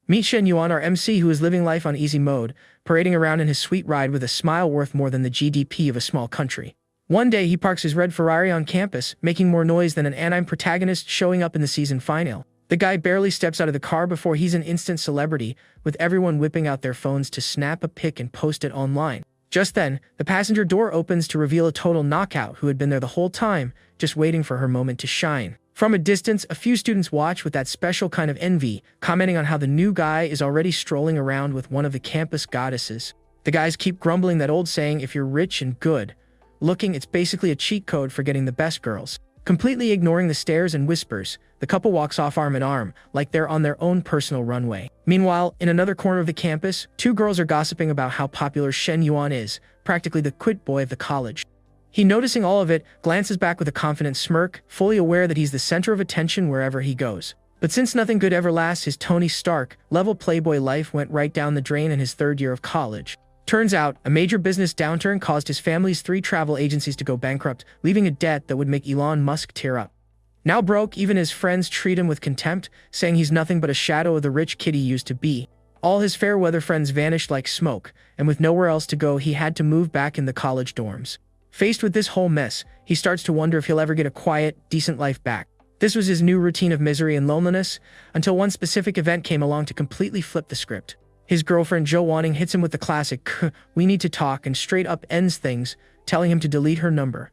Meet Shen Yuan, our MC, who is living life on easy mode, parading around in his sweet ride with a smile worth more than the GDP of a small country. One day, he parks his red Ferrari on campus, making more noise than an anime protagonist showing up in the season finale. The guy barely steps out of the car before he's an instant celebrity, with everyone whipping out their phones to snap a pic and post it online. Just then, the passenger door opens to reveal a total knockout who had been there the whole time, just waiting for her moment to shine. From a distance, a few students watch with that special kind of envy, commenting on how the new guy is already strolling around with one of the campus goddesses. The guys keep grumbling that old saying, if you're rich and good looking, it's basically a cheat code for getting the best girls. Completely ignoring the stares and whispers, the couple walks off arm in arm, like they're on their own personal runway. Meanwhile, in another corner of the campus, two girls are gossiping about how popular Shen Yuan is, practically the quit boy of the college. He, noticing all of it, glances back with a confident smirk, fully aware that he's the center of attention wherever he goes. But since nothing good ever lasts, his Tony Stark-level playboy life went right down the drain in his third year of college. Turns out, a major business downturn caused his family's 3 travel agencies to go bankrupt, leaving a debt that would make Elon Musk tear up. Now broke, even his friends treat him with contempt, saying he's nothing but a shadow of the rich kid he used to be. All his fair-weather friends vanished like smoke, and with nowhere else to go, he had to move back in the college dorms. Faced with this whole mess, he starts to wonder if he'll ever get a quiet, decent life back. This was his new routine of misery and loneliness, until one specific event came along to completely flip the script. His girlfriend Jo Wanting hits him with the classic, "We need to talk," and straight up ends things, telling him to delete her number.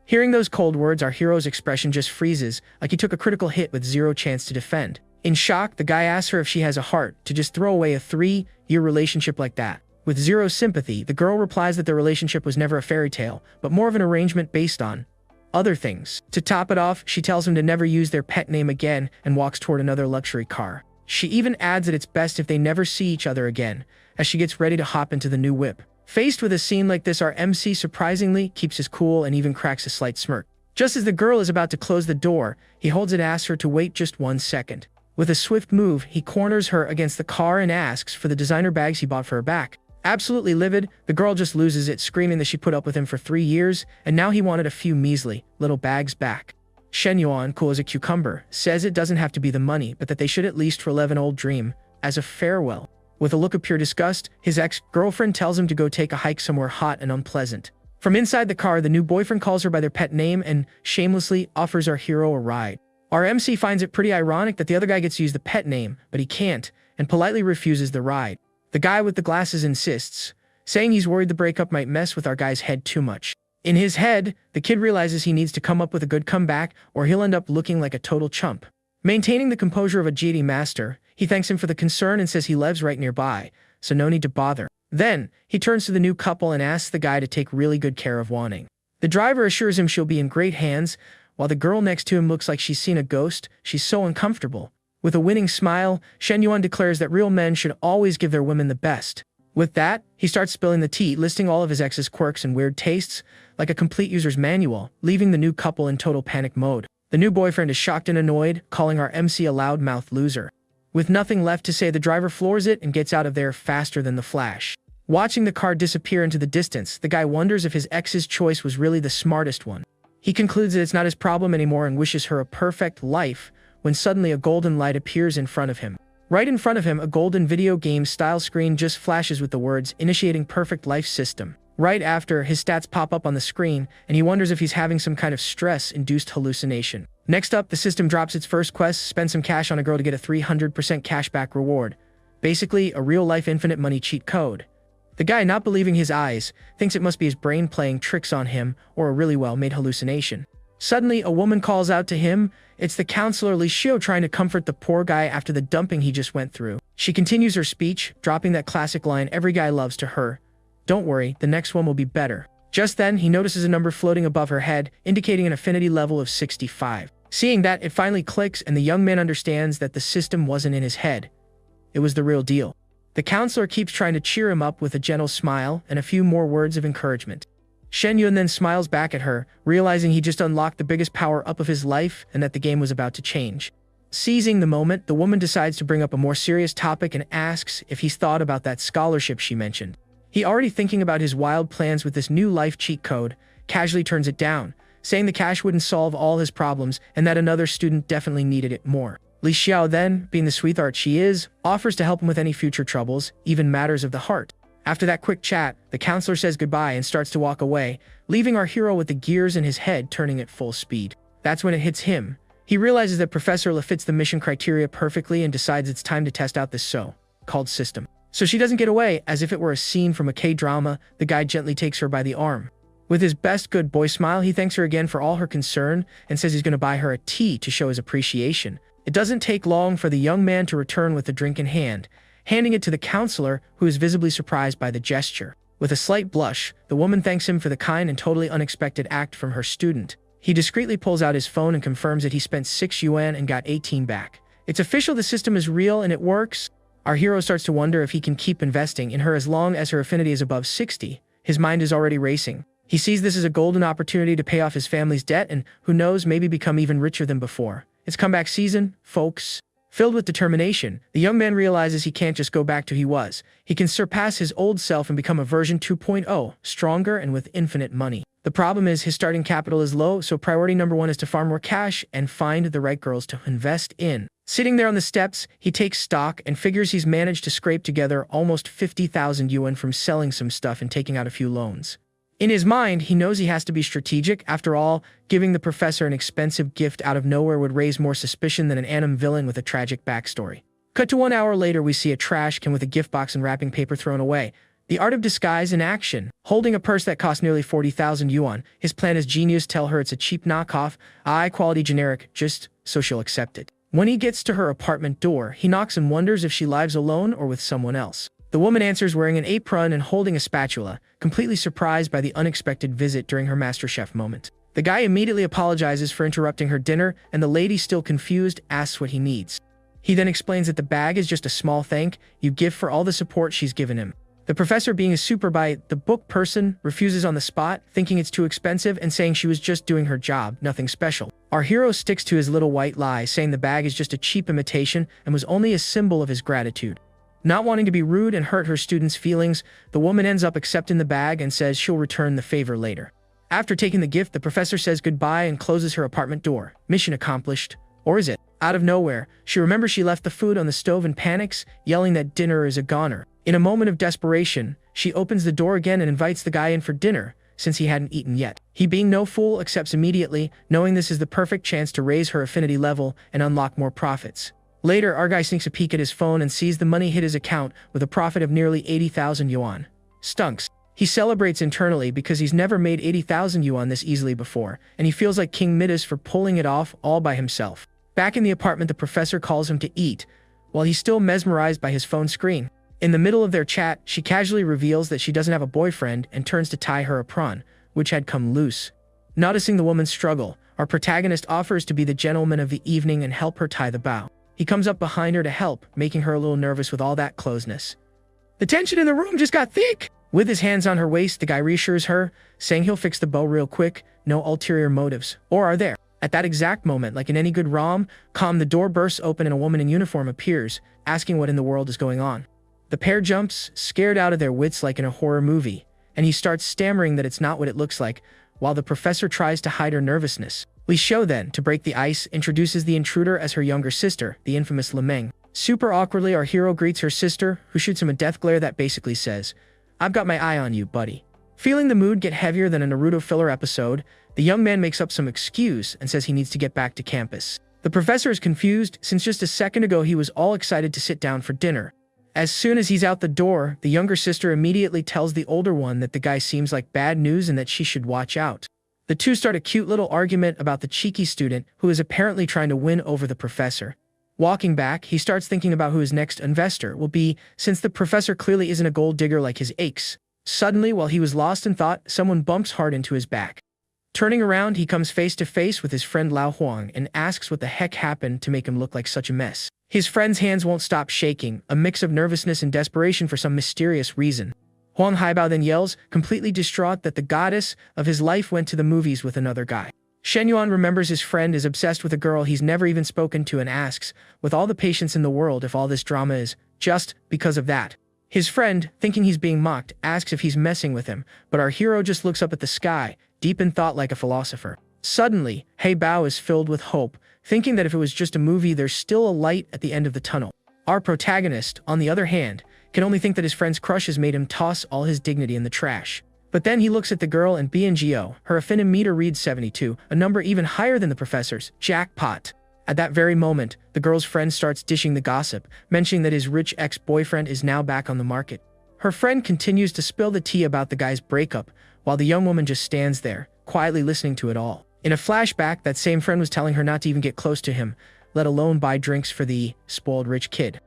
Hearing those cold words, our hero's expression just freezes, like he took a critical hit with zero chance to defend. In shock, the guy asks her if she has a heart to just throw away a 3-year relationship like that. With zero sympathy, the girl replies that their relationship was never a fairy tale, but more of an arrangement based on other things. To top it off, she tells him to never use their pet name again and walks toward another luxury car. She even adds that it's best if they never see each other again, as she gets ready to hop into the new whip. Faced with a scene like this, our MC surprisingly keeps his cool and even cracks a slight smirk. Just as the girl is about to close the door, he holds it and asks her to wait just 1 second. With a swift move, he corners her against the car and asks for the designer bags he bought for her back. Absolutely livid, the girl just loses it, screaming that she put up with him for 3 years, and now he wanted a few measly little bags back. Shen Yuan, cool as a cucumber, says it doesn't have to be the money, but that they should at least relive an old dream, as a farewell. With a look of pure disgust, his ex-girlfriend tells him to go take a hike somewhere hot and unpleasant. From inside the car, the new boyfriend calls her by their pet name and shamelessly offers our hero a ride. Our MC finds it pretty ironic that the other guy gets to use the pet name, but he can't, and politely refuses the ride. The guy with the glasses insists, saying he's worried the breakup might mess with our guy's head too much. In his head, the kid realizes he needs to come up with a good comeback or he'll end up looking like a total chump. Maintaining the composure of a GD master, he thanks him for the concern and says he lives right nearby, so no need to bother. Then, he turns to the new couple and asks the guy to take really good care of Wanting. The driver assures him she'll be in great hands, while the girl next to him looks like she's seen a ghost. She's so uncomfortable. With a winning smile, Shen Yuan declares that real men should always give their women the best. With that, he starts spilling the tea, listing all of his ex's quirks and weird tastes, like a complete user's manual, leaving the new couple in total panic mode. The new boyfriend is shocked and annoyed, calling our MC a loudmouth loser. With nothing left to say, the driver floors it and gets out of there faster than the Flash. Watching the car disappear into the distance, the guy wonders if his ex's choice was really the smartest one. He concludes that it's not his problem anymore and wishes her a perfect life, when suddenly a golden light appears in front of him. Right in front of him, a golden video game-style screen just flashes with the words, "Initiating perfect life system." Right after, his stats pop up on the screen, and he wonders if he's having some kind of stress-induced hallucination. Next up, the system drops its first quest: spend some cash on a girl to get a 300% cashback reward. Basically, a real-life infinite money cheat code. The guy, not believing his eyes, thinks it must be his brain playing tricks on him, or a really well-made hallucination. Suddenly, a woman calls out to him. It's the counselor Li Xiu trying to comfort the poor guy after the dumping he just went through. She continues her speech, dropping that classic line every guy loves to her. "Don't worry, the next one will be better." Just then, he notices a number floating above her head, indicating an affinity level of 65. Seeing that, it finally clicks, and the young man understands that the system wasn't in his head. It was the real deal. The counselor keeps trying to cheer him up with a gentle smile and a few more words of encouragement. Shen Yuan then smiles back at her, realizing he just unlocked the biggest power-up of his life and that the game was about to change. Seizing the moment, the woman decides to bring up a more serious topic and asks if he's thought about that scholarship she mentioned. He, already thinking about his wild plans with this new life cheat code, casually turns it down, saying the cash wouldn't solve all his problems and that another student definitely needed it more. Li Xiao then, being the sweetheart she is, offers to help him with any future troubles, even matters of the heart. After that quick chat, the counselor says goodbye and starts to walk away, leaving our hero with the gears in his head turning at full speed. That's when it hits him. He realizes that Professor La fits the mission criteria perfectly and decides it's time to test out this so-called system. So she doesn't get away. As if it were a scene from a K-drama, the guy gently takes her by the arm. With his best good boy smile, he thanks her again for all her concern and says he's going to buy her a tea to show his appreciation. It doesn't take long for the young man to return with the drink in hand, handing it to the counselor, who is visibly surprised by the gesture. With a slight blush, the woman thanks him for the kind and totally unexpected act from her student. He discreetly pulls out his phone and confirms that he spent 6 yuan and got 18 back. It's official, the system is real and it works. Our hero starts to wonder if he can keep investing in her as long as her affinity is above 60. His mind is already racing. He sees this as a golden opportunity to pay off his family's debt and, who knows, maybe become even richer than before. It's comeback season, folks. Filled with determination, the young man realizes he can't just go back to who he was. He can surpass his old self and become a version 2.0, stronger and with infinite money. The problem is his starting capital is low, so priority number 1 is to farm more cash and find the right girls to invest in. Sitting there on the steps, he takes stock and figures he's managed to scrape together almost 50,000 yuan from selling some stuff and taking out a few loans. In his mind, he knows he has to be strategic. After all, giving the professor an expensive gift out of nowhere would raise more suspicion than an anime villain with a tragic backstory. Cut to 1 hour later, we see a trash can with a gift box and wrapping paper thrown away. The art of disguise in action. Holding a purse that costs nearly 40,000 yuan, his plan is genius. Tell her it's a cheap knockoff, high-quality generic, just so she'll accept it. When he gets to her apartment door, he knocks and wonders if she lives alone or with someone else. The woman answers wearing an apron and holding a spatula, completely surprised by the unexpected visit during her MasterChef moment. The guy immediately apologizes for interrupting her dinner, and the lady, still confused, asks what he needs. He then explains that the bag is just a small thank you gift for all the support she's given him. The professor, being a super by the book person, refuses on the spot, thinking it's too expensive and saying she was just doing her job, nothing special. Our hero sticks to his little white lie, saying the bag is just a cheap imitation and was only a symbol of his gratitude. Not wanting to be rude and hurt her student's feelings, the woman ends up accepting the bag and says she'll return the favor later. After taking the gift, the professor says goodbye and closes her apartment door. Mission accomplished. Or is it? Out of nowhere, she remembers she left the food on the stove and panics, yelling that dinner is a goner. In a moment of desperation, she opens the door again and invites the guy in for dinner, since he hadn't eaten yet. He, being no fool, accepts immediately, knowing this is the perfect chance to raise her affinity level and unlock more profits. Later, our guy sneaks a peek at his phone and sees the money hit his account with a profit of nearly 80,000 yuan. Stunks. He celebrates internally because he's never made 80,000 yuan this easily before, and he feels like King Midas for pulling it off all by himself. Back in the apartment, the professor calls him to eat, while he's still mesmerized by his phone screen. In the middle of their chat, she casually reveals that she doesn't have a boyfriend and turns to tie her apron, which had come loose. Noticing the woman's struggle, our protagonist offers to be the gentleman of the evening and help her tie the bow. He comes up behind her to help, making her a little nervous with all that closeness. The tension in the room just got thick. With his hands on her waist, the guy reassures her, saying he'll fix the bow real quick, no ulterior motives. Or are there? At that exact moment, like in any good rom-com, the door bursts open and a woman in uniform appears, asking what in the world is going on. The pair jumps, scared out of their wits like in a horror movie, and he starts stammering that it's not what it looks like, while the professor tries to hide her nervousness. Li Xiao then, to break the ice, introduces the intruder as her younger sister, the infamous Lemeng. Super awkwardly, our hero greets her sister, who shoots him a death glare that basically says, "I've got my eye on you, buddy." Feeling the mood get heavier than a Naruto filler episode, the young man makes up some excuse and says he needs to get back to campus. The professor is confused, since just a second ago he was all excited to sit down for dinner. As soon as he's out the door, the younger sister immediately tells the older one that the guy seems like bad news and that she should watch out. The two start a cute little argument about the cheeky student who is apparently trying to win over the professor. Walking back, he starts thinking about who his next investor will be, since the professor clearly isn't a gold digger like his aches. Suddenly, while he was lost in thought, someone bumps hard into his back. Turning around, he comes face to face with his friend Lao Huang and asks what the heck happened to make him look like such a mess. His friend's hands won't stop shaking, a mix of nervousness and desperation for some mysterious reason. Huang Haibao then yells, completely distraught, that the goddess of his life went to the movies with another guy. Shen Yuan remembers his friend is obsessed with a girl he's never even spoken to and asks, with all the patience in the world, if all this drama is just because of that. His friend, thinking he's being mocked, asks if he's messing with him, but our hero just looks up at the sky, deep in thought like a philosopher. Suddenly, Hey Bao is filled with hope, thinking that if it was just a movie, there's still a light at the end of the tunnel. Our protagonist, on the other hand, can only think that his friend's crush has made him toss all his dignity in the trash. But then he looks at the girl and BNGO, her affinity meter reads 72, a number even higher than the professor's. Jackpot. At that very moment, the girl's friend starts dishing the gossip, mentioning that his rich ex-boyfriend is now back on the market. Her friend continues to spill the tea about the guy's breakup, while the young woman just stands there, quietly listening to it all. In a flashback, that same friend was telling her not to even get close to him, let alone buy drinks for the spoiled rich kid.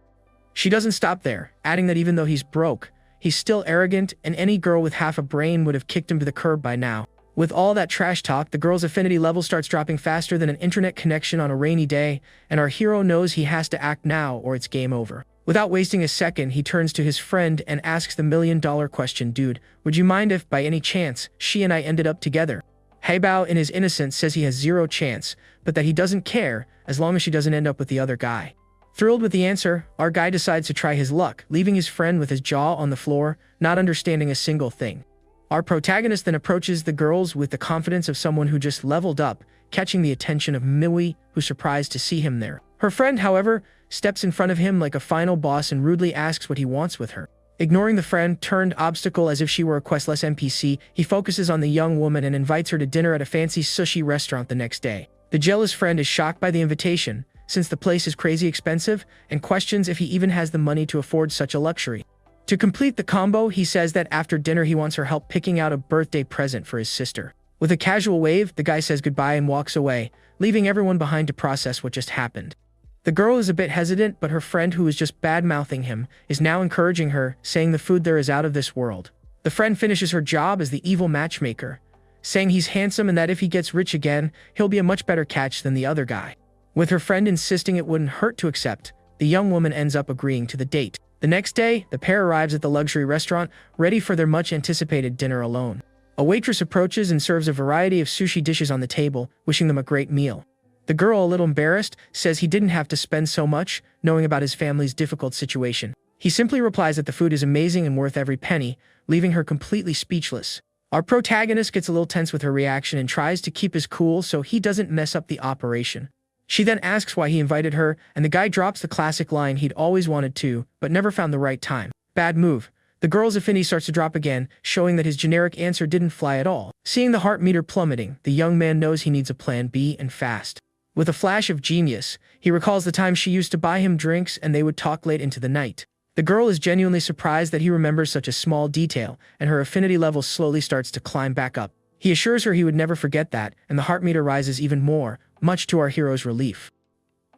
She doesn't stop there, adding that even though he's broke, he's still arrogant, and any girl with half a brain would have kicked him to the curb by now. With all that trash talk, the girl's affinity level starts dropping faster than an internet connection on a rainy day, and our hero knows he has to act now or it's game over. Without wasting a second, he turns to his friend and asks the million-dollar question, "Dude, would you mind if, by any chance, she and I ended up together?" Haibao, in his innocence, says he has zero chance, but that he doesn't care as long as she doesn't end up with the other guy. Thrilled with the answer, our guy decides to try his luck, leaving his friend with his jaw on the floor, not understanding a single thing. Our protagonist then approaches the girls with the confidence of someone who just leveled up, catching the attention of Miwi, who's surprised to see him there. Her friend, however, steps in front of him like a final boss and rudely asks what he wants with her. Ignoring the friend-turned obstacle as if she were a questless NPC, he focuses on the young woman and invites her to dinner at a fancy sushi restaurant the next day. The jealous friend is shocked by the invitation, since the place is crazy expensive, and questions if he even has the money to afford such a luxury. To complete the combo, he says that after dinner he wants her help picking out a birthday present for his sister. With a casual wave, the guy says goodbye and walks away, leaving everyone behind to process what just happened. The girl is a bit hesitant, but her friend, who was just bad-mouthing him, is now encouraging her, saying the food there is out of this world. The friend finishes her job as the evil matchmaker, saying he's handsome and that if he gets rich again, he'll be a much better catch than the other guy. With her friend insisting it wouldn't hurt to accept, the young woman ends up agreeing to the date. The next day, the pair arrives at the luxury restaurant, ready for their much-anticipated dinner alone. A waitress approaches and serves a variety of sushi dishes on the table, wishing them a great meal. The girl, a little embarrassed, says he didn't have to spend so much, knowing about his family's difficult situation. He simply replies that the food is amazing and worth every penny, leaving her completely speechless. Our protagonist gets a little tense with her reaction and tries to keep his cool so he doesn't mess up the operation. She then asks why he invited her, and the guy drops the classic line he'd always wanted to, but never found the right time. Bad move. The girl's affinity starts to drop again, showing that his generic answer didn't fly at all. Seeing the heart meter plummeting, the young man knows he needs a plan B, and fast. With a flash of genius, he recalls the time she used to buy him drinks and they would talk late into the night. The girl is genuinely surprised that he remembers such a small detail, and her affinity level slowly starts to climb back up. He assures her he would never forget that, and the heart meter rises even more, much to our hero's relief.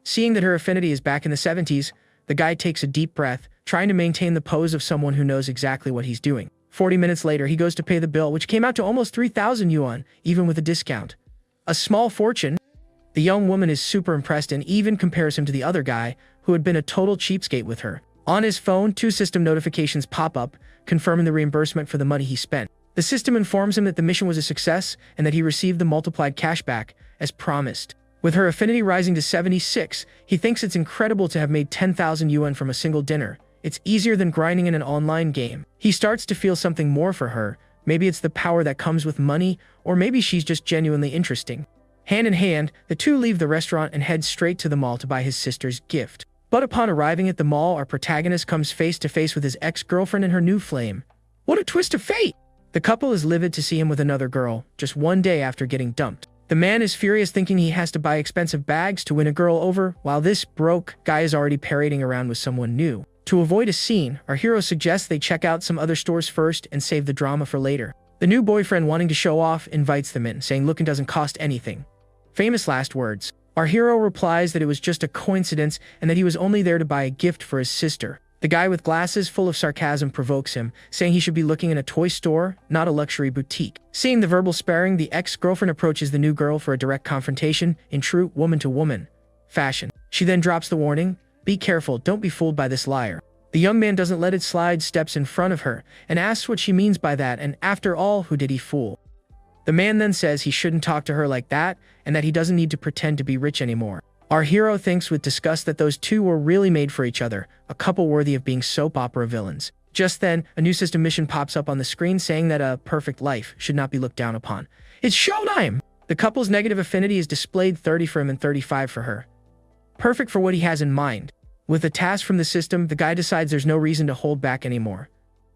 Seeing that her affinity is back in the 70s, the guy takes a deep breath, trying to maintain the pose of someone who knows exactly what he's doing. 40 minutes later, he goes to pay the bill, which came out to almost 3,000 yuan, even with a discount. A small fortune. The young woman is super impressed and even compares him to the other guy, who had been a total cheapskate with her. On his phone, 2 system notifications pop up, confirming the reimbursement for the money he spent. The system informs him that the mission was a success and that he received the multiplied cashback, as promised. With her affinity rising to 76, he thinks it's incredible to have made 10,000 yuan from a single dinner. It's easier than grinding in an online game. He starts to feel something more for her. Maybe it's the power that comes with money, or maybe she's just genuinely interesting. Hand in hand, the two leave the restaurant and head straight to the mall to buy his sister's gift. But upon arriving at the mall, our protagonist comes face to face with his ex-girlfriend and her new flame. What a twist of fate! The couple is livid to see him with another girl, just one day after getting dumped. The man is furious, thinking he has to buy expensive bags to win a girl over, while this broke guy is already parading around with someone new. To avoid a scene, our hero suggests they check out some other stores first and save the drama for later. The new boyfriend, wanting to show off, invites them in, saying looking doesn't cost anything. Famous last words. Our hero replies that it was just a coincidence and that he was only there to buy a gift for his sister. The guy with glasses full of sarcasm provokes him, saying he should be looking in a toy store, not a luxury boutique. Seeing the verbal sparring, the ex-girlfriend approaches the new girl for a direct confrontation in true woman-to-woman fashion. She then drops the warning, "Be careful, don't be fooled by this liar." The young man doesn't let it slide, steps in front of her, and asks what she means by that, and after all, who did he fool? The man then says he shouldn't talk to her like that, and that he doesn't need to pretend to be rich anymore. Our hero thinks with disgust that those two were really made for each other, a couple worthy of being soap opera villains. Just then, a new system mission pops up on the screen saying that a perfect life should not be looked down upon. It's showtime! The couple's negative affinity is displayed 30 for him and 35 for her. Perfect for what he has in mind. With a task from the system, the guy decides there's no reason to hold back anymore.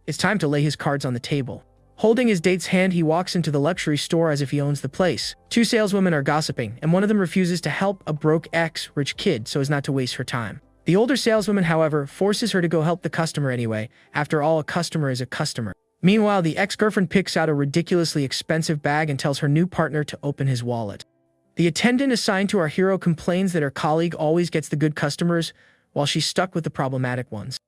It's time to lay his cards on the table. Holding his date's hand, he walks into the luxury store as if he owns the place. Two saleswomen are gossiping, and one of them refuses to help a broke ex-rich kid so as not to waste her time. The older saleswoman, however, forces her to go help the customer anyway. After all, a customer is a customer. Meanwhile, the ex-girlfriend picks out a ridiculously expensive bag and tells her new partner to open his wallet. The attendant assigned to our hero complains that her colleague always gets the good customers, while she's stuck with the problematic ones.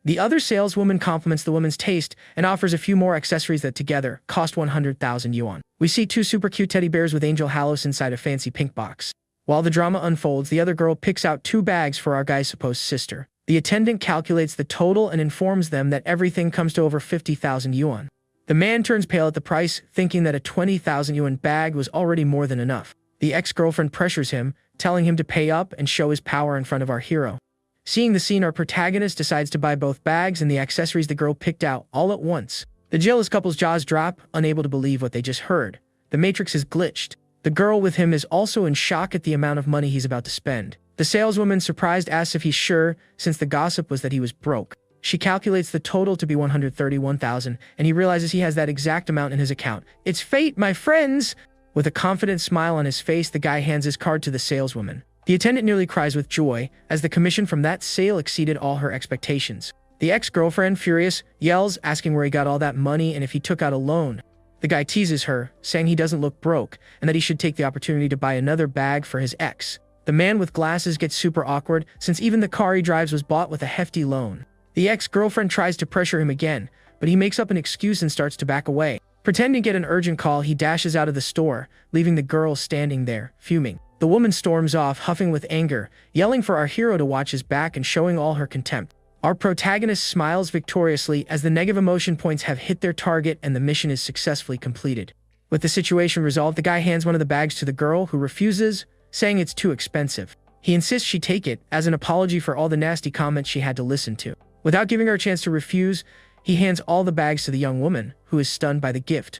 The other saleswoman compliments the woman's taste and offers a few more accessories that together cost 100,000 yuan. We see two super cute teddy bears with angel halos inside a fancy pink box. While the drama unfolds, the other girl picks out 2 bags for our guy's supposed sister. The attendant calculates the total and informs them that everything comes to over 50,000 yuan. The man turns pale at the price, thinking that a 20,000 yuan bag was already more than enough. The ex-girlfriend pressures him, telling him to pay up and show his power in front of our hero. Seeing the scene, our protagonist decides to buy both bags and the accessories the girl picked out all at once. The jealous couple's jaws drop, unable to believe what they just heard. The matrix is glitched. The girl with him is also in shock at the amount of money he's about to spend. The saleswoman, surprised, asks if he's sure, since the gossip was that he was broke. She calculates the total to be 131,000, and he realizes he has that exact amount in his account. It's fate, my friends! With a confident smile on his face, the guy hands his card to the saleswoman. The attendant nearly cries with joy, as the commission from that sale exceeded all her expectations. The ex-girlfriend, furious, yells, asking where he got all that money and if he took out a loan. The guy teases her, saying he doesn't look broke, and that he should take the opportunity to buy another bag for his ex. The man with glasses gets super awkward, since even the car he drives was bought with a hefty loan. The ex-girlfriend tries to pressure him again, but he makes up an excuse and starts to back away. Pretending to get an urgent call, he dashes out of the store, leaving the girl standing there, fuming. The woman storms off, huffing with anger, yelling for our hero to watch his back and showing all her contempt. Our protagonist smiles victoriously as the negative emotion points have hit their target and the mission is successfully completed. With the situation resolved, the guy hands one of the bags to the girl, who refuses, saying it's too expensive. He insists she take it, as an apology for all the nasty comments she had to listen to. Without giving her a chance to refuse, he hands all the bags to the young woman, who is stunned by the gift.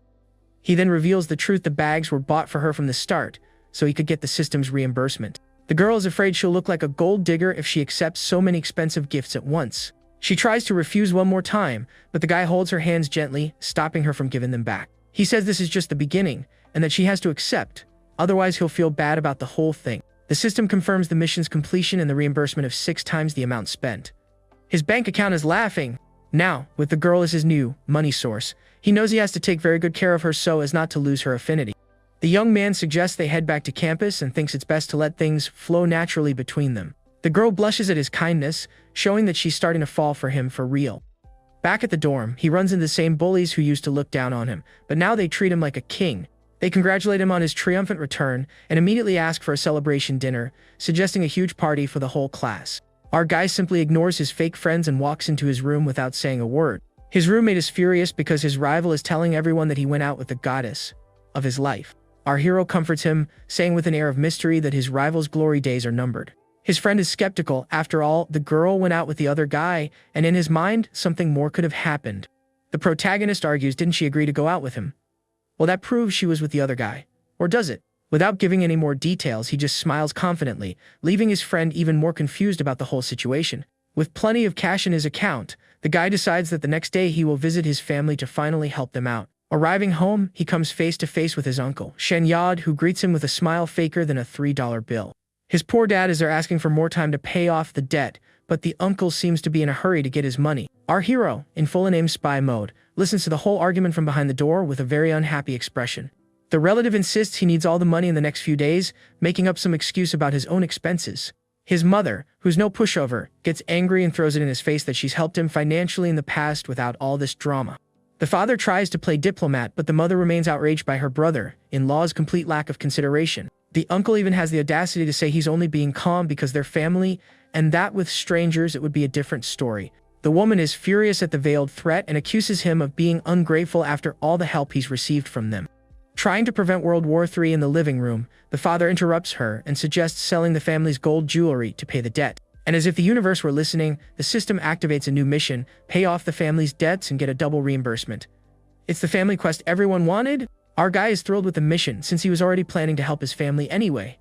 He then reveals the truth: the bags were bought for her from the start, so he could get the system's reimbursement. The girl is afraid she'll look like a gold digger if she accepts so many expensive gifts at once. She tries to refuse one more time, but the guy holds her hands gently, stopping her from giving them back. He says this is just the beginning, and that she has to accept, otherwise he'll feel bad about the whole thing. The system confirms the mission's completion and the reimbursement of 6 times the amount spent. His bank account is laughing. Now, with the girl as his new money source, he knows he has to take very good care of her so as not to lose her affinity. The young man suggests they head back to campus and thinks it's best to let things flow naturally between them. The girl blushes at his kindness, showing that she's starting to fall for him for real. Back at the dorm, he runs into the same bullies who used to look down on him, but now they treat him like a king. They congratulate him on his triumphant return and immediately ask for a celebration dinner, suggesting a huge party for the whole class. Our guy simply ignores his fake friends and walks into his room without saying a word. His roommate is furious because his rival is telling everyone that he went out with the goddess of his life. Our hero comforts him, saying with an air of mystery that his rival's glory days are numbered. His friend is skeptical. After all, the girl went out with the other guy, and in his mind, something more could have happened. The protagonist argues, didn't she agree to go out with him? Well, that proves she was with the other guy. Or does it? Without giving any more details, he just smiles confidently, leaving his friend even more confused about the whole situation. With plenty of cash in his account, the guy decides that the next day he will visit his family to finally help them out. Arriving home, he comes face to face with his uncle, Shen Yad, who greets him with a smile faker than a $3 bill. His poor dad is there asking for more time to pay off the debt, but the uncle seems to be in a hurry to get his money. Our hero, in full name spy mode, listens to the whole argument from behind the door with a very unhappy expression. The relative insists he needs all the money in the next few days, making up some excuse about his own expenses. His mother, who's no pushover, gets angry and throws it in his face that she's helped him financially in the past without all this drama. The father tries to play diplomat, but the mother remains outraged by her brother-in-law's complete lack of consideration. The uncle even has the audacity to say he's only being calm because they're family, and that with strangers it would be a different story. The woman is furious at the veiled threat and accuses him of being ungrateful after all the help he's received from them. Trying to prevent World War III in the living room, the father interrupts her and suggests selling the family's gold jewelry to pay the debt. And as if the universe were listening, the system activates a new mission: pay off the family's debts and get a double reimbursement. It's the family quest everyone wanted? Our guy is thrilled with the mission since he was already planning to help his family anyway.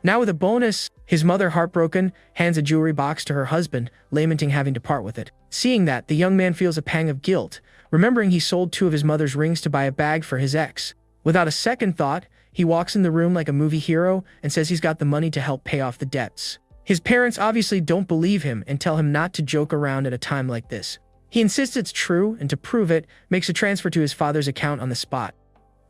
Now with a bonus, his mother, heartbroken, hands a jewelry box to her husband, lamenting having to part with it. Seeing that, the young man feels a pang of guilt, remembering he sold 2 of his mother's rings to buy a bag for his ex. Without a second thought, he walks in the room like a movie hero and says he's got the money to help pay off the debts. His parents obviously don't believe him and tell him not to joke around at a time like this. He insists it's true, and to prove it, makes a transfer to his father's account on the spot.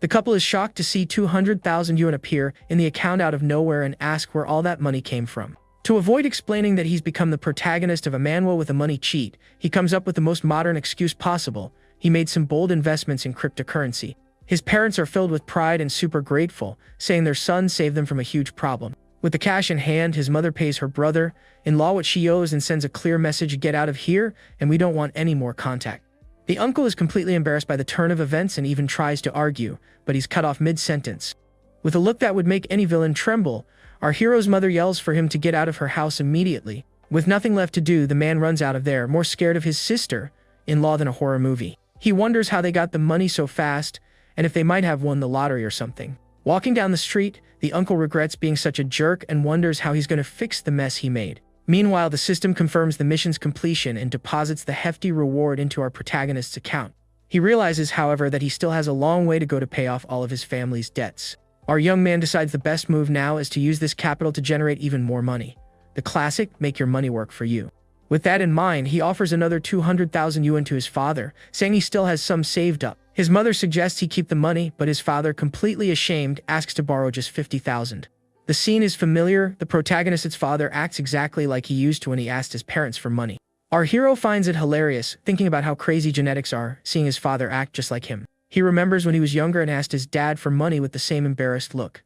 The couple is shocked to see 200,000 yuan appear in the account out of nowhere and ask where all that money came from. To avoid explaining that he's become the protagonist of a manhwa with a money cheat, he comes up with the most modern excuse possible. He made some bold investments in cryptocurrency. His parents are filled with pride and super grateful, saying their son saved them from a huge problem. With the cash in hand, his mother pays her brother-in-law what she owes and sends a clear message: get out of here, and we don't want any more contact. The uncle is completely embarrassed by the turn of events and even tries to argue, but he's cut off mid-sentence. With a look that would make any villain tremble, our hero's mother yells for him to get out of her house immediately. With nothing left to do, the man runs out of there, more scared of his sister-in-law than a horror movie. He wonders how they got the money so fast, and if they might have won the lottery or something. Walking down the street, the uncle regrets being such a jerk and wonders how he's going to fix the mess he made. Meanwhile, the system confirms the mission's completion and deposits the hefty reward into our protagonist's account. He realizes, however, that he still has a long way to go to pay off all of his family's debts. Our young man decides the best move now is to use this capital to generate even more money. The classic, make your money work for you. With that in mind, he offers another 200,000 yuan to his father, saying he still has some saved up. His mother suggests he keep the money, but his father, completely ashamed, asks to borrow just 50,000. The scene is familiar. The protagonist's father acts exactly like he used to when he asked his parents for money. Our hero finds it hilarious, thinking about how crazy genetics are, seeing his father act just like him. He remembers when he was younger and asked his dad for money with the same embarrassed look.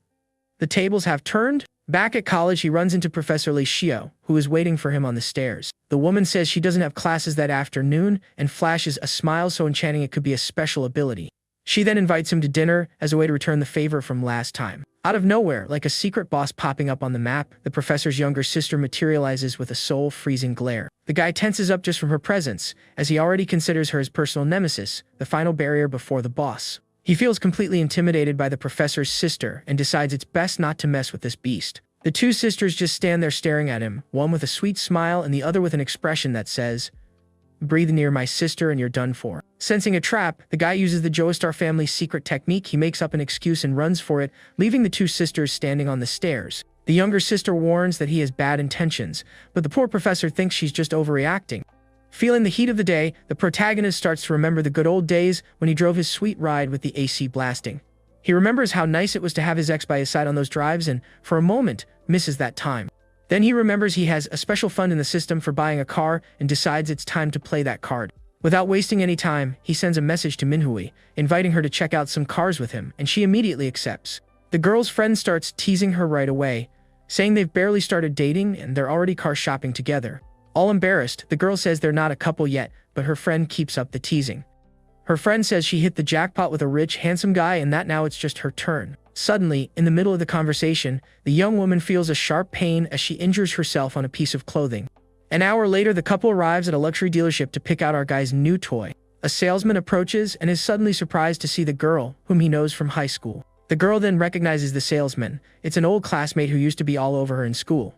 The tables have turned. Back at college, he runs into Professor Li Xiao, who is waiting for him on the stairs. The woman says she doesn't have classes that afternoon and flashes a smile so enchanting it could be a special ability. She then invites him to dinner as a way to return the favor from last time. Out of nowhere, like a secret boss popping up on the map, the professor's younger sister materializes with a soul-freezing glare. The guy tenses up just from her presence, as he already considers her his personal nemesis, the final barrier before the boss. He feels completely intimidated by the professor's sister and decides it's best not to mess with this beast. The two sisters just stand there staring at him, one with a sweet smile and the other with an expression that says, "Breathe near my sister and you're done for." Sensing a trap, the guy uses the Joestar family's secret technique. He makes up an excuse and runs for it, leaving the two sisters standing on the stairs. The younger sister warns that he has bad intentions, but the poor professor thinks she's just overreacting. Feeling the heat of the day, the protagonist starts to remember the good old days when he drove his sweet ride with the AC blasting. He remembers how nice it was to have his ex by his side on those drives and, for a moment, misses that time. Then he remembers he has a special fund in the system for buying a car and decides it's time to play that card. Without wasting any time, he sends a message to Manhwa, inviting her to check out some cars with him, and she immediately accepts. The girl's friend starts teasing her right away, saying they've barely started dating and they're already car shopping together. All embarrassed, the girl says they're not a couple yet, but her friend keeps up the teasing. Her friend says she hit the jackpot with a rich, handsome guy and that now it's just her turn. Suddenly, in the middle of the conversation, the young woman feels a sharp pain as she injures herself on a piece of clothing. An hour later, the couple arrives at a luxury dealership to pick out our guy's new toy. A salesman approaches and is suddenly surprised to see the girl, whom he knows from high school. The girl then recognizes the salesman. It's an old classmate who used to be all over her in school.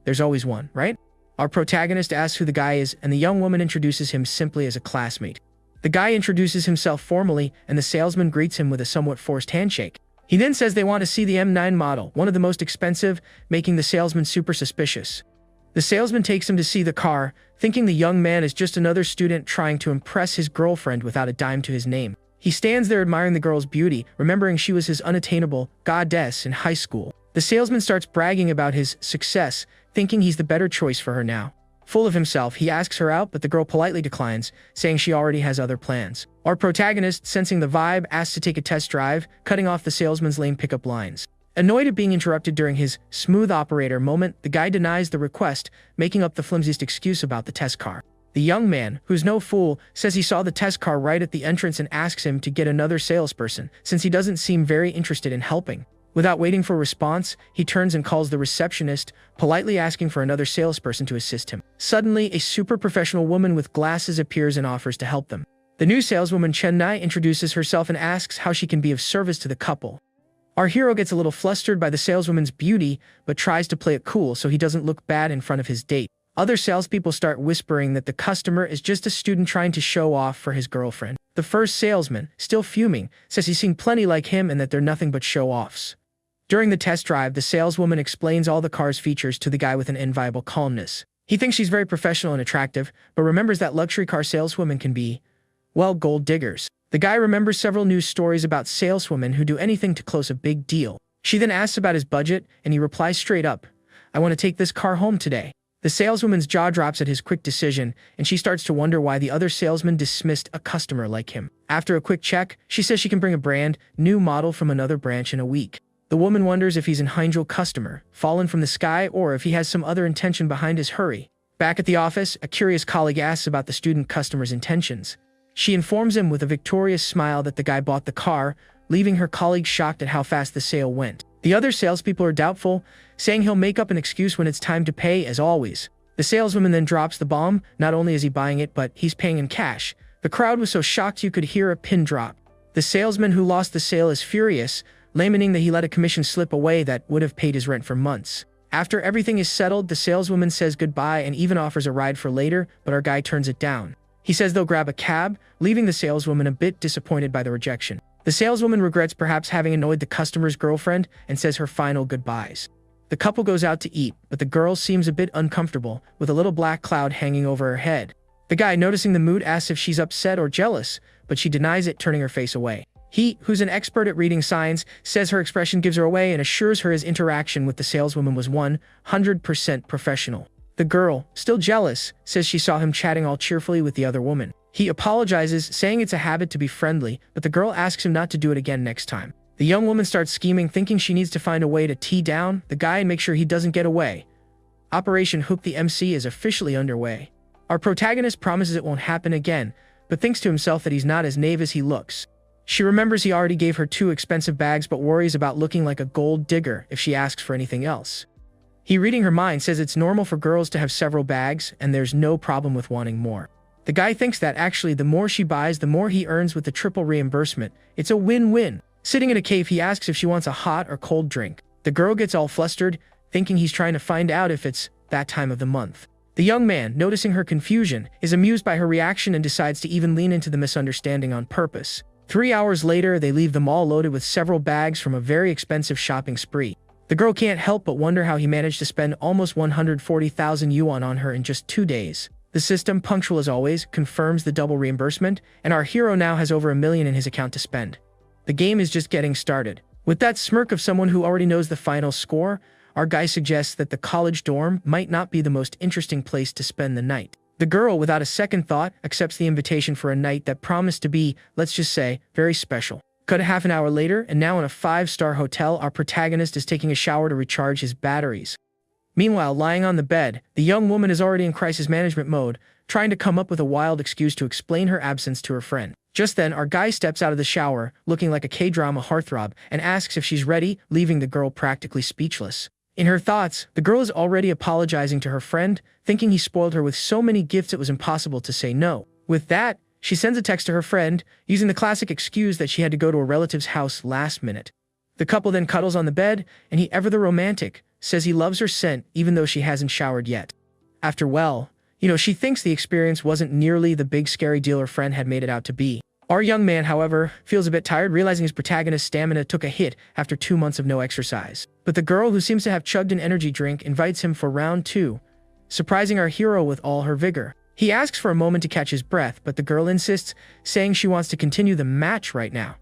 There's always one, right? Our protagonist asks who the guy is, and the young woman introduces him simply as a classmate. The guy introduces himself formally, and the salesman greets him with a somewhat forced handshake. He then says they want to see the M9 model, one of the most expensive, making the salesman super suspicious. The salesman takes him to see the car, thinking the young man is just another student trying to impress his girlfriend without a dime to his name. He stands there admiring the girl's beauty, remembering she was his unattainable goddess in high school. The salesman starts bragging about his success, thinking he's the better choice for her now. Full of himself, he asks her out, but the girl politely declines, saying she already has other plans. Our protagonist, sensing the vibe, asks to take a test drive, cutting off the salesman's lame pickup lines. Annoyed at being interrupted during his smooth operator moment, the guy denies the request, making up the flimsiest excuse about the test car. The young man, who's no fool, says he saw the test car right at the entrance and asks him to get another salesperson, since he doesn't seem very interested in helping. Without waiting for a response, he turns and calls the receptionist, politely asking for another salesperson to assist him. Suddenly, a super professional woman with glasses appears and offers to help them. The new saleswoman Chennai introduces herself and asks how she can be of service to the couple. Our hero gets a little flustered by the saleswoman's beauty, but tries to play it cool so he doesn't look bad in front of his date. Other salespeople start whispering that the customer is just a student trying to show off for his girlfriend. The first salesman, still fuming, says he's seen plenty like him and that they're nothing but show-offs. During the test drive, the saleswoman explains all the car's features to the guy with an enviable calmness. He thinks she's very professional and attractive, but remembers that luxury car saleswomen can be, well, gold diggers. The guy remembers several news stories about saleswomen who do anything to close a big deal. She then asks about his budget, and he replies straight up, "I want to take this car home today." The saleswoman's jaw drops at his quick decision, and she starts to wonder why the other salesman dismissed a customer like him. After a quick check, she says she can bring a brand new model from another branch in a week. The woman wonders if he's an angel customer, fallen from the sky, or if he has some other intention behind his hurry. Back at the office, a curious colleague asks about the student customer's intentions. She informs him with a victorious smile that the guy bought the car, leaving her colleague shocked at how fast the sale went. The other salespeople are doubtful, saying he'll make up an excuse when it's time to pay, as always. The saleswoman then drops the bomb. Not only is he buying it, but he's paying in cash. The crowd was so shocked you could hear a pin drop. The salesman who lost the sale is furious, lamenting that he let a commission slip away that would have paid his rent for months. After everything is settled, the saleswoman says goodbye and even offers a ride for later, but our guy turns it down. He says they'll grab a cab, leaving the saleswoman a bit disappointed by the rejection. The saleswoman regrets perhaps having annoyed the customer's girlfriend and says her final goodbyes. The couple goes out to eat, but the girl seems a bit uncomfortable, with a little black cloud hanging over her head. The guy, noticing the mood, asks if she's upset or jealous, but she denies it, turning her face away. He, who's an expert at reading signs, says her expression gives her away and assures her his interaction with the saleswoman was 100% professional. The girl, still jealous, says she saw him chatting all cheerfully with the other woman. He apologizes, saying it's a habit to be friendly, but the girl asks him not to do it again next time. The young woman starts scheming, thinking she needs to find a way to tee down the guy and make sure he doesn't get away. Operation Hook the MC is officially underway. Our protagonist promises it won't happen again, but thinks to himself that he's not as naive as he looks. She remembers he already gave her 2 expensive bags, but worries about looking like a gold digger if she asks for anything else. He, reading her mind, says it's normal for girls to have several bags, and there's no problem with wanting more. The guy thinks that actually the more she buys, the more he earns with the triple reimbursement. It's a win-win. Sitting in a cave, he asks if she wants a hot or cold drink. The girl gets all flustered, thinking he's trying to find out if it's that time of the month. The young man, noticing her confusion, is amused by her reaction and decides to even lean into the misunderstanding on purpose. 3 hours later, they leave the mall loaded with several bags from a very expensive shopping spree. The girl can't help but wonder how he managed to spend almost 140,000 yuan on her in just 2 days. The system, punctual as always, confirms the double reimbursement, and our hero now has over $1 million in his account to spend. The game is just getting started. With that smirk of someone who already knows the final score, our guy suggests that the college dorm might not be the most interesting place to spend the night. The girl, without a second thought, accepts the invitation for a night that promised to be, let's just say, very special. Cut a half an hour later, and now in a 5-star hotel, our protagonist is taking a shower to recharge his batteries. Meanwhile, lying on the bed, the young woman is already in crisis management mode, trying to come up with a wild excuse to explain her absence to her friend. Just then, our guy steps out of the shower, looking like a K-drama heartthrob, and asks if she's ready, leaving the girl practically speechless. In her thoughts, the girl is already apologizing to her friend, thinking he spoiled her with so many gifts it was impossible to say no. With that, she sends a text to her friend, using the classic excuse that she had to go to a relative's house last minute. The couple then cuddles on the bed, and he, ever the romantic, says he loves her scent even though she hasn't showered yet. After, well, she thinks the experience wasn't nearly the big scary deal her friend had made it out to be. Our young man, however, feels a bit tired, realizing his protagonist's stamina took a hit after 2 months of no exercise. But the girl, who seems to have chugged an energy drink, invites him for round 2, surprising our hero with all her vigor. He asks for a moment to catch his breath, but the girl insists, saying she wants to continue the match right now.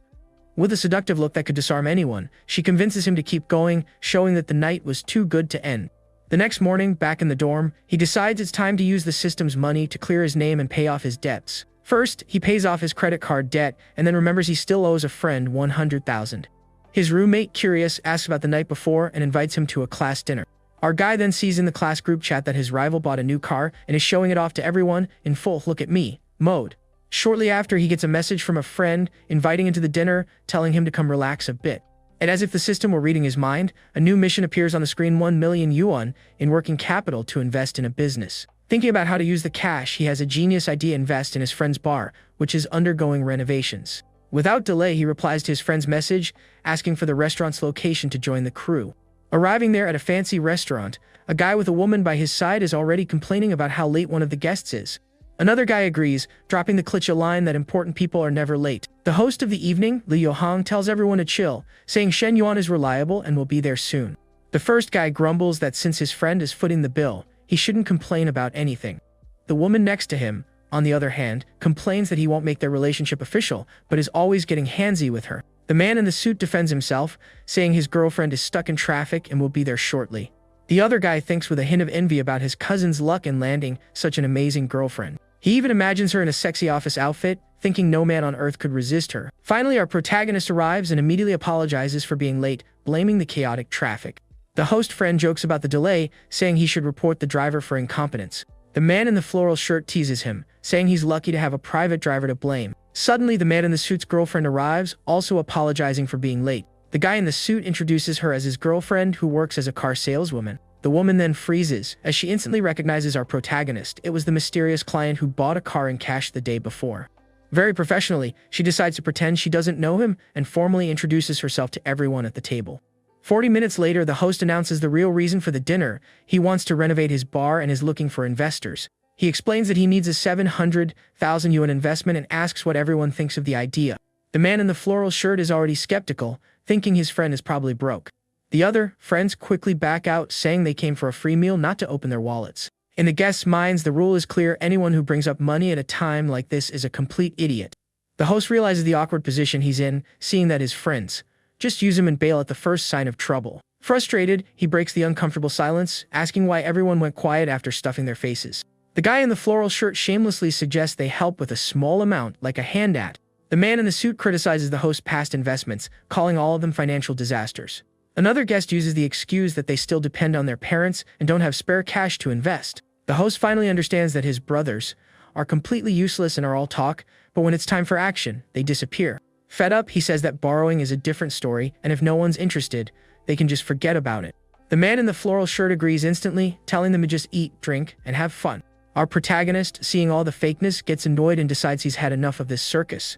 With a seductive look that could disarm anyone, she convinces him to keep going, showing that the night was too good to end. The next morning, back in the dorm, he decides it's time to use the system's money to clear his name and pay off his debts. First, he pays off his credit card debt, and then remembers he still owes a friend 100,000. His roommate, curious, asks about the night before and invites him to a class dinner. Our guy then sees in the class group chat that his rival bought a new car and is showing it off to everyone in full "look at me" mode. Shortly after, he gets a message from a friend inviting him to the dinner, telling him to come relax a bit. And as if the system were reading his mind, a new mission appears on the screen: 1 million yuan in working capital to invest in a business. Thinking about how to use the cash, he has a genius idea: invest in his friend's bar, which is undergoing renovations. Without delay, he replies to his friend's message, asking for the restaurant's location to join the crew. Arriving there at a fancy restaurant, a guy with a woman by his side is already complaining about how late one of the guests is. Another guy agrees, dropping the cliché line that important people are never late. The host of the evening, Li Yohang, tells everyone to chill, saying Shen Yuan is reliable and will be there soon. The first guy grumbles that since his friend is footing the bill, he shouldn't complain about anything. The woman next to him, on the other hand, complains that he won't make their relationship official, but is always getting handsy with her. The man in the suit defends himself, saying his girlfriend is stuck in traffic and will be there shortly. The other guy thinks with a hint of envy about his cousin's luck in landing such an amazing girlfriend. He even imagines her in a sexy office outfit, thinking no man on earth could resist her. Finally, our protagonist arrives and immediately apologizes for being late, blaming the chaotic traffic. The host friend jokes about the delay, saying he should report the driver for incompetence. The man in the floral shirt teases him, saying he's lucky to have a private driver to blame. Suddenly, the man in the suit's girlfriend arrives, also apologizing for being late. The guy in the suit introduces her as his girlfriend, who works as a car saleswoman. The woman then freezes, as she instantly recognizes our protagonist. It was the mysterious client who bought a car in cash the day before. Very professionally, she decides to pretend she doesn't know him and formally introduces herself to everyone at the table. 40 minutes later, the host announces the real reason for the dinner. He wants to renovate his bar and is looking for investors. He explains that he needs a 700,000 yuan investment and asks what everyone thinks of the idea. The man in the floral shirt is already skeptical, thinking his friend is probably broke. The other friends quickly back out, saying they came for a free meal, not to open their wallets. In the guests' minds, the rule is clear: anyone who brings up money at a time like this is a complete idiot. The host realizes the awkward position he's in, seeing that his friends just use him and bail at the first sign of trouble. Frustrated, he breaks the uncomfortable silence, asking why everyone went quiet after stuffing their faces. The guy in the floral shirt shamelessly suggests they help with a small amount, like a handout. The man in the suit criticizes the host's past investments, calling all of them financial disasters. Another guest uses the excuse that they still depend on their parents and don't have spare cash to invest. The host finally understands that his brothers are completely useless and are all talk, but when it's time for action, they disappear. Fed up, he says that borrowing is a different story, and if no one's interested, they can just forget about it. The man in the floral shirt agrees instantly, telling them to just eat, drink, and have fun. Our protagonist, seeing all the fakeness, gets annoyed and decides he's had enough of this circus.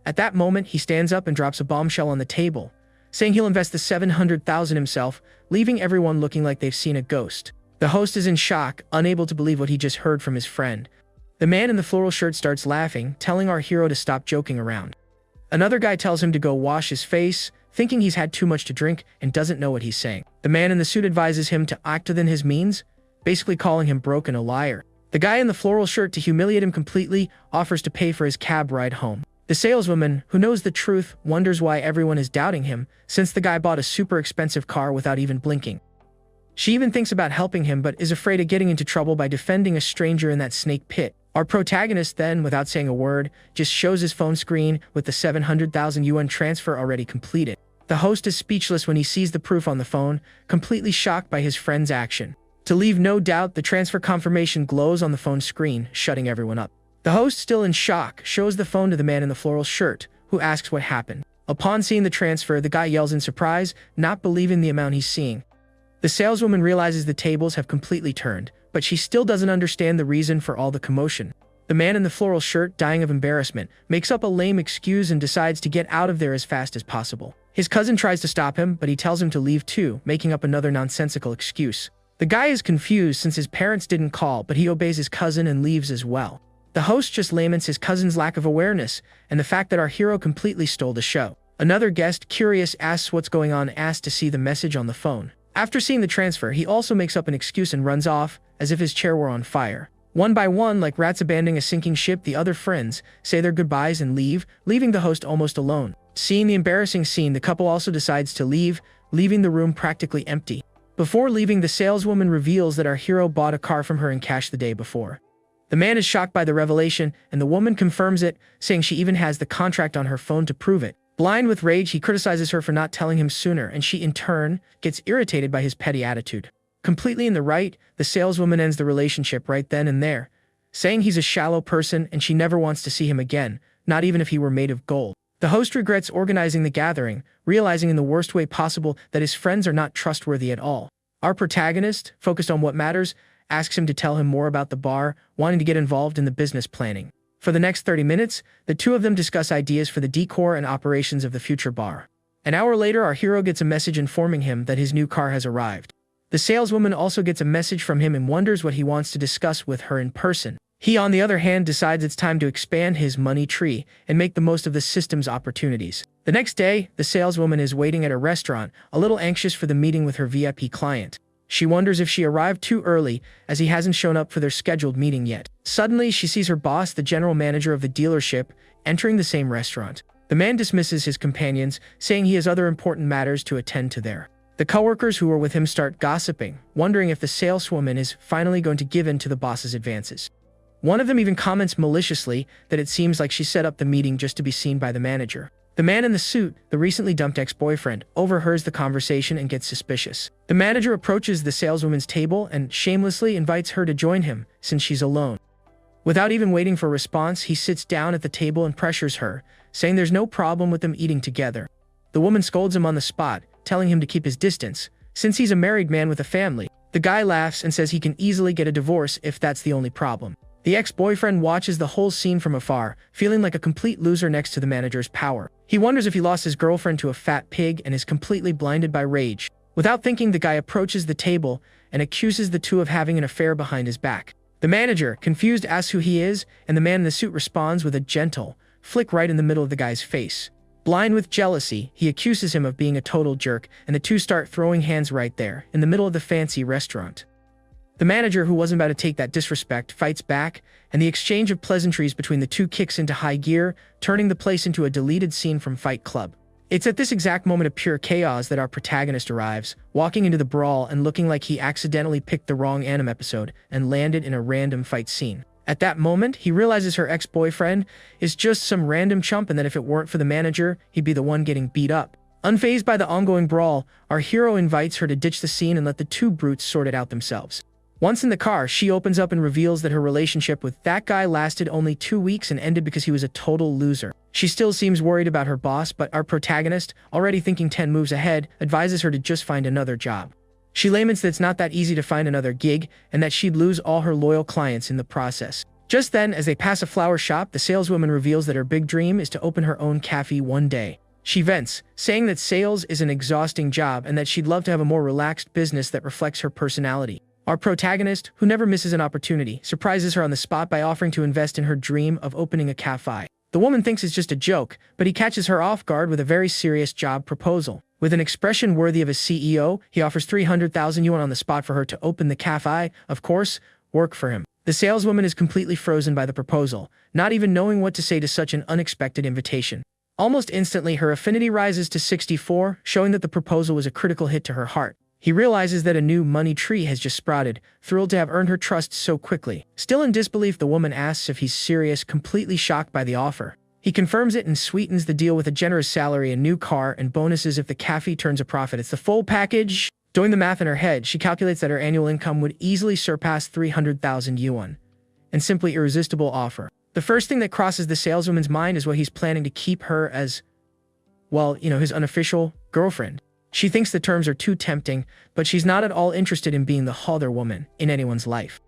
At that moment, he stands up and drops a bombshell on the table, saying he'll invest the 700,000 himself, leaving everyone looking like they've seen a ghost. The host is in shock, unable to believe what he just heard from his friend. The man in the floral shirt starts laughing, telling our hero to stop joking around. Another guy tells him to go wash his face, thinking he's had too much to drink and doesn't know what he's saying. The man in the suit advises him to act within his means, basically calling him broke and a liar. The guy in the floral shirt, to humiliate him completely, offers to pay for his cab ride home. The saleswoman, who knows the truth, wonders why everyone is doubting him, since the guy bought a super expensive car without even blinking. She even thinks about helping him but is afraid of getting into trouble by defending a stranger in that snake pit. Our protagonist then, without saying a word, just shows his phone screen with the 700,000 yuan transfer already completed. The host is speechless when he sees the proof on the phone, completely shocked by his friend's action. To leave no doubt, the transfer confirmation glows on the phone screen, shutting everyone up. The host, still in shock, shows the phone to the man in the floral shirt, who asks what happened. Upon seeing the transfer, the guy yells in surprise, not believing the amount he's seeing. The saleswoman realizes the tables have completely turned, but she still doesn't understand the reason for all the commotion. The man in the floral shirt, dying of embarrassment, makes up a lame excuse and decides to get out of there as fast as possible. His cousin tries to stop him, but he tells him to leave too, making up another nonsensical excuse. The guy is confused since his parents didn't call, but he obeys his cousin and leaves as well. The host just laments his cousin's lack of awareness and the fact that our hero completely stole the show. Another guest, curious, asks what's going on, asks to see the message on the phone. After seeing the transfer, he also makes up an excuse and runs off, as if his chair were on fire. One by one, like rats abandoning a sinking ship, the other friends say their goodbyes and leave, leaving the host almost alone. Seeing the embarrassing scene, the couple also decides to leave, leaving the room practically empty. Before leaving, the saleswoman reveals that our hero bought a car from her in cash the day before. The man is shocked by the revelation, and the woman confirms it, saying she even has the contract on her phone to prove it. Blind with rage, he criticizes her for not telling him sooner, and she, in turn, gets irritated by his petty attitude. Completely in the right, the saleswoman ends the relationship right then and there, saying he's a shallow person and she never wants to see him again, not even if he were made of gold. The host regrets organizing the gathering, realizing in the worst way possible that his friends are not trustworthy at all. Our protagonist, focused on what matters, asks him to tell him more about the bar, wanting to get involved in the business planning. For the next 30 minutes, the two of them discuss ideas for the decor and operations of the future bar. An hour later, our hero gets a message informing him that his new car has arrived. The saleswoman also gets a message from him and wonders what he wants to discuss with her in person. He, on the other hand, decides it's time to expand his money tree and make the most of the system's opportunities. The next day, the saleswoman is waiting at a restaurant, a little anxious for the meeting with her VIP client. She wonders if she arrived too early, as he hasn't shown up for their scheduled meeting yet. Suddenly, she sees her boss, the general manager of the dealership, entering the same restaurant. The man dismisses his companions, saying he has other important matters to attend to there. The coworkers who are with him start gossiping, wondering if the saleswoman is finally going to give in to the boss's advances. One of them even comments maliciously that it seems like she set up the meeting just to be seen by the manager. The man in the suit, the recently dumped ex-boyfriend, overhears the conversation and gets suspicious. The manager approaches the saleswoman's table and shamelessly invites her to join him, since she's alone. Without even waiting for a response, he sits down at the table and pressures her, saying there's no problem with them eating together. The woman scolds him on the spot, telling him to keep his distance, since he's a married man with a family. The guy laughs and says he can easily get a divorce if that's the only problem. The ex-boyfriend watches the whole scene from afar, feeling like a complete loser next to the manager's power. He wonders if he lost his girlfriend to a fat pig and is completely blinded by rage. Without thinking, the guy approaches the table and accuses the two of having an affair behind his back. The manager, confused, asks who he is, and the man in the suit responds with a gentle flick right in the middle of the guy's face. Blind with jealousy, he accuses him of being a total jerk, and the two start throwing hands right there, in the middle of the fancy restaurant. The manager, who wasn't about to take that disrespect, fights back, and the exchange of pleasantries between the two kicks into high gear, turning the place into a deleted scene from Fight Club. It's at this exact moment of pure chaos that our protagonist arrives, walking into the brawl and looking like he accidentally picked the wrong anime episode and landed in a random fight scene. At that moment, he realizes her ex-boyfriend is just some random chump and that if it weren't for the manager, he'd be the one getting beat up. Unfazed by the ongoing brawl, our hero invites her to ditch the scene and let the two brutes sort it out themselves. Once in the car, she opens up and reveals that her relationship with that guy lasted only 2 weeks and ended because he was a total loser. She still seems worried about her boss, but our protagonist, already thinking 10 moves ahead, advises her to just find another job. She laments that it's not that easy to find another gig and that she'd lose all her loyal clients in the process. Just then, as they pass a flower shop, the saleswoman reveals that her big dream is to open her own cafe one day. She vents, saying that sales is an exhausting job and that she'd love to have a more relaxed business that reflects her personality. Our protagonist, who never misses an opportunity, surprises her on the spot by offering to invest in her dream of opening a cafe. The woman thinks it's just a joke, but he catches her off guard with a very serious job proposal. With an expression worthy of a CEO, he offers 300,000 yuan on the spot for her to open the cafe, of course, work for him. The saleswoman is completely frozen by the proposal, not even knowing what to say to such an unexpected invitation. Almost instantly, her affinity rises to 64, showing that the proposal was a critical hit to her heart. He realizes that a new money tree has just sprouted, thrilled to have earned her trust so quickly. Still in disbelief, the woman asks if he's serious, completely shocked by the offer. He confirms it and sweetens the deal with a generous salary, a new car, and bonuses if the cafe turns a profit. It's the full package. Doing the math in her head, she calculates that her annual income would easily surpass 300,000 yuan. And simply irresistible offer. The first thing that crosses the saleswoman's mind is what he's planning to keep her as, well, his unofficial girlfriend. She thinks the terms are too tempting, but she's not at all interested in being the other woman in anyone's life.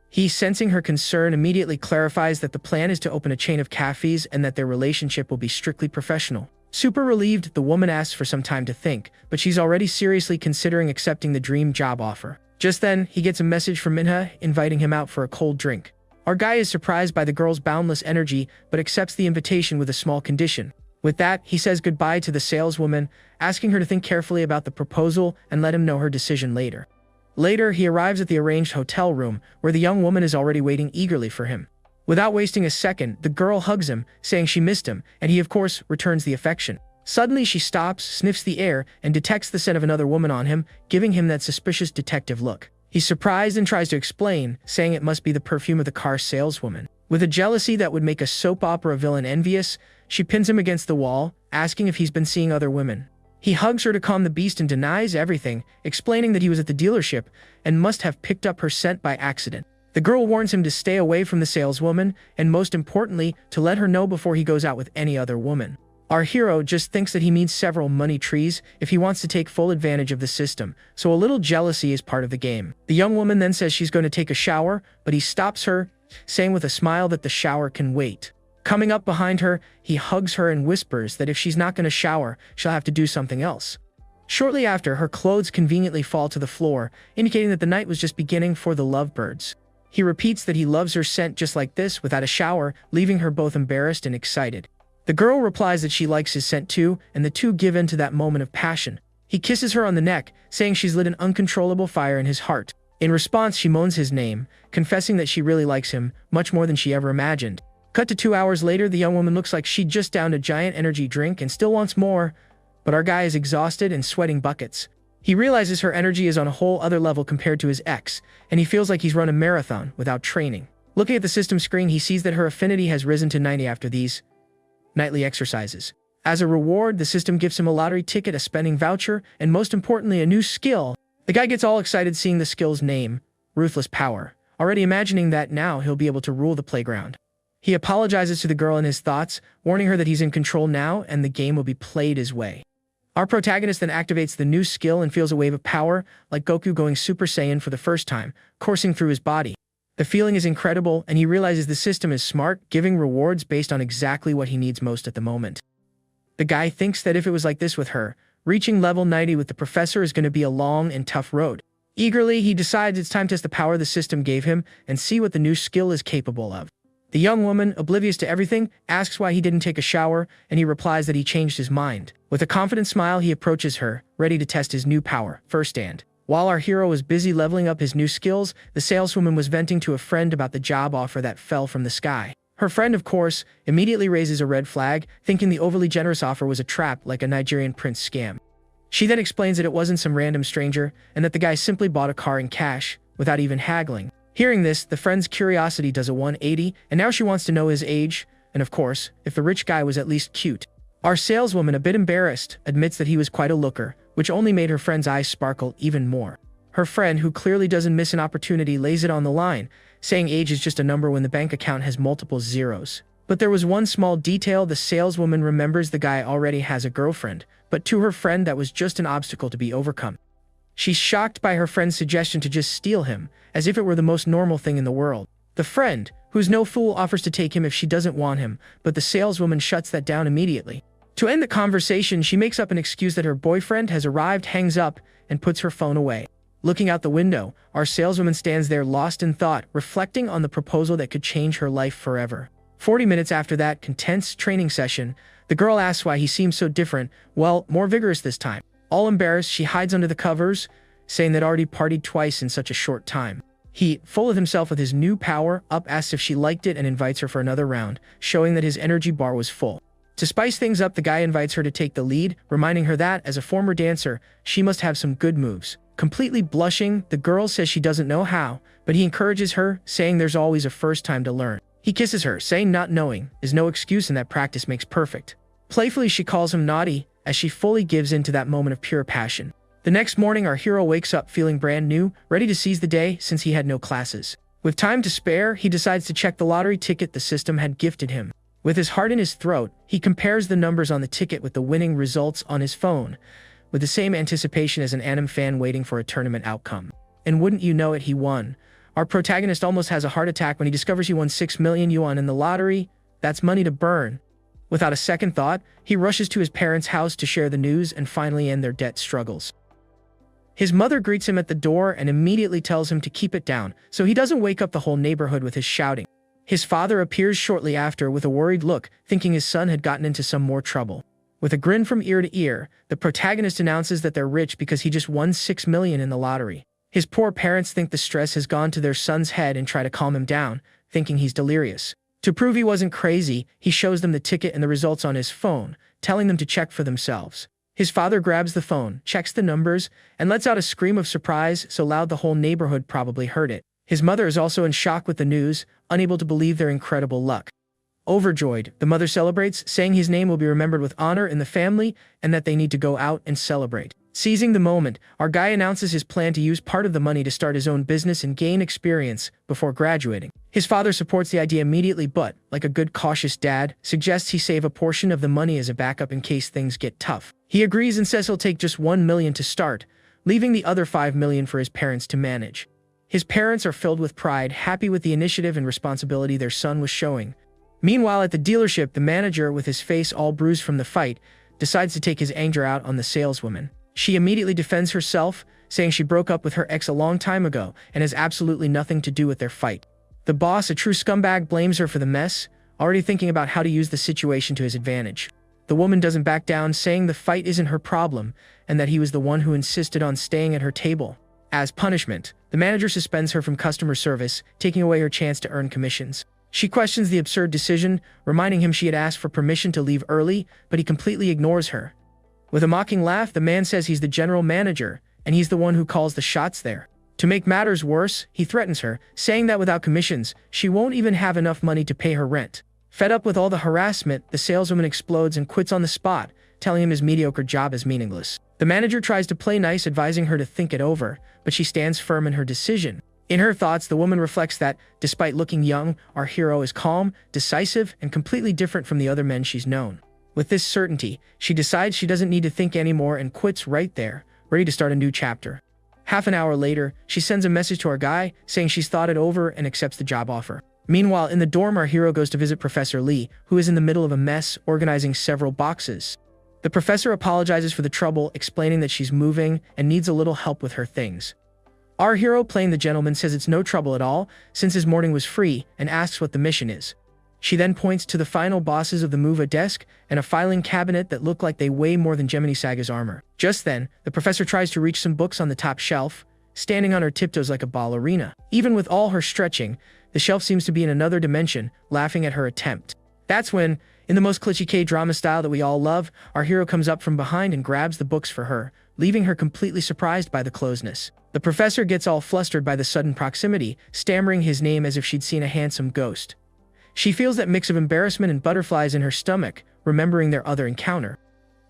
He, sensing her concern, immediately clarifies that the plan is to open a chain of cafes and that their relationship will be strictly professional. Super relieved, the woman asks for some time to think, but she's already seriously considering accepting the dream job offer. Just then, he gets a message from Manhwa inviting him out for a cold drink. Our guy is surprised by the girl's boundless energy, but accepts the invitation with a small condition. With that, he says goodbye to the saleswoman, asking her to think carefully about the proposal and let him know her decision later. Later, he arrives at the arranged hotel room, where the young woman is already waiting eagerly for him. Without wasting a second, the girl hugs him, saying she missed him, and he, of course, returns the affection. Suddenly, she stops, sniffs the air, and detects the scent of another woman on him, giving him that suspicious detective look. He's surprised and tries to explain, saying it must be the perfume of the car saleswoman. With a jealousy that would make a soap opera villain envious, she pins him against the wall, asking if he's been seeing other women. He hugs her to calm the beast and denies everything, explaining that he was at the dealership and must have picked up her scent by accident. The girl warns him to stay away from the saleswoman and, most importantly, to let her know before he goes out with any other woman. Our hero just thinks that he needs several money trees if he wants to take full advantage of the system, so a little jealousy is part of the game. The young woman then says she's going to take a shower, but he stops her, saying with a smile that the shower can wait. Coming up behind her, he hugs her and whispers that if she's not going to shower, she'll have to do something else. Shortly after, her clothes conveniently fall to the floor, indicating that the night was just beginning for the lovebirds. He repeats that he loves her scent just like this without a shower, leaving her both embarrassed and excited. The girl replies that she likes his scent too, and the two give in to that moment of passion. He kisses her on the neck, saying she's lit an uncontrollable fire in his heart. In response, she moans his name, confessing that she really likes him, much more than she ever imagined. Cut to 2 hours later, the young woman looks like she just downed a giant energy drink and still wants more, but our guy is exhausted and sweating buckets. He realizes her energy is on a whole other level compared to his ex, and he feels like he's run a marathon without training. Looking at the system screen, he sees that her affinity has risen to 90 after these nightly exercises. As a reward, the system gives him a lottery ticket, a spending voucher, and most importantly, a new skill. The guy gets all excited seeing the skill's name, Ruthless Power, already imagining that now he'll be able to rule the playground. He apologizes to the girl in his thoughts, warning her that he's in control now and the game will be played his way. Our protagonist then activates the new skill and feels a wave of power, like Goku going Super Saiyan for the first time, coursing through his body. The feeling is incredible, and he realizes the system is smart, giving rewards based on exactly what he needs most at the moment. The guy thinks that if it was like this with her, reaching level 90 with the professor is going to be a long and tough road. Eagerly, he decides it's time to test the power the system gave him and see what the new skill is capable of. The young woman, oblivious to everything, asks why he didn't take a shower, and he replies that he changed his mind. With a confident smile, he approaches her, ready to test his new power, firsthand. While our hero was busy leveling up his new skills, the saleswoman was venting to a friend about the job offer that fell from the sky. Her friend, of course, immediately raises a red flag, thinking the overly generous offer was a trap like a Nigerian prince scam. She then explains that it wasn't some random stranger, and that the guy simply bought a car in cash, without even haggling. Hearing this, the friend's curiosity does a 180, and now she wants to know his age, and of course, if the rich guy was at least cute. Our saleswoman, a bit embarrassed, admits that he was quite a looker, which only made her friend's eyes sparkle even more. Her friend, who clearly doesn't miss an opportunity, lays it on the line, saying age is just a number when the bank account has multiple zeros. But there was one small detail: the saleswoman remembers the guy already has a girlfriend, but to her friend that was just an obstacle to be overcome. She's shocked by her friend's suggestion to just steal him, as if it were the most normal thing in the world. The friend, who's no fool, offers to take him if she doesn't want him, but the saleswoman shuts that down immediately. To end the conversation, she makes up an excuse that her boyfriend has arrived, hangs up, and puts her phone away. Looking out the window, our saleswoman stands there lost in thought, reflecting on the proposal that could change her life forever. 40 minutes after that intense training session, the girl asks why he seems so different, well, more vigorous this time. All embarrassed, she hides under the covers, saying that already partied twice in such a short time. He, full of himself with his new power up, asks if she liked it and invites her for another round, showing that his energy bar was full. To spice things up, the guy invites her to take the lead, reminding her that, as a former dancer, she must have some good moves. Completely blushing, the girl says she doesn't know how, but he encourages her, saying there's always a first time to learn. He kisses her, saying not knowing is no excuse and that practice makes perfect. Playfully, she calls him naughty, as she fully gives in to that moment of pure passion. The next morning, our hero wakes up feeling brand new, ready to seize the day since he had no classes. With time to spare, he decides to check the lottery ticket the system had gifted him. With his heart in his throat, he compares the numbers on the ticket with the winning results on his phone, with the same anticipation as an anime fan waiting for a tournament outcome. And wouldn't you know it, he won. Our protagonist almost has a heart attack when he discovers he won 6 million yuan in the lottery. That's money to burn. Without a second thought, he rushes to his parents' house to share the news and finally end their debt struggles. His mother greets him at the door and immediately tells him to keep it down, so he doesn't wake up the whole neighborhood with his shouting. His father appears shortly after with a worried look, thinking his son had gotten into some more trouble. With a grin from ear to ear, the protagonist announces that they're rich because he just won 6 million in the lottery. His poor parents think the stress has gone to their son's head and try to calm him down, thinking he's delirious. To prove he wasn't crazy, he shows them the ticket and the results on his phone, telling them to check for themselves. His father grabs the phone, checks the numbers, and lets out a scream of surprise so loud the whole neighborhood probably heard it. His mother is also in shock with the news, unable to believe their incredible luck. Overjoyed, the mother celebrates, saying his name will be remembered with honor in the family and that they need to go out and celebrate. Seizing the moment, our guy announces his plan to use part of the money to start his own business and gain experience before graduating. His father supports the idea immediately but, like a good cautious dad, suggests he save a portion of the money as a backup in case things get tough. He agrees and says he'll take just $1 million to start, leaving the other $5 million for his parents to manage. His parents are filled with pride, happy with the initiative and responsibility their son was showing. Meanwhile, at the dealership, the manager, with his face all bruised from the fight, decides to take his anger out on the saleswoman. She immediately defends herself, saying she broke up with her ex a long time ago and has absolutely nothing to do with their fight. The boss, a true scumbag, blames her for the mess, already thinking about how to use the situation to his advantage. The woman doesn't back down, saying the fight isn't her problem and that he was the one who insisted on staying at her table. As punishment, the manager suspends her from customer service, taking away her chance to earn commissions. She questions the absurd decision, reminding him she had asked for permission to leave early, but he completely ignores her. With a mocking laugh, the man says he's the general manager, and he's the one who calls the shots there. To make matters worse, he threatens her, saying that without commissions, she won't even have enough money to pay her rent. Fed up with all the harassment, the saleswoman explodes and quits on the spot, telling him his mediocre job is meaningless. The manager tries to play nice, advising her to think it over, but she stands firm in her decision. In her thoughts, the woman reflects that, despite looking young, our hero is calm, decisive, and completely different from the other men she's known. With this certainty, she decides she doesn't need to think anymore and quits right there, ready to start a new chapter. Half an hour later, she sends a message to our guy, saying she's thought it over and accepts the job offer. Meanwhile, in the dorm, our hero goes to visit Professor Lee, who is in the middle of a mess, organizing several boxes. The professor apologizes for the trouble, explaining that she's moving and needs a little help with her things. Our hero, playing the gentleman, says it's no trouble at all, since his morning was free, and asks what the mission is. She then points to the final bosses of the Manhwa desk and a filing cabinet that look like they weigh more than Gemini Saga's armor. Just then, the professor tries to reach some books on the top shelf, standing on her tiptoes like a ballerina. Even with all her stretching, the shelf seems to be in another dimension, laughing at her attempt. That's when, in the most cliché K-drama style that we all love, our hero comes up from behind and grabs the books for her, leaving her completely surprised by the closeness. The professor gets all flustered by the sudden proximity, stammering his name as if she'd seen a handsome ghost. She feels that mix of embarrassment and butterflies in her stomach, remembering their other encounter.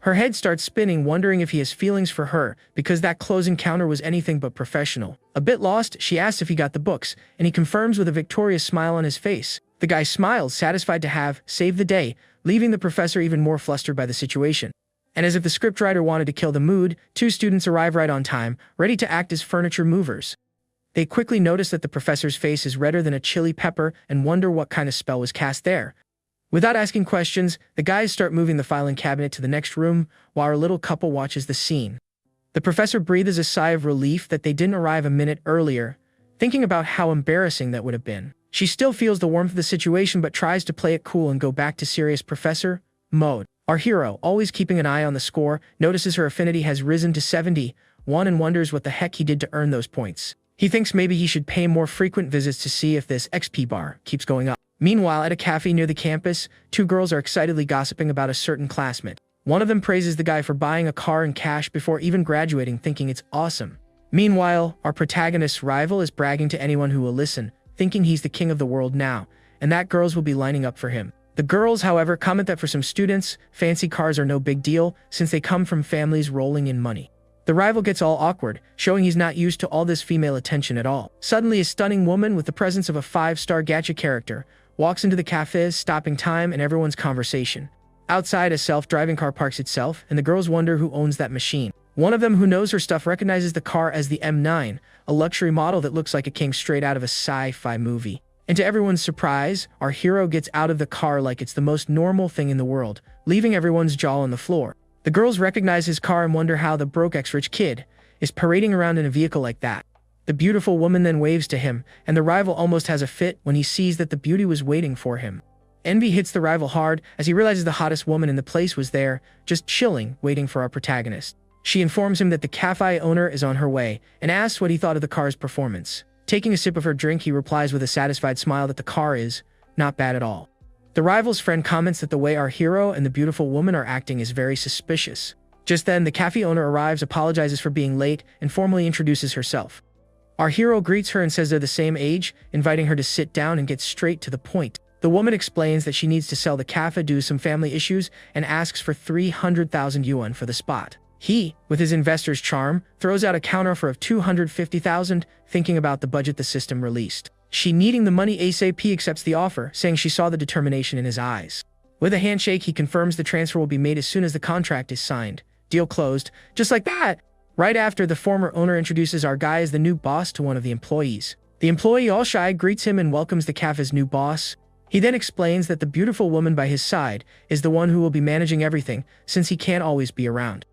Her head starts spinning, wondering if he has feelings for her, because that close encounter was anything but professional. A bit lost, she asks if he got the books, and he confirms with a victorious smile on his face. The guy smiles, satisfied to have saved the day, leaving the professor even more flustered by the situation. And as if the scriptwriter wanted to kill the mood, two students arrive right on time, ready to act as furniture movers. They quickly notice that the professor's face is redder than a chili pepper and wonder what kind of spell was cast there. Without asking questions, the guys start moving the filing cabinet to the next room, while our little couple watches the scene. The professor breathes a sigh of relief that they didn't arrive a minute earlier, thinking about how embarrassing that would have been. She still feels the warmth of the situation but tries to play it cool and go back to serious professor mode. Our hero, always keeping an eye on the score, notices her affinity has risen to 71 and wonders what the heck he did to earn those points. He thinks maybe he should pay more frequent visits to see if this XP bar keeps going up. Meanwhile, at a cafe near the campus, two girls are excitedly gossiping about a certain classmate. One of them praises the guy for buying a car in cash before even graduating, thinking it's awesome. Meanwhile, our protagonist's rival is bragging to anyone who will listen, thinking he's the king of the world now, and that girls will be lining up for him. The girls, however, comment that for some students, fancy cars are no big deal since they come from families rolling in money. The rival gets all awkward, showing he's not used to all this female attention at all. Suddenly, a stunning woman with the presence of a 5-star gacha character walks into the cafe, stopping time and everyone's conversation. Outside, a self-driving car parks itself, and the girls wonder who owns that machine. One of them, who knows her stuff, recognizes the car as the M9, a luxury model that looks like it came straight out of a sci-fi movie. And to everyone's surprise, our hero gets out of the car like it's the most normal thing in the world, leaving everyone's jaw on the floor. The girls recognize his car and wonder how the broke ex-rich kid is parading around in a vehicle like that. The beautiful woman then waves to him, and the rival almost has a fit when he sees that the beauty was waiting for him. Envy hits the rival hard as he realizes the hottest woman in the place was there, just chilling, waiting for our protagonist. She informs him that the cafe owner is on her way, and asks what he thought of the car's performance. Taking a sip of her drink, he replies with a satisfied smile that the car is not bad at all. The rival's friend comments that the way our hero and the beautiful woman are acting is very suspicious. Just then, the cafe owner arrives, apologizes for being late, and formally introduces herself. Our hero greets her and says they're the same age, inviting her to sit down and get straight to the point. The woman explains that she needs to sell the cafe due to some family issues and asks for 300,000 yuan for the spot. He, with his investor's charm, throws out a counteroffer of 250,000, thinking about the budget the system released. She, needing the money ASAP, accepts the offer, saying she saw the determination in his eyes. With a handshake, he confirms the transfer will be made as soon as the contract is signed. Deal closed. Just like that! Right after, the former owner introduces our guy as the new boss to one of the employees. The employee, all shy, greets him and welcomes the cafe's new boss. He then explains that the beautiful woman by his side is the one who will be managing everything, since he can't always be around.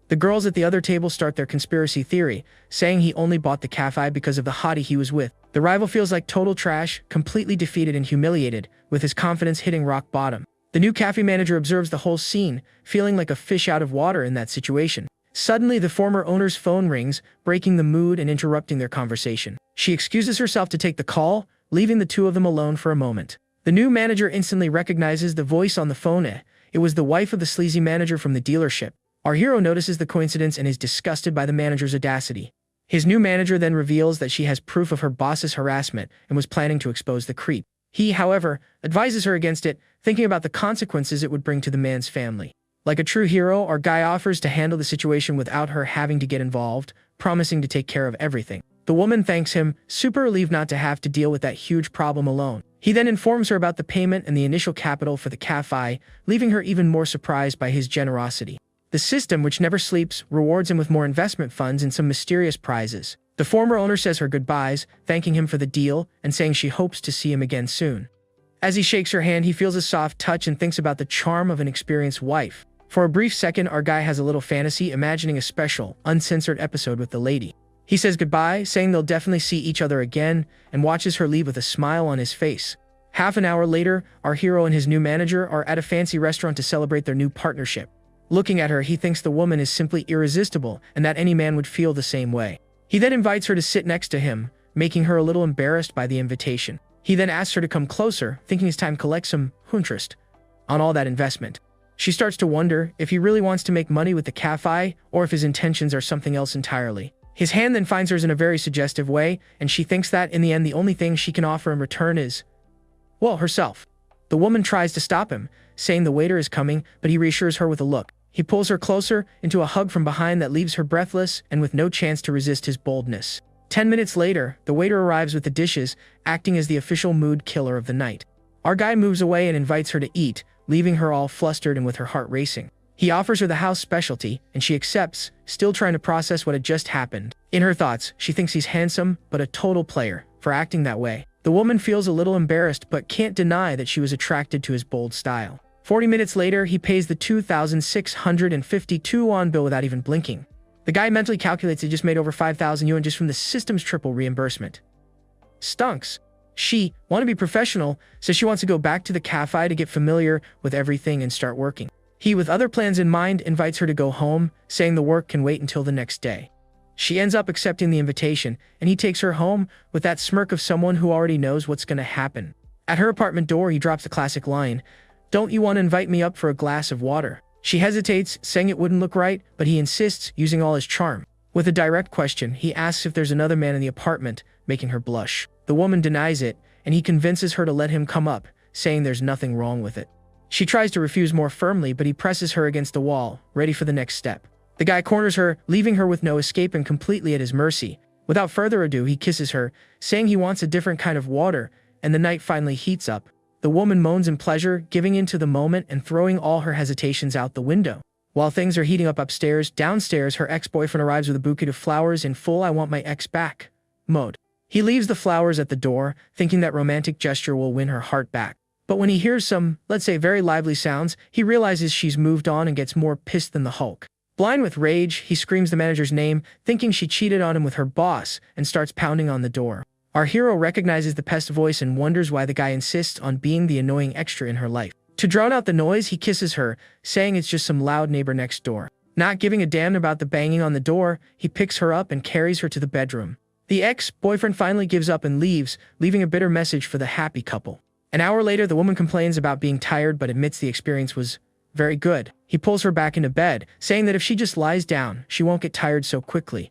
The girls at the other table start their conspiracy theory, saying he only bought the cafe because of the hottie he was with. The rival feels like total trash, completely defeated and humiliated, with his confidence hitting rock bottom. The new cafe manager observes the whole scene, feeling like a fish out of water in that situation. Suddenly, the former owner's phone rings, breaking the mood and interrupting their conversation. She excuses herself to take the call, leaving the two of them alone for a moment. The new manager instantly recognizes the voice on the phone. It was the wife of the sleazy manager from the dealership. Our hero notices the coincidence and is disgusted by the manager's audacity. His new manager then reveals that she has proof of her boss's harassment and was planning to expose the creep. He, however, advises her against it, thinking about the consequences it would bring to the man's family. Like a true hero, our guy offers to handle the situation without her having to get involved, promising to take care of everything. The woman thanks him, super relieved not to have to deal with that huge problem alone. He then informs her about the payment and the initial capital for the cafe, leaving her even more surprised by his generosity. The system, which never sleeps, rewards him with more investment funds and some mysterious prizes. The former owner says her goodbyes, thanking him for the deal and saying she hopes to see him again soon. As he shakes her hand, he feels a soft touch and thinks about the charm of an experienced wife. For a brief second, our guy has a little fantasy, imagining a special, uncensored episode with the lady. He says goodbye, saying they'll definitely see each other again, and watches her leave with a smile on his face. Half an hour later, our hero and his new manager are at a fancy restaurant to celebrate their new partnership. Looking at her, he thinks the woman is simply irresistible and that any man would feel the same way. He then invites her to sit next to him, making her a little embarrassed by the invitation. He then asks her to come closer, thinking it's time to collect some interest on all that investment. She starts to wonder if he really wants to make money with the cafe or if his intentions are something else entirely. His hand then finds hers in a very suggestive way, and she thinks that, in the end, the only thing she can offer in return is, well, herself. The woman tries to stop him, saying the waiter is coming, but he reassures her with a look. He pulls her closer into a hug from behind that leaves her breathless and with no chance to resist his boldness. 10 minutes later, the waiter arrives with the dishes, acting as the official mood killer of the night. Our guy moves away and invites her to eat, leaving her all flustered and with her heart racing. He offers her the house specialty, and she accepts, still trying to process what had just happened. In her thoughts, she thinks he's handsome, but a total player, for acting that way. The woman feels a little embarrassed, but can't deny that she was attracted to his bold style. 40 minutes later, he pays the 2,652 won bill without even blinking. The guy mentally calculates he just made over 5,000 yuan just from the system's triple reimbursement. Stunks. She, want to be professional, says she wants to go back to the cafe to get familiar with everything and start working. He, with other plans in mind, invites her to go home, saying the work can wait until the next day. She ends up accepting the invitation, and he takes her home with that smirk of someone who already knows what's going to happen. At her apartment door, he drops the classic line, "Don't you want to invite me up for a glass of water?" She hesitates, saying it wouldn't look right, but he insists, using all his charm. With a direct question, he asks if there's another man in the apartment, making her blush. The woman denies it, and he convinces her to let him come up, saying there's nothing wrong with it. She tries to refuse more firmly, but he presses her against the wall, ready for the next step. The guy corners her, leaving her with no escape and completely at his mercy. Without further ado, he kisses her, saying he wants a different kind of water, and the night finally heats up. The woman moans in pleasure, giving in to the moment and throwing all her hesitations out the window. While things are heating up upstairs, downstairs her ex-boyfriend arrives with a bouquet of flowers in full "I want my ex back" mode. He leaves the flowers at the door, thinking that romantic gesture will win her heart back. But when he hears some, let's say, very lively sounds, he realizes she's moved on and gets more pissed than the Hulk. Blind with rage, he screams the manager's name, thinking she cheated on him with her boss, and starts pounding on the door. Our hero recognizes the pest voice and wonders why the guy insists on being the annoying extra in her life. To drown out the noise, he kisses her, saying it's just some loud neighbor next door. Not giving a damn about the banging on the door, he picks her up and carries her to the bedroom. The ex-boyfriend finally gives up and leaves, leaving a bitter message for the happy couple. An hour later, the woman complains about being tired but admits the experience was very good. He pulls her back into bed, saying that if she just lies down, she won't get tired so quickly.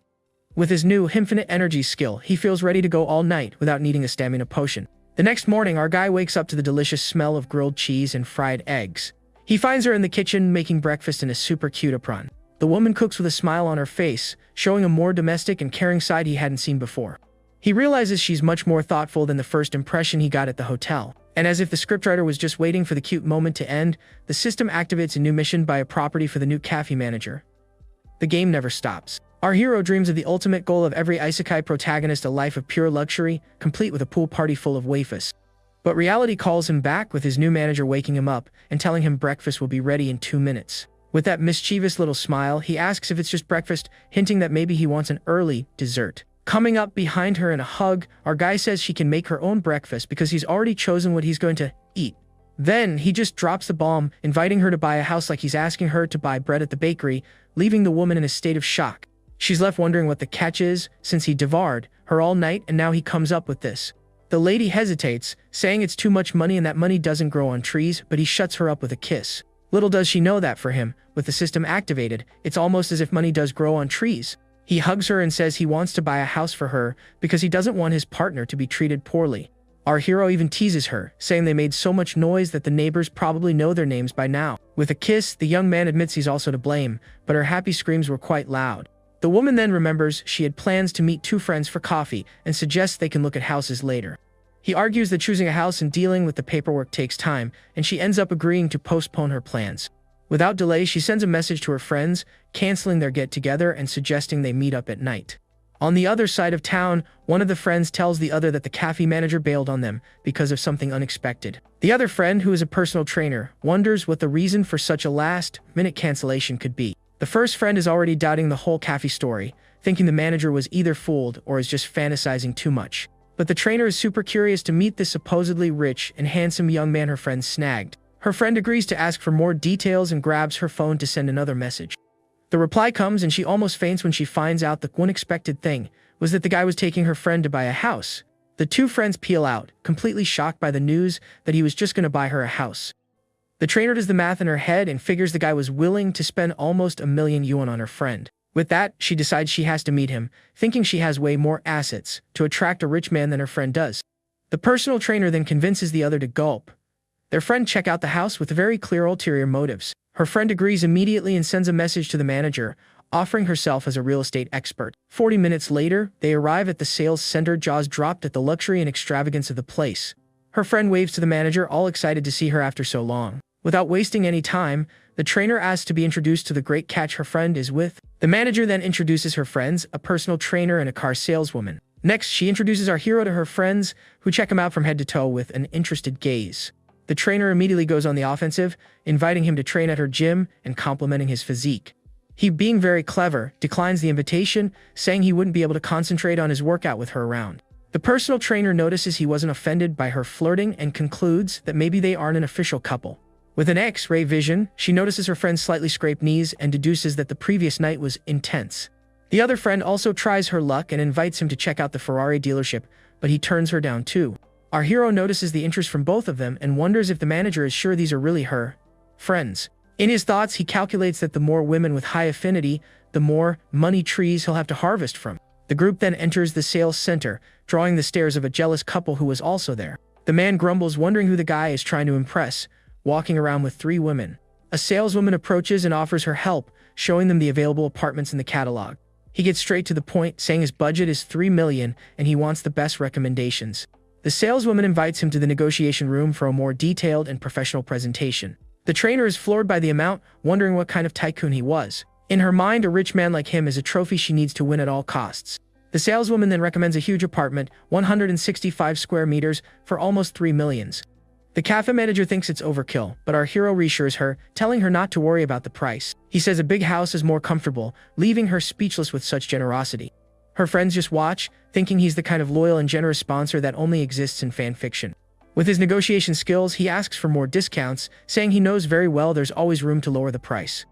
With his new infinite energy skill, he feels ready to go all night without needing a stamina potion. The next morning, our guy wakes up to the delicious smell of grilled cheese and fried eggs. He finds her in the kitchen making breakfast in a super cute apron. The woman cooks with a smile on her face, showing a more domestic and caring side he hadn't seen before. He realizes she's much more thoughtful than the first impression he got at the hotel. And as if the scriptwriter was just waiting for the cute moment to end, the system activates a new mission by a property for the new cafe manager. The game never stops. Our hero dreams of the ultimate goal of every isekai protagonist, a life of pure luxury, complete with a pool party full of waifus. But reality calls him back, with his new manager waking him up and telling him breakfast will be ready in 2 minutes. With that mischievous little smile, he asks if it's just breakfast, hinting that maybe he wants an early dessert. Coming up behind her in a hug, our guy says she can make her own breakfast because he's already chosen what he's going to eat. Then he just drops the bomb, inviting her to buy a house like he's asking her to buy bread at the bakery, leaving the woman in a state of shock. She's left wondering what the catch is, since he devoured her all night and now he comes up with this. The lady hesitates, saying it's too much money and that money doesn't grow on trees, but he shuts her up with a kiss. Little does she know that for him, with the system activated, it's almost as if money does grow on trees. He hugs her and says he wants to buy a house for her because he doesn't want his partner to be treated poorly. Our hero even teases her, saying they made so much noise that the neighbors probably know their names by now. With a kiss, the young man admits he's also to blame, but her happy screams were quite loud. The woman then remembers she had plans to meet 2 friends for coffee and suggests they can look at houses later. He argues that choosing a house and dealing with the paperwork takes time, and she ends up agreeing to postpone her plans. Without delay, she sends a message to her friends, canceling their get-together and suggesting they meet up at night. On the other side of town, one of the friends tells the other that the cafe manager bailed on them because of something unexpected. The other friend, who is a personal trainer, wonders what the reason for such a last-minute cancellation could be. The first friend is already doubting the whole cafe story, thinking the manager was either fooled or is just fantasizing too much. But the trainer is super curious to meet this supposedly rich and handsome young man her friend snagged. Her friend agrees to ask for more details and grabs her phone to send another message. The reply comes and she almost faints when she finds out the unexpected thing was that the guy was taking her friend to buy a house. The 2 friends peel out, completely shocked by the news that he was just going to buy her a house. The trainer does the math in her head and figures the guy was willing to spend almost 1,000,000 yuan on her friend. With that, she decides she has to meet him, thinking she has way more assets to attract a rich man than her friend does. The personal trainer then convinces the other to gulp. Their friend check out the house with very clear ulterior motives. Her friend agrees immediately and sends a message to the manager, offering herself as a real estate expert. 40 minutes later, they arrive at the sales center, jaws dropped at the luxury and extravagance of the place. Her friend waves to the manager, all excited to see her after so long. Without wasting any time, the trainer asks to be introduced to the great catch her friend is with. The manager then introduces her friends, a personal trainer and a car saleswoman. Next, she introduces our hero to her friends, who check him out from head to toe with an interested gaze. The trainer immediately goes on the offensive, inviting him to train at her gym and complimenting his physique. He, being very clever, declines the invitation, saying he wouldn't be able to concentrate on his workout with her around. The personal trainer notices he wasn't offended by her flirting and concludes that maybe they aren't an official couple. With an X-ray vision, she notices her friend's slightly scraped knees and deduces that the previous night was intense. The other friend also tries her luck and invites him to check out the Ferrari dealership, but he turns her down too. Our hero notices the interest from both of them and wonders if the manager is sure these are really her friends. In his thoughts, he calculates that the more women with high affinity, the more money trees he'll have to harvest from. The group then enters the sales center, drawing the stares of a jealous couple who was also there. The man grumbles, wondering who the guy is trying to impress, walking around with 3 women. A saleswoman approaches and offers her help, showing them the available apartments in the catalog. He gets straight to the point, saying his budget is 3 million and he wants the best recommendations. The saleswoman invites him to the negotiation room for a more detailed and professional presentation. The trainer is floored by the amount, wondering what kind of tycoon he was. In her mind, a rich man like him is a trophy she needs to win at all costs. The saleswoman then recommends a huge apartment, 165 square meters, for almost 3 million. The cafe manager thinks it's overkill, but our hero reassures her, telling her not to worry about the price. He says a big house is more comfortable, leaving her speechless with such generosity. Her friends just watch, thinking he's the kind of loyal and generous sponsor that only exists in fan fiction. With his negotiation skills, he asks for more discounts, saying he knows very well there's always room to lower the price.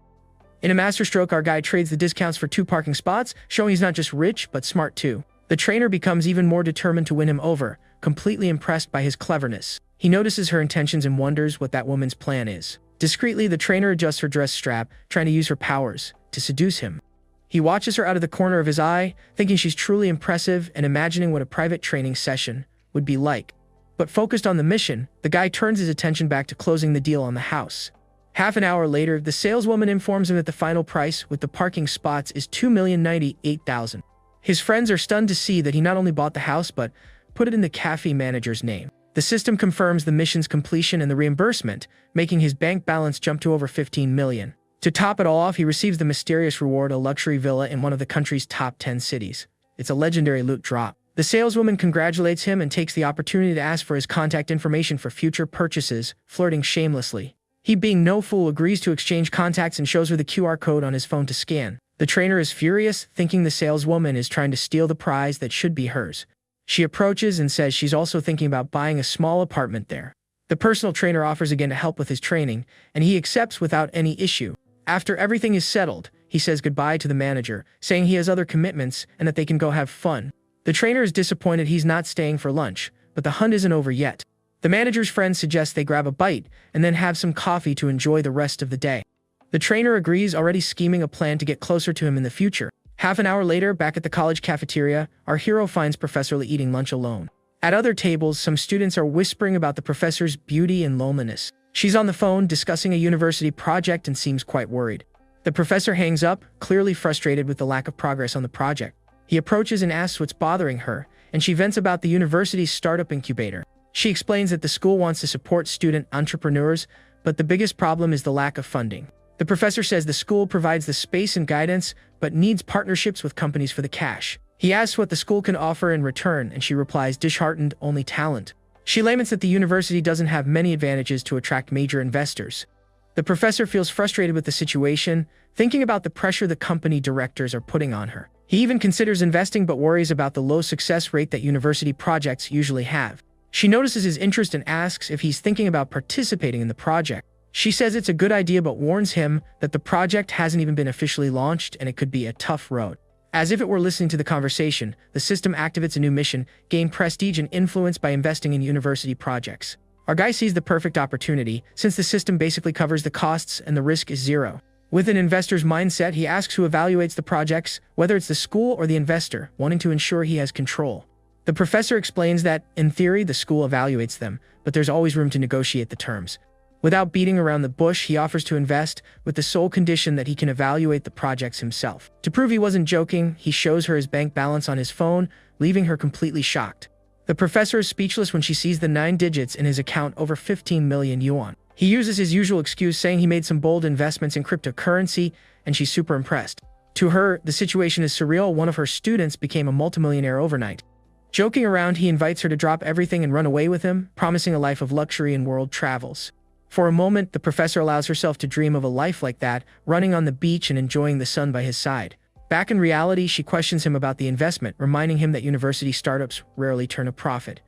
In a masterstroke, our guy trades the discounts for 2 parking spots, showing he's not just rich, but smart too. The trainer becomes even more determined to win him over, completely impressed by his cleverness. He notices her intentions and wonders what that woman's plan is. Discreetly, the trainer adjusts her dress strap, trying to use her powers to seduce him. He watches her out of the corner of his eye, thinking she's truly impressive and imagining what a private training session would be like. But focused on the mission, the guy turns his attention back to closing the deal on the house. Half an hour later, the saleswoman informs him that the final price with the parking spots is $2,098,000. His friends are stunned to see that he not only bought the house but put it in the cafe manager's name. The system confirms the mission's completion and the reimbursement, making his bank balance jump to over $15 million. To top it all off, he receives the mysterious reward, a luxury villa in one of the country's top 10 cities. It's a legendary loot drop. The saleswoman congratulates him and takes the opportunity to ask for his contact information for future purchases, flirting shamelessly. He, being no fool, agrees to exchange contacts and shows her the QR code on his phone to scan. The trainer is furious, thinking the saleswoman is trying to steal the prize that should be hers. She approaches and says she's also thinking about buying a small apartment there. The personal trainer offers again to help with his training, and he accepts without any issue. After everything is settled, he says goodbye to the manager, saying he has other commitments and that they can go have fun. The trainer is disappointed he's not staying for lunch, but the hunt isn't over yet. The manager's friend suggests they grab a bite and then have some coffee to enjoy the rest of the day. The trainer agrees, already scheming a plan to get closer to him in the future. Half an hour later, back at the college cafeteria, our hero finds Professor Lee eating lunch alone. At other tables, some students are whispering about the professor's beauty and loneliness. She's on the phone discussing a university project and seems quite worried. The professor hangs up, clearly frustrated with the lack of progress on the project. He approaches and asks what's bothering her, and she vents about the university's startup incubator. She explains that the school wants to support student entrepreneurs, but the biggest problem is the lack of funding. The professor says the school provides the space and guidance, but needs partnerships with companies for the cash. He asks what the school can offer in return, and she replies, disheartened, only talent. She laments that the university doesn't have many advantages to attract major investors. The professor feels frustrated with the situation, thinking about the pressure the company directors are putting on her. He even considers investing but worries about the low success rate that university projects usually have. She notices his interest and asks if he's thinking about participating in the project. She says it's a good idea but warns him that the project hasn't even been officially launched and it could be a tough road. As if it were listening to the conversation, the system activates a new mission, gain prestige and influence by investing in university projects. Our guy sees the perfect opportunity, since the system basically covers the costs and the risk is zero. With an investor's mindset, he asks who evaluates the projects, whether it's the school or the investor, wanting to ensure he has control. The professor explains that, in theory, the school evaluates them, but there's always room to negotiate the terms. Without beating around the bush, he offers to invest, with the sole condition that he can evaluate the projects himself. To prove he wasn't joking, he shows her his bank balance on his phone, leaving her completely shocked. The professor is speechless when she sees the 9 digits in his account, over 15 million yuan. He uses his usual excuse, saying he made some bold investments in cryptocurrency, and she's super impressed. To her, the situation is surreal. One of her students became a multimillionaire overnight. Joking around, he invites her to drop everything and run away with him, promising a life of luxury and world travels. For a moment, the professor allows herself to dream of a life like that, running on the beach and enjoying the sun by his side. Back in reality, she questions him about the investment, reminding him that university startups rarely turn a profit.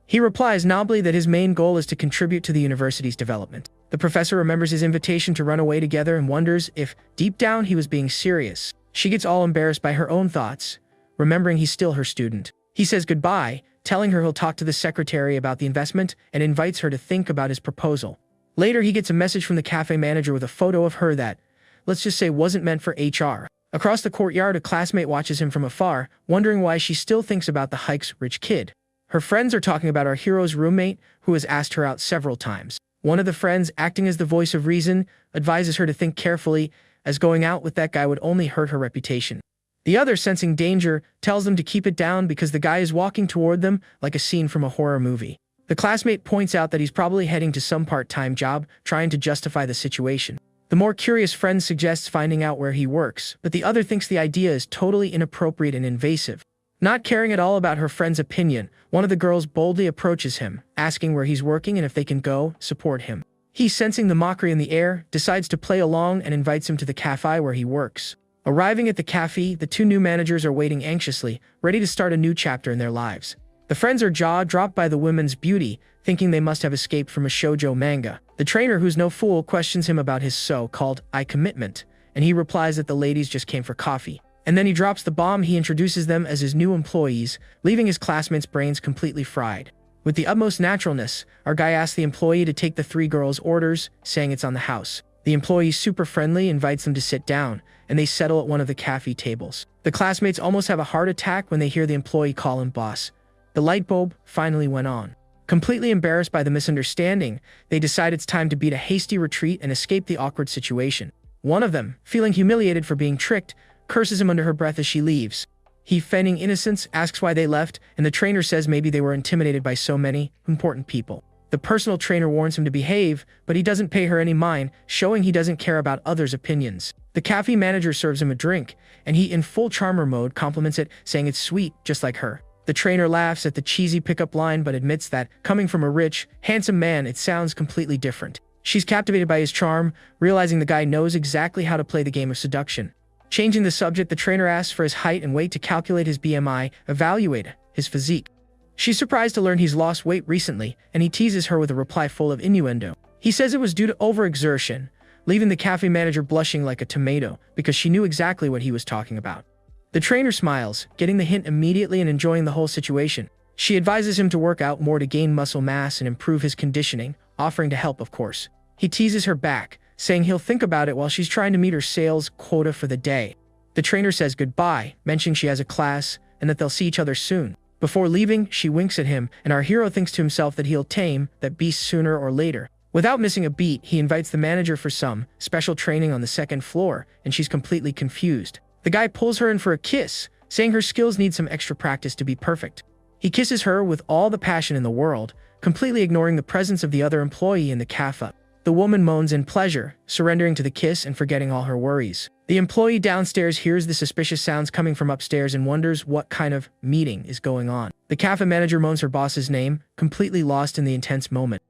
He replies nobly that his main goal is to contribute to the university's development. The professor remembers his invitation to run away together and wonders if, deep down, he was being serious. She gets all embarrassed by her own thoughts, remembering he's still her student. He says goodbye, telling her he'll talk to the secretary about the investment and invites her to think about his proposal. Later, he gets a message from the cafe manager with a photo of her that, let's just say, wasn't meant for HR. Across the courtyard, a classmate watches him from afar, wondering why she still thinks about the hike's rich kid. Her friends are talking about our hero's roommate, who has asked her out several times. One of the friends, acting as the voice of reason, advises her to think carefully, as going out with that guy would only hurt her reputation. The other, sensing danger, tells them to keep it down because the guy is walking toward them like a scene from a horror movie. The classmate points out that he's probably heading to some part-time job, trying to justify the situation. The more curious friend suggests finding out where he works, but the other thinks the idea is totally inappropriate and invasive. Not caring at all about her friend's opinion, one of the girls boldly approaches him, asking where he's working and if they can go support him. He, sensing the mockery in the air, decides to play along and invites him to the cafe where he works. Arriving at the cafe, the 2 new managers are waiting anxiously, ready to start a new chapter in their lives. The friends are jaw-dropped by the women's beauty, thinking they must have escaped from a shoujo manga. The trainer, who's no fool, questions him about his so-called commitment, and he replies that the ladies just came for coffee. And then he drops the bomb. He introduces them as his new employees, leaving his classmates' brains completely fried. With the utmost naturalness, our guy asks the employee to take the 3 girls' orders, saying it's on the house. The employee, super friendly, invites them to sit down, and they settle at one of the cafe tables. The classmates almost have a heart attack when they hear the employee call him boss. The light bulb finally went on. Completely embarrassed by the misunderstanding, they decide it's time to beat a hasty retreat and escape the awkward situation. One of them, feeling humiliated for being tricked, curses him under her breath as she leaves. He, feigning innocence, asks why they left, and the trainer says maybe they were intimidated by so many important people. The personal trainer warns him to behave, but he doesn't pay her any mind, showing he doesn't care about others' opinions. The cafe manager serves him a drink, and he, in full charmer mode, compliments it, saying it's sweet, just like her. The trainer laughs at the cheesy pickup line but admits that, coming from a rich, handsome man, it sounds completely different. She's captivated by his charm, realizing the guy knows exactly how to play the game of seduction. Changing the subject, the trainer asks for his height and weight to calculate his BMI, evaluate his physique. She's surprised to learn he's lost weight recently, and he teases her with a reply full of innuendo. He says it was due to overexertion, leaving the cafe manager blushing like a tomato because she knew exactly what he was talking about. The trainer smiles, getting the hint immediately and enjoying the whole situation. She advises him to work out more to gain muscle mass and improve his conditioning, offering to help, of course. He teases her back, saying he'll think about it while she's trying to meet her sales quota for the day. The trainer says goodbye, mentioning she has a class and that they'll see each other soon. Before leaving, she winks at him, and our hero thinks to himself that he'll tame that beast sooner or later. Without missing a beat, he invites the manager for some special training on the second floor, and she's completely confused. The guy pulls her in for a kiss, saying her skills need some extra practice to be perfect. He kisses her with all the passion in the world, completely ignoring the presence of the other employee in the cafe. The woman moans in pleasure, surrendering to the kiss and forgetting all her worries. The employee downstairs hears the suspicious sounds coming from upstairs and wonders what kind of meeting is going on. The cafe manager moans her boss's name, completely lost in the intense moment.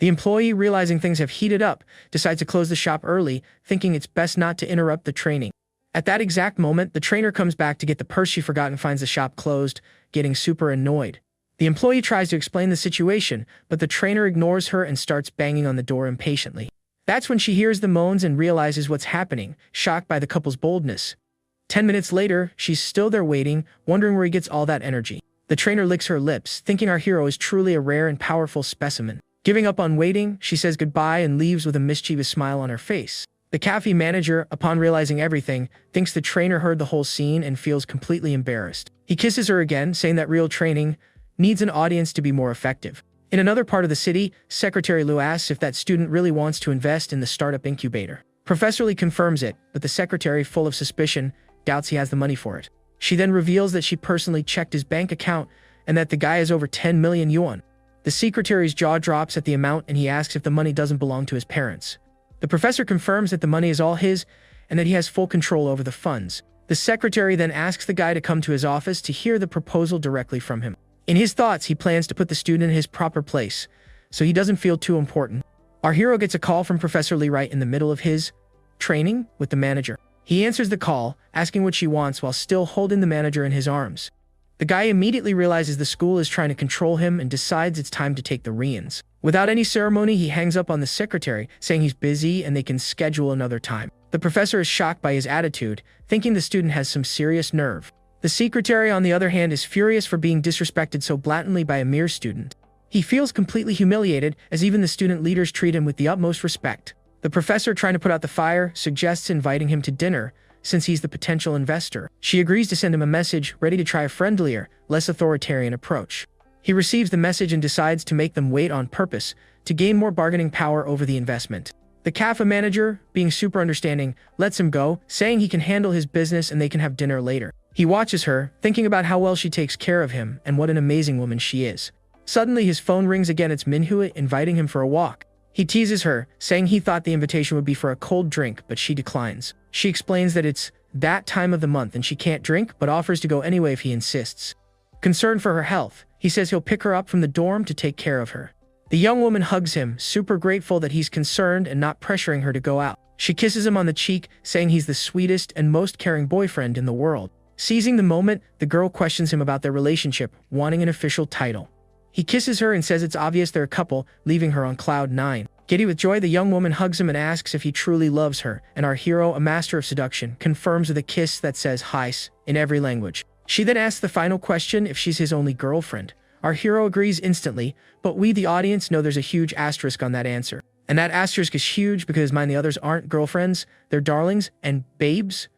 The employee, realizing things have heated up, decides to close the shop early, thinking it's best not to interrupt the training. At that exact moment, the trainer comes back to get the purse she forgot and finds the shop closed, getting super annoyed. The employee tries to explain the situation, but the trainer ignores her and starts banging on the door impatiently. That's when she hears the moans and realizes what's happening, shocked by the couple's boldness. 10 minutes later, she's still there waiting, wondering where he gets all that energy. The trainer licks her lips, thinking our hero is truly a rare and powerful specimen. Giving up on waiting, she says goodbye and leaves with a mischievous smile on her face. The cafe manager, upon realizing everything, thinks the trainer heard the whole scene and feels completely embarrassed. He kisses her again, saying that real training needs an audience to be more effective. In another part of the city, Secretary Liu asks if that student really wants to invest in the startup incubator. Professor Lee confirms it, but the secretary, full of suspicion, doubts he has the money for it. She then reveals that she personally checked his bank account and that the guy has over 10 million yuan. The secretary's jaw drops at the amount and he asks if the money doesn't belong to his parents. The professor confirms that the money is all his and that he has full control over the funds. The secretary then asks the guy to come to his office to hear the proposal directly from him. In his thoughts, he plans to put the student in his proper place, so he doesn't feel too important. Our hero gets a call from Professor Lee right in the middle of his training with the manager. He answers the call, asking what she wants while still holding the manager in his arms. The guy immediately realizes the school is trying to control him and decides it's time to take the reins. Without any ceremony, he hangs up on the secretary, saying he's busy and they can schedule another time. The professor is shocked by his attitude, thinking the student has some serious nerve. The secretary, on the other hand, is furious for being disrespected so blatantly by a mere student. He feels completely humiliated, as even the student leaders treat him with the utmost respect. The professor, trying to put out the fire, suggests inviting him to dinner, since he's the potential investor. She agrees to send him a message, ready to try a friendlier, less authoritarian approach. He receives the message and decides to make them wait on purpose, to gain more bargaining power over the investment. The cafe manager, being super understanding, lets him go, saying he can handle his business and they can have dinner later. He watches her, thinking about how well she takes care of him and what an amazing woman she is. Suddenly, his phone rings again. It's Manhwa inviting him for a walk. He teases her, saying he thought the invitation would be for a cold drink, but she declines. She explains that it's that time of the month and she can't drink, but offers to go anyway if he insists. Concerned for her health, he says he'll pick her up from the dorm to take care of her. The young woman hugs him, super grateful that he's concerned and not pressuring her to go out. She kisses him on the cheek, saying he's the sweetest and most caring boyfriend in the world. Seizing the moment, the girl questions him about their relationship, wanting an official title. He kisses her and says it's obvious they're a couple, leaving her on cloud 9. Giddy with joy, the young woman hugs him and asks if he truly loves her, and our hero, a master of seduction, confirms with a kiss that says "Heis" in every language. She then asks the final question if she's his only girlfriend. Our hero agrees instantly, but we, the audience, know there's a huge asterisk on that answer. And that asterisk is huge because mine the others aren't girlfriends, they're darlings and babes.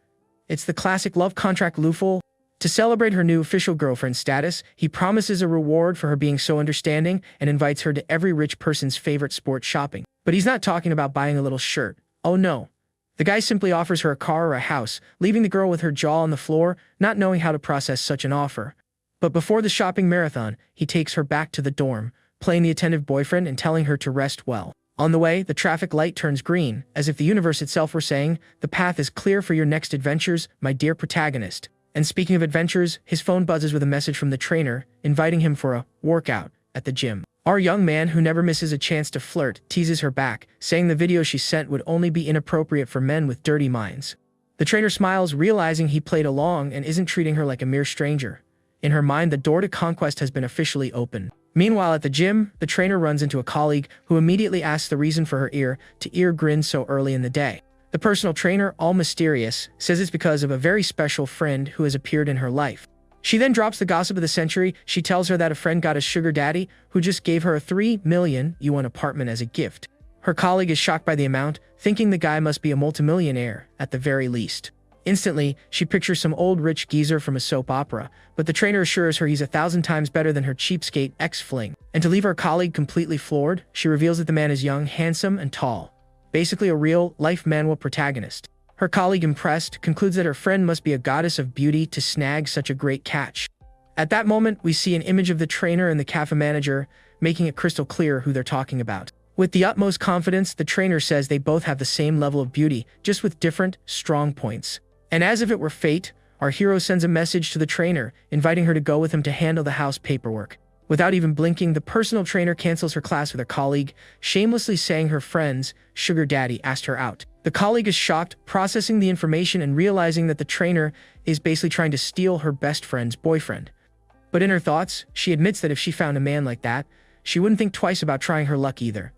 It's the classic love contract loophole. To celebrate her new official girlfriend status, he promises a reward for her being so understanding and invites her to every rich person's favorite sport shopping. But he's not talking about buying a little shirt. Oh no. The guy simply offers her a car or a house, leaving the girl with her jaw on the floor, not knowing how to process such an offer. But before the shopping marathon, he takes her back to the dorm, playing the attentive boyfriend and telling her to rest well. On the way, the traffic light turns green, as if the universe itself were saying, "The path is clear for your next adventures, my dear protagonist." And speaking of adventures, his phone buzzes with a message from the trainer, inviting him for a workout at the gym. Our young man, who never misses a chance to flirt, teases her back, saying the video she sent would only be inappropriate for men with dirty minds. The trainer smiles, realizing he played along and isn't treating her like a mere stranger. In her mind, the door to conquest has been officially opened. Meanwhile, at the gym, the trainer runs into a colleague who immediately asks the reason for her ear-to-ear grin so early in the day. The personal trainer, all mysterious, says it's because of a very special friend who has appeared in her life. She then drops the gossip of the century. She tells her that a friend got a sugar daddy who just gave her a 3 million yuan apartment as a gift. Her colleague is shocked by the amount, thinking the guy must be a multimillionaire at the very least. Instantly, she pictures some old rich geezer from a soap opera, but the trainer assures her he's 1,000 times better than her cheapskate ex-fling. And to leave her colleague completely floored, she reveals that the man is young, handsome, and tall. Basically a real-life Manhwa protagonist. Her colleague, impressed, concludes that her friend must be a goddess of beauty to snag such a great catch. At that moment, we see an image of the trainer and the cafe manager, making it crystal clear who they're talking about. With the utmost confidence, the trainer says they both have the same level of beauty, just with different, strong points. And as if it were fate, our hero sends a message to the trainer, inviting her to go with him to handle the house paperwork. Without even blinking, the personal trainer cancels her class with her colleague, shamelessly saying her friend's sugar daddy asked her out. The colleague is shocked, processing the information and realizing that the trainer is basically trying to steal her best friend's boyfriend. But in her thoughts, she admits that if she found a man like that, she wouldn't think twice about trying her luck either.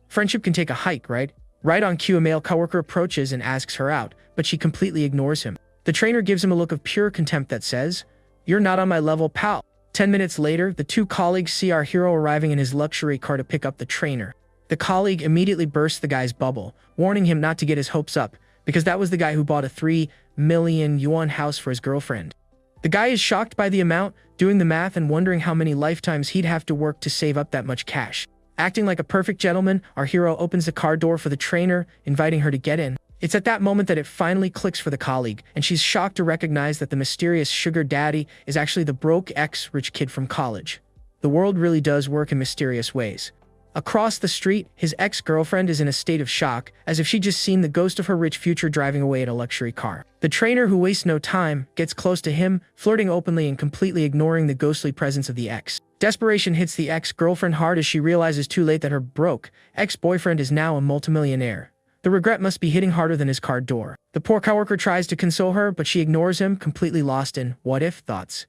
Friendship can take a hike, right? Right on cue, a male coworker approaches and asks her out, but she completely ignores him. The trainer gives him a look of pure contempt that says, "You're not on my level, pal." 10 minutes later, the two colleagues see our hero arriving in his luxury car to pick up the trainer. The colleague immediately bursts the guy's bubble, warning him not to get his hopes up, because that was the guy who bought a 3 million yuan house for his girlfriend. The guy is shocked by the amount, doing the math and wondering how many lifetimes he'd have to work to save up that much cash. Acting like a perfect gentleman, our hero opens the car door for the trainer, inviting her to get in. It's at that moment that it finally clicks for the colleague, and she's shocked to recognize that the mysterious sugar daddy is actually the broke ex-rich kid from college. The world really does work in mysterious ways. Across the street, his ex-girlfriend is in a state of shock, as if she'd just seen the ghost of her rich future driving away in a luxury car. The trainer, who wastes no time, gets close to him, flirting openly and completely ignoring the ghostly presence of the ex. Desperation hits the ex-girlfriend hard as she realizes too late that her broke ex-boyfriend is now a multimillionaire. The regret must be hitting harder than his car door. The poor coworker tries to console her, but she ignores him, completely lost in what-if thoughts.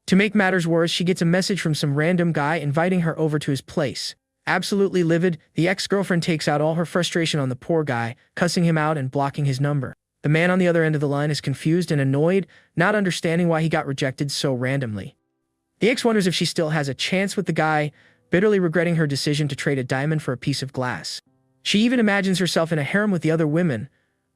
To make matters worse, she gets a message from some random guy inviting her over to his place. Absolutely livid, the ex-girlfriend takes out all her frustration on the poor guy, cussing him out and blocking his number. The man on the other end of the line is confused and annoyed, not understanding why he got rejected so randomly. The ex wonders if she still has a chance with the guy, bitterly regretting her decision to trade a diamond for a piece of glass. She even imagines herself in a harem with the other women,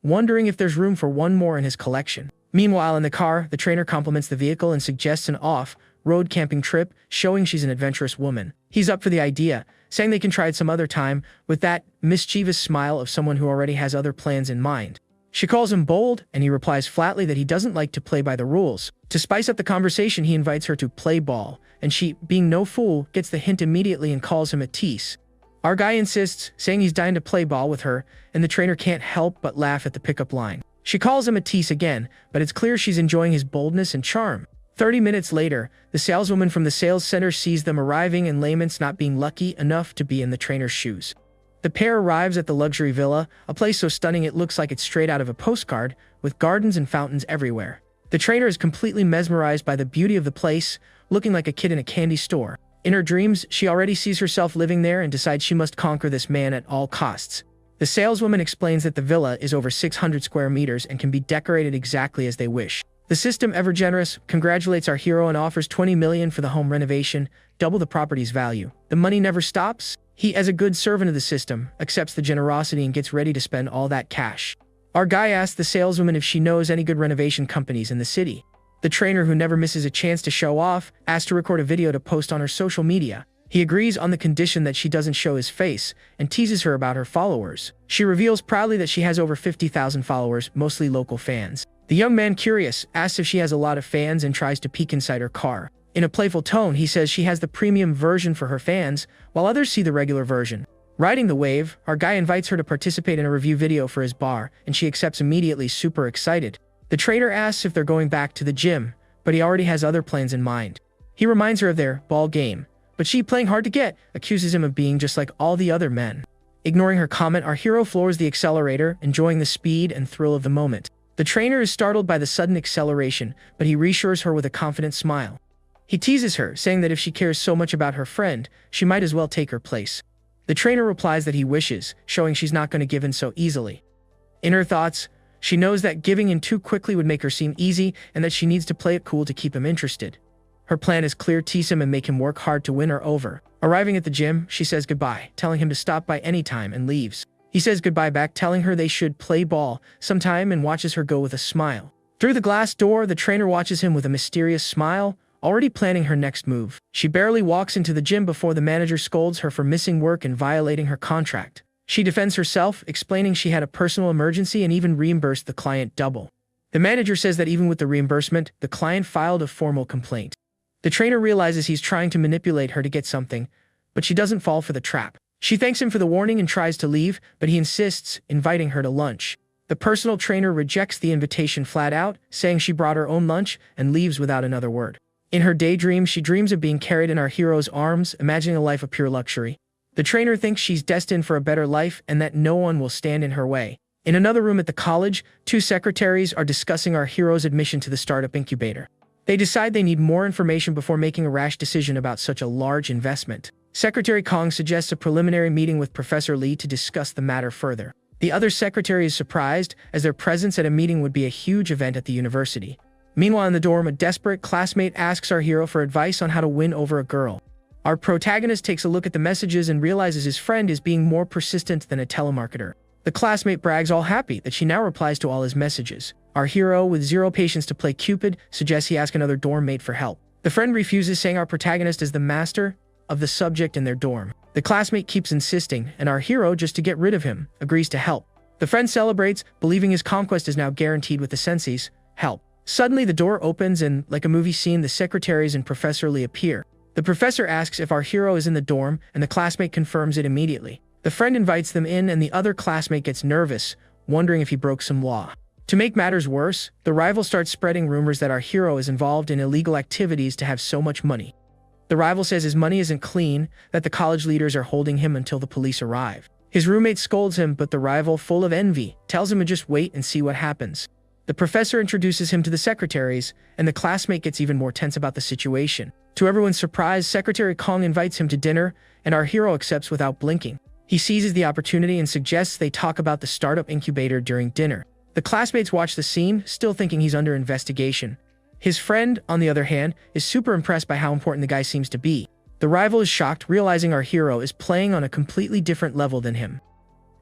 wondering if there's room for one more in his collection. Meanwhile, in the car, the trainer compliments the vehicle and suggests an off-road camping trip, showing she's an adventurous woman. He's up for the idea, saying they can try it some other time, with that mischievous smile of someone who already has other plans in mind. She calls him bold, and he replies flatly that he doesn't like to play by the rules. To spice up the conversation, he invites her to play ball, and she, being no fool, gets the hint immediately and calls him a tease. Our guy insists, saying he's dying to play ball with her, and the trainer can't help but laugh at the pickup line. She calls him a tease again, but it's clear she's enjoying his boldness and charm. 30 minutes later, the saleswoman from the sales center sees them arriving and laments not being lucky enough to be in the trainer's shoes. The pair arrives at the luxury villa, a place so stunning it looks like it's straight out of a postcard, with gardens and fountains everywhere. The trainer is completely mesmerized by the beauty of the place, looking like a kid in a candy store. In her dreams, she already sees herself living there and decides she must conquer this man at all costs. The saleswoman explains that the villa is over 600 square meters and can be decorated exactly as they wish. The system, ever generous, congratulates our hero and offers 20 million for the home renovation, double the property's value. The money never stops. He, as a good servant of the system, accepts the generosity and gets ready to spend all that cash. Our guy asks the saleswoman if she knows any good renovation companies in the city. The trainer, who never misses a chance to show off, asks to record a video to post on her social media. He agrees on the condition that she doesn't show his face, and teases her about her followers. She reveals proudly that she has over 50,000 followers, mostly local fans. The young man, curious, asks if she has a lot of fans and tries to peek inside her car. In a playful tone, he says she has the premium version for her fans, while others see the regular version. Riding the wave, our guy invites her to participate in a review video for his bar, and she accepts immediately, super excited. The trainer asks if they're going back to the gym, but he already has other plans in mind. He reminds her of their ball game, but she, playing hard to get, accuses him of being just like all the other men. Ignoring her comment, our hero floors the accelerator, enjoying the speed and thrill of the moment. The trainer is startled by the sudden acceleration, but he reassures her with a confident smile. He teases her, saying that if she cares so much about her friend, she might as well take her place. The trainer replies that he wishes, showing she's not going to give in so easily. In her thoughts, she knows that giving in too quickly would make her seem easy, and that she needs to play it cool to keep him interested. Her plan is clear: tease him and make him work hard to win her over. Arriving at the gym, she says goodbye, telling him to stop by any time, and leaves. He says goodbye back, telling her they should play ball sometime, and watches her go with a smile. Through the glass door, the trainer watches him with a mysterious smile, already planning her next move. She barely walks into the gym before the manager scolds her for missing work and violating her contract. She defends herself, explaining she had a personal emergency and even reimbursed the client double. The manager says that even with the reimbursement, the client filed a formal complaint. The trainer realizes he's trying to manipulate her to get something, but she doesn't fall for the trap. She thanks him for the warning and tries to leave, but he insists, inviting her to lunch. The personal trainer rejects the invitation flat out, saying she brought her own lunch, and leaves without another word. In her daydream, she dreams of being carried in our hero's arms, imagining a life of pure luxury. The trainer thinks she's destined for a better life and that no one will stand in her way. In another room at the college, two secretaries are discussing our hero's admission to the startup incubator. They decide they need more information before making a rash decision about such a large investment. Secretary Kong suggests a preliminary meeting with Professor Lee to discuss the matter further. The other secretary is surprised, as their presence at a meeting would be a huge event at the university. Meanwhile, in the dorm, a desperate classmate asks our hero for advice on how to win over a girl. Our protagonist takes a look at the messages and realizes his friend is being more persistent than a telemarketer. The classmate brags, all happy, that she now replies to all his messages. Our hero, with zero patience to play Cupid, suggests he ask another dorm mate for help. The friend refuses, saying our protagonist is the master of the subject in their dorm. The classmate keeps insisting, and our hero, just to get rid of him, agrees to help. The friend celebrates, believing his conquest is now guaranteed with the sensei's help. Suddenly, the door opens and, like a movie scene, the secretaries and Professor Lee appear. The professor asks if our hero is in the dorm, and the classmate confirms it immediately. The friend invites them in, and the other classmate gets nervous, wondering if he broke some law. To make matters worse, the rival starts spreading rumors that our hero is involved in illegal activities to have so much money. The rival says his money isn't clean, that the college leaders are holding him until the police arrive. His roommate scolds him, but the rival, full of envy, tells him to just wait and see what happens. The professor introduces him to the secretaries, and the classmate gets even more tense about the situation. To everyone's surprise, Secretary Kong invites him to dinner, and our hero accepts without blinking. He seizes the opportunity and suggests they talk about the startup incubator during dinner. The classmates watch the scene, still thinking he's under investigation. His friend, on the other hand, is super impressed by how important the guy seems to be. The rival is shocked, realizing our hero is playing on a completely different level than him.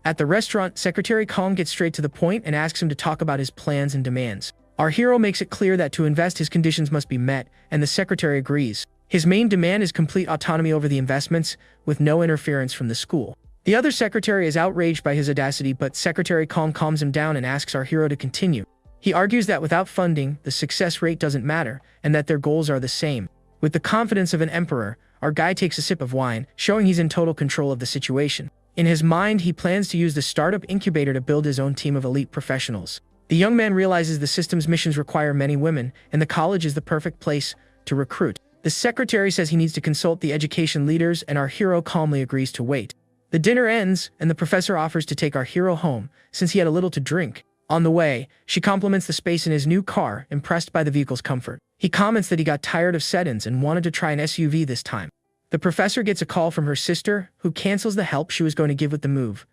At the restaurant, Secretary Kong gets straight to the point and asks him to talk about his plans and demands. Our hero makes it clear that to invest, his conditions must be met, and the secretary agrees. His main demand is complete autonomy over the investments, with no interference from the school. The other secretary is outraged by his audacity, but Secretary Kong calms him down and asks our hero to continue. He argues that without funding, the success rate doesn't matter, and that their goals are the same. With the confidence of an emperor, our guy takes a sip of wine, showing he's in total control of the situation. In his mind, he plans to use the startup incubator to build his own team of elite professionals. The young man realizes the system's missions require many women, and the college is the perfect place to recruit. The secretary says he needs to consult the education leaders, and our hero calmly agrees to wait. The dinner ends, and the professor offers to take our hero home, since he had a little to drink. On the way, she compliments the space in his new car, impressed by the vehicle's comfort. He comments that he got tired of sedans and wanted to try an SUV this time. The professor gets a call from her sister, who cancels the help she was going to give with the move.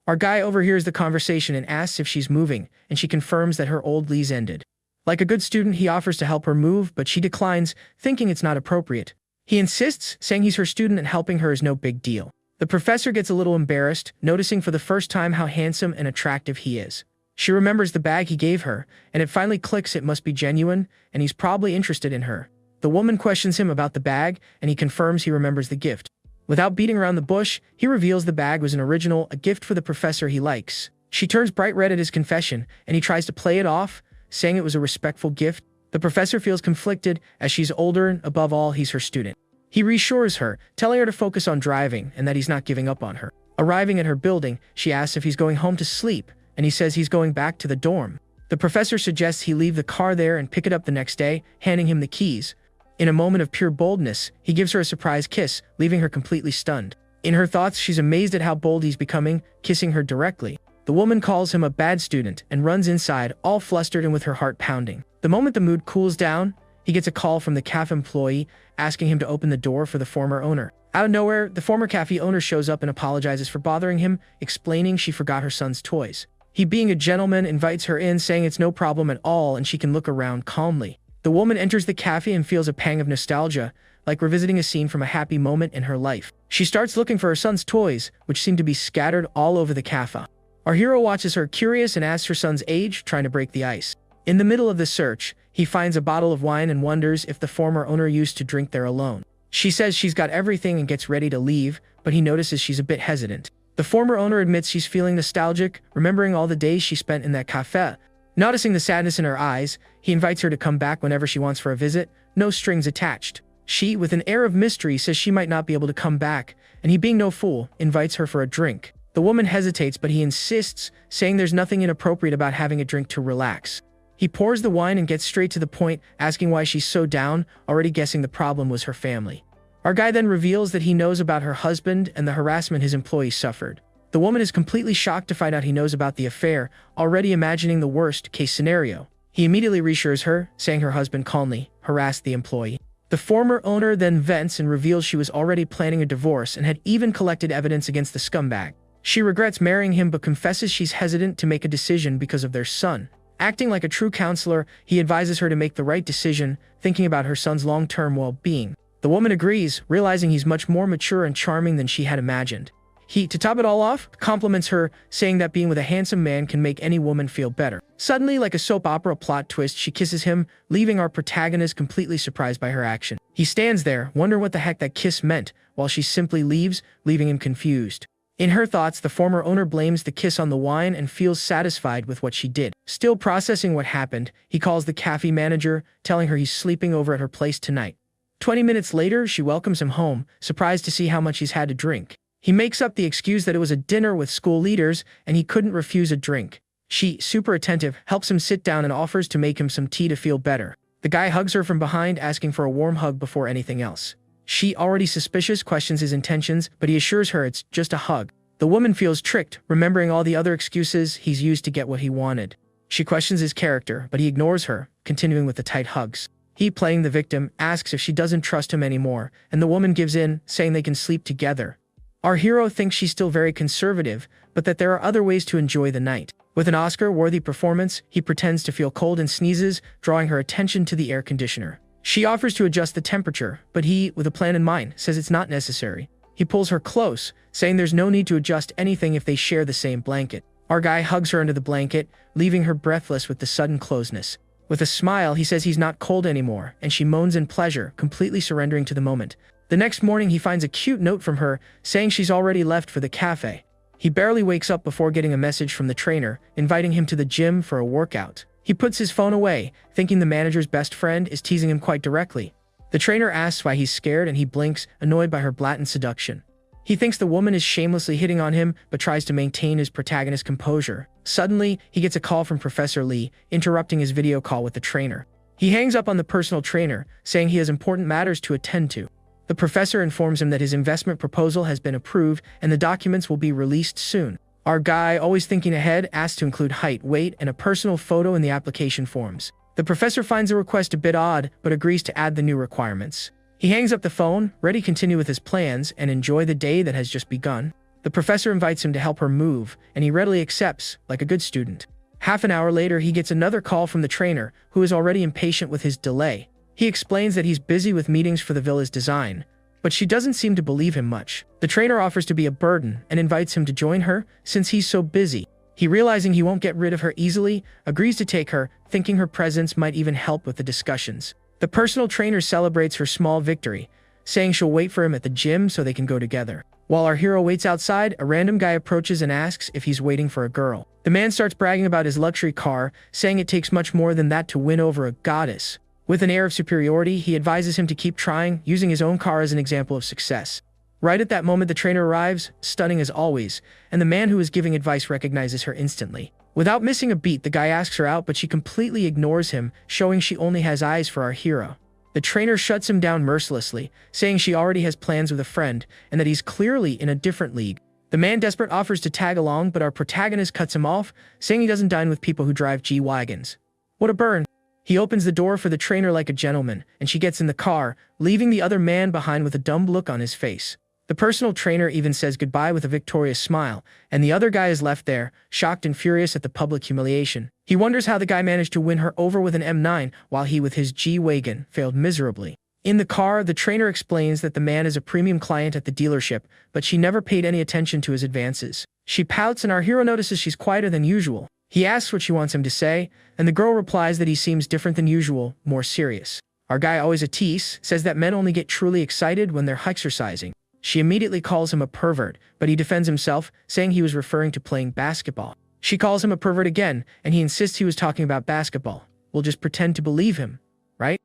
Our guy overhears the conversation and asks if she's moving, and she confirms that her old lease ended. Like a good student, he offers to help her move, but she declines, thinking it's not appropriate. He insists, saying he's her student and helping her is no big deal. The professor gets a little embarrassed, noticing for the first time how handsome and attractive he is. She remembers the bag he gave her, and it finally clicks it must be genuine, and he's probably interested in her. The woman questions him about the bag, and he confirms he remembers the gift. Without beating around the bush, he reveals the bag was an original, a gift for the professor he likes. She turns bright red at his confession, and he tries to play it off, saying it was a respectful gift. The professor feels conflicted, as she's older and above all, he's her student. He reassures her, telling her to focus on driving and that he's not giving up on her. Arriving at her building, she asks if he's going home to sleep, and he says he's going back to the dorm. The professor suggests he leave the car there and pick it up the next day, handing him the keys. In a moment of pure boldness, he gives her a surprise kiss, leaving her completely stunned. In her thoughts, she's amazed at how bold he's becoming, kissing her directly. The woman calls him a bad student and runs inside, all flustered and with her heart pounding. The moment the mood cools down, he gets a call from the cafe employee, asking him to open the door for the former owner. Out of nowhere, the former cafe owner shows up and apologizes for bothering him, explaining she forgot her son's toys. He, being a gentleman, invites her in, saying it's no problem at all and she can look around calmly. The woman enters the cafe and feels a pang of nostalgia, like revisiting a scene from a happy moment in her life. She starts looking for her son's toys, which seem to be scattered all over the cafe. Our hero watches her, curious, and asks her son's age, trying to break the ice. In the middle of the search, he finds a bottle of wine and wonders if the former owner used to drink there alone. She says she's got everything and gets ready to leave, but he notices she's a bit hesitant. The former owner admits she's feeling nostalgic, remembering all the days she spent in that cafe. Noticing the sadness in her eyes, he invites her to come back whenever she wants for a visit, no strings attached. She, with an air of mystery, says she might not be able to come back, and he, being no fool, invites her for a drink. The woman hesitates, but he insists, saying there's nothing inappropriate about having a drink to relax. He pours the wine and gets straight to the point, asking why she's so down, already guessing the problem was her family. Our guy then reveals that he knows about her husband and the harassment his employees suffered. The woman is completely shocked to find out he knows about the affair, already imagining the worst-case scenario. He immediately reassures her, saying her husband calmly harassed the employee. The former owner then vents and reveals she was already planning a divorce and had even collected evidence against the scumbag. She regrets marrying him but confesses she's hesitant to make a decision because of their son. Acting like a true counselor, he advises her to make the right decision, thinking about her son's long-term well-being. The woman agrees, realizing he's much more mature and charming than she had imagined. He, to top it all off, compliments her, saying that being with a handsome man can make any woman feel better. Suddenly, like a soap opera plot twist, she kisses him, leaving our protagonist completely surprised by her action. He stands there, wondering what the heck that kiss meant, while she simply leaves, leaving him confused. In her thoughts, the former owner blames the kiss on the wine and feels satisfied with what she did. Still processing what happened, he calls the cafe manager, telling her he's sleeping over at her place tonight. 20 minutes later, she welcomes him home, surprised to see how much he's had to drink. He makes up the excuse that it was a dinner with school leaders and he couldn't refuse a drink. She, super attentive, helps him sit down and offers to make him some tea to feel better. The guy hugs her from behind, asking for a warm hug before anything else. She, already suspicious, questions his intentions, but he assures her it's just a hug. The woman feels tricked, remembering all the other excuses he's used to get what he wanted. She questions his character, but he ignores her, continuing with the tight hugs. He, playing the victim, asks if she doesn't trust him anymore, and the woman gives in, saying they can sleep together. Our hero thinks she's still very conservative, but that there are other ways to enjoy the night. With an Oscar-worthy performance, he pretends to feel cold and sneezes, drawing her attention to the air conditioner. She offers to adjust the temperature, but he, with a plan in mind, says it's not necessary. He pulls her close, saying there's no need to adjust anything if they share the same blanket. Our guy hugs her under the blanket, leaving her breathless with the sudden closeness. With a smile, he says he's not cold anymore, and she moans in pleasure, completely surrendering to the moment. The next morning, he finds a cute note from her, saying she's already left for the cafe. He barely wakes up before getting a message from the trainer, inviting him to the gym for a workout. He puts his phone away, thinking the manager's best friend is teasing him quite directly. The trainer asks why he's scared and he blinks, annoyed by her blatant seduction. He thinks the woman is shamelessly hitting on him, but tries to maintain his protagonist's composure. Suddenly, he gets a call from Professor Lee, interrupting his video call with the trainer. He hangs up on the personal trainer, saying he has important matters to attend to. The professor informs him that his investment proposal has been approved and the documents will be released soon. Our guy, always thinking ahead, asks to include height, weight, and a personal photo in the application forms. The professor finds the request a bit odd, but agrees to add the new requirements. He hangs up the phone, ready to continue with his plans and enjoy the day that has just begun. The professor invites him to help her move, and he readily accepts, like a good student. Half an hour later, he gets another call from the trainer, who is already impatient with his delay. He explains that he's busy with meetings for the villa's design, but she doesn't seem to believe him much. The trainer offers to be a burden and invites him to join her, since he's so busy. He, realizing he won't get rid of her easily, agrees to take her, thinking her presence might even help with the discussions. The personal trainer celebrates her small victory, saying she'll wait for him at the gym so they can go together. While our hero waits outside, a random guy approaches and asks if he's waiting for a girl. The man starts bragging about his luxury car, saying it takes much more than that to win over a goddess. With an air of superiority, he advises him to keep trying, using his own car as an example of success. Right at that moment, the trainer arrives, stunning as always, and the man who is giving advice recognizes her instantly. Without missing a beat, the guy asks her out, but she completely ignores him, showing she only has eyes for our hero. The trainer shuts him down mercilessly, saying she already has plans with a friend, and that he's clearly in a different league. The man desperate offers to tag along, but our protagonist cuts him off, saying he doesn't dine with people who drive G-Wagons. What a burn. He opens the door for the trainer like a gentleman, and she gets in the car, leaving the other man behind with a dumb look on his face. The personal trainer even says goodbye with a victorious smile, and the other guy is left there, shocked and furious at the public humiliation. He wonders how the guy managed to win her over with an M9, while he with his G-Wagon failed miserably. In the car, the trainer explains that the man is a premium client at the dealership, but she never paid any attention to his advances. She pouts and our hero notices she's quieter than usual. He asks what she wants him to say, and the girl replies that he seems different than usual, more serious. Our guy, always a tease, says that men only get truly excited when they're exercising. She immediately calls him a pervert, but he defends himself, saying he was referring to playing basketball. She calls him a pervert again, and he insists he was talking about basketball. We'll just pretend to believe him, right?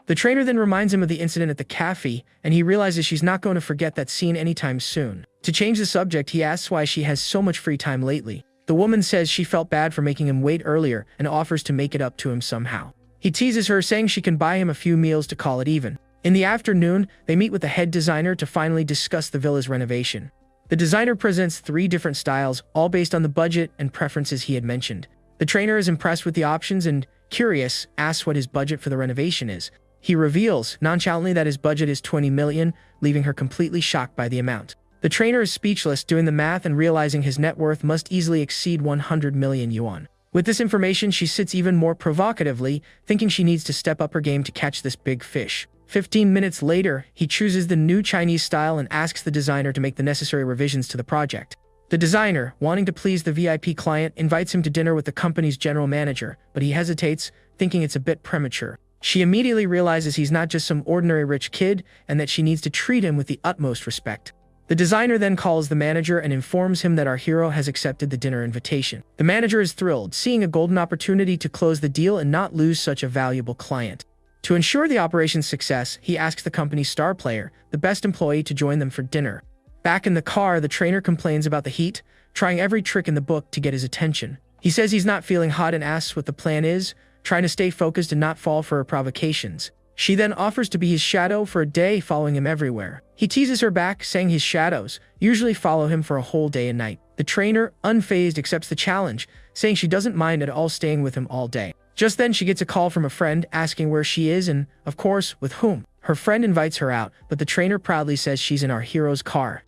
The trainer then reminds him of the incident at the cafe, and he realizes she's not going to forget that scene anytime soon. To change the subject, he asks why she has so much free time lately. The woman says she felt bad for making him wait earlier and offers to make it up to him somehow. He teases her, saying she can buy him a few meals to call it even. In the afternoon, they meet with the head designer to finally discuss the villa's renovation. The designer presents 3 different styles, all based on the budget and preferences he had mentioned. The trainer is impressed with the options and, curious, asks what his budget for the renovation is. He reveals, nonchalantly, that his budget is 20 million, leaving her completely shocked by the amount. The trainer is speechless, doing the math and realizing his net worth must easily exceed 100 million yuan. With this information, she sits even more provocatively, thinking she needs to step up her game to catch this big fish. 15 minutes later, he chooses the new Chinese style and asks the designer to make the necessary revisions to the project. The designer, wanting to please the VIP client, invites him to dinner with the company's general manager, but he hesitates, thinking it's a bit premature. She immediately realizes he's not just some ordinary rich kid, and that she needs to treat him with the utmost respect. The designer then calls the manager and informs him that our hero has accepted the dinner invitation. The manager is thrilled, seeing a golden opportunity to close the deal and not lose such a valuable client. To ensure the operation's success, he asks the company's star player, the best employee, to join them for dinner. Back in the car, the trainer complains about the heat, trying every trick in the book to get his attention. He says he's not feeling hot and asks what the plan is, trying to stay focused and not fall for her provocations. She then offers to be his shadow for a day, following him everywhere. He teases her back, saying his shadows usually follow him for a whole day and night. The trainer, unfazed, accepts the challenge, saying she doesn't mind at all staying with him all day. Just then, she gets a call from a friend asking where she is and, of course, with whom. Her friend invites her out, but the trainer proudly says she's in our hero's car.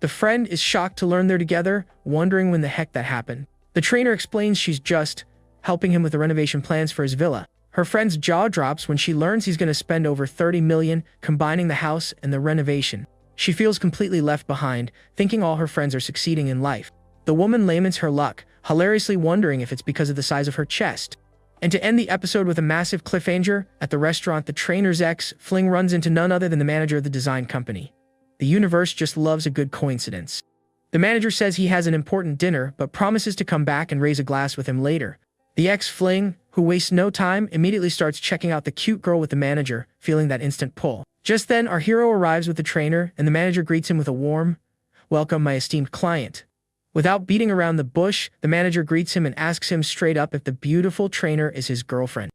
The friend is shocked to learn they're together, wondering when the heck that happened. The trainer explains she's just helping him with the renovation plans for his villa. Her friend's jaw drops when she learns he's going to spend over 30 million combining the house and the renovation. She feels completely left behind, thinking all her friends are succeeding in life. The woman laments her luck, hilariously wondering if it's because of the size of her chest. And to end the episode with a massive cliffhanger, at the restaurant, the trainer's ex-fling runs into none other than the manager of the design company. The universe just loves a good coincidence. The manager says he has an important dinner, but promises to come back and raise a glass with him later. The ex-fling, who wastes no time, immediately starts checking out the cute girl with the manager, feeling that instant pull. Just then, our hero arrives with the trainer, and the manager greets him with a warm, "Welcome, my esteemed client." Without beating around the bush, the manager greets him and asks him straight up if the beautiful trainer is his girlfriend.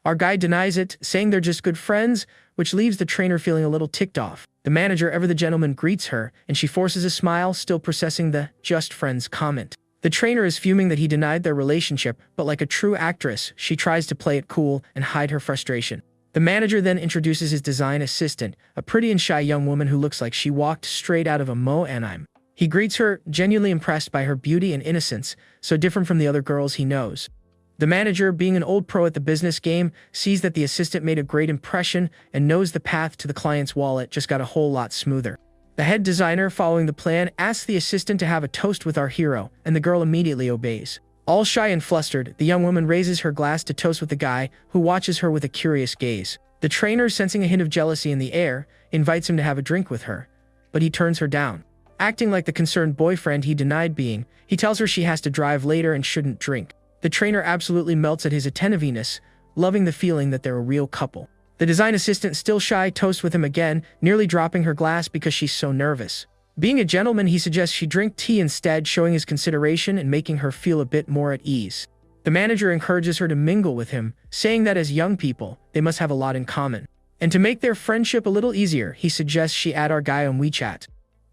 Our guy denies it, saying they're just good friends, which leaves the trainer feeling a little ticked off. The manager, ever the gentleman, greets her, and she forces a smile, still processing the "just friends" comment. The trainer is fuming that he denied their relationship, but like a true actress, she tries to play it cool and hide her frustration. The manager then introduces his design assistant, a pretty and shy young woman who looks like she walked straight out of a anime. He greets her, genuinely impressed by her beauty and innocence, so different from the other girls he knows. The manager, being an old pro at the business game, sees that the assistant made a great impression and knows the path to the client's wallet just got a whole lot smoother. The head designer, following the plan, asks the assistant to have a toast with our hero, and the girl immediately obeys. All shy and flustered, the young woman raises her glass to toast with the guy, who watches her with a curious gaze. The trainer, sensing a hint of jealousy in the air, invites him to have a drink with her, but he turns her down. Acting like the concerned boyfriend he denied being, he tells her she has to drive later and shouldn't drink. The trainer absolutely melts at his attentiveness, loving the feeling that they're a real couple. The design assistant, still shy, toasts with him again, nearly dropping her glass because she's so nervous. Being a gentleman, he suggests she drink tea instead, showing his consideration and making her feel a bit more at ease. The manager encourages her to mingle with him, saying that as young people, they must have a lot in common. And to make their friendship a little easier, he suggests she add our guy on WeChat.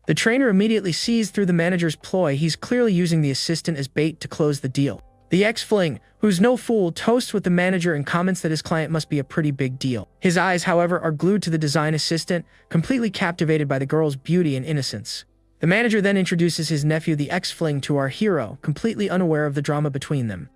The trainer immediately sees through the manager's ploy. He's clearly using the assistant as bait to close the deal. The ex-fling, who's no fool, toasts with the manager and comments that his client must be a pretty big deal. His eyes, however, are glued to the design assistant, completely captivated by the girl's beauty and innocence. The manager then introduces his nephew, the ex-fling, to our hero, completely unaware of the drama between them.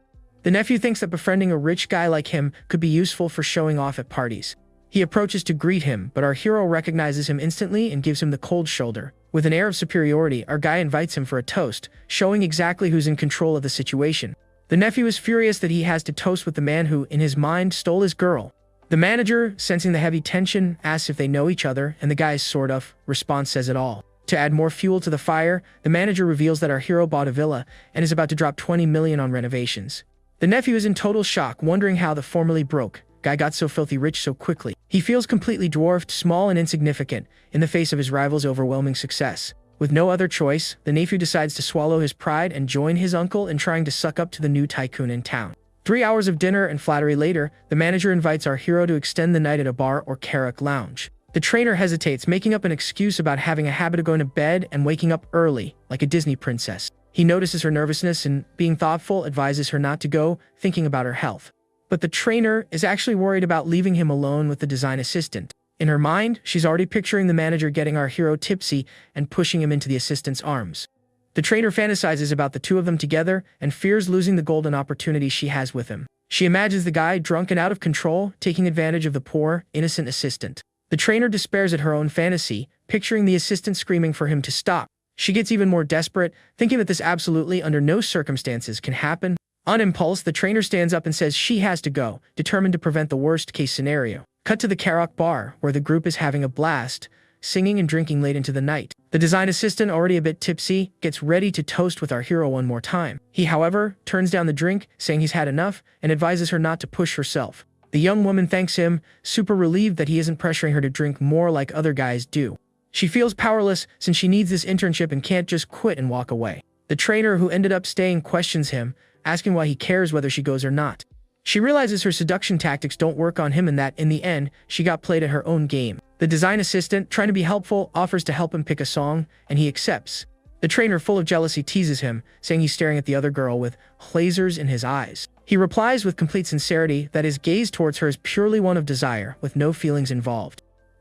The nephew thinks that befriending a rich guy like him could be useful for showing off at parties. He approaches to greet him, but our hero recognizes him instantly and gives him the cold shoulder. With an air of superiority, our guy invites him for a toast, showing exactly who's in control of the situation. The nephew is furious that he has to toast with the man who, in his mind, stole his girl. The manager, sensing the heavy tension, asks if they know each other, and the guy's sort of response says it all. To add more fuel to the fire, the manager reveals that our hero bought a villa and is about to drop 20 million on renovations. The nephew is in total shock, wondering how the formerly broke guy got so filthy rich so quickly. He feels completely dwarfed, small and insignificant, in the face of his rival's overwhelming success. With no other choice, the nephew decides to swallow his pride and join his uncle in trying to suck up to the new tycoon in town. 3 hours of dinner and flattery later, the manager invites our hero to extend the night at a bar or karaoke lounge. The trainer hesitates, making up an excuse about having a habit of going to bed and waking up early, like a Disney princess. He notices her nervousness and, being thoughtful, advises her not to go, thinking about her health. But the trainer is actually worried about leaving him alone with the design assistant. In her mind, she's already picturing the manager getting our hero tipsy and pushing him into the assistant's arms. The trainer fantasizes about the two of them together and fears losing the golden opportunity she has with him. She imagines the guy, drunk and out of control, taking advantage of the poor, innocent assistant. The trainer despairs at her own fantasy, picturing the assistant screaming for him to stop. She gets even more desperate, thinking that this absolutely under no circumstances can happen. On impulse, the trainer stands up and says she has to go, determined to prevent the worst-case scenario. Cut to the karaoke bar, where the group is having a blast, singing and drinking late into the night. The design assistant, already a bit tipsy, gets ready to toast with our hero one more time. He, however, turns down the drink, saying he's had enough, and advises her not to push herself. The young woman thanks him, super relieved that he isn't pressuring her to drink more like other guys do. She feels powerless since she needs this internship and can't just quit and walk away. The trainer, who ended up staying, questions him, asking why he cares whether she goes or not. She realizes her seduction tactics don't work on him and that, in the end, she got played at her own game. The design assistant, trying to be helpful, offers to help him pick a song, and he accepts. The trainer, full of jealousy, teases him, saying he's staring at the other girl with lasers in his eyes. He replies with complete sincerity that his gaze towards her is purely one of desire, with no feelings involved.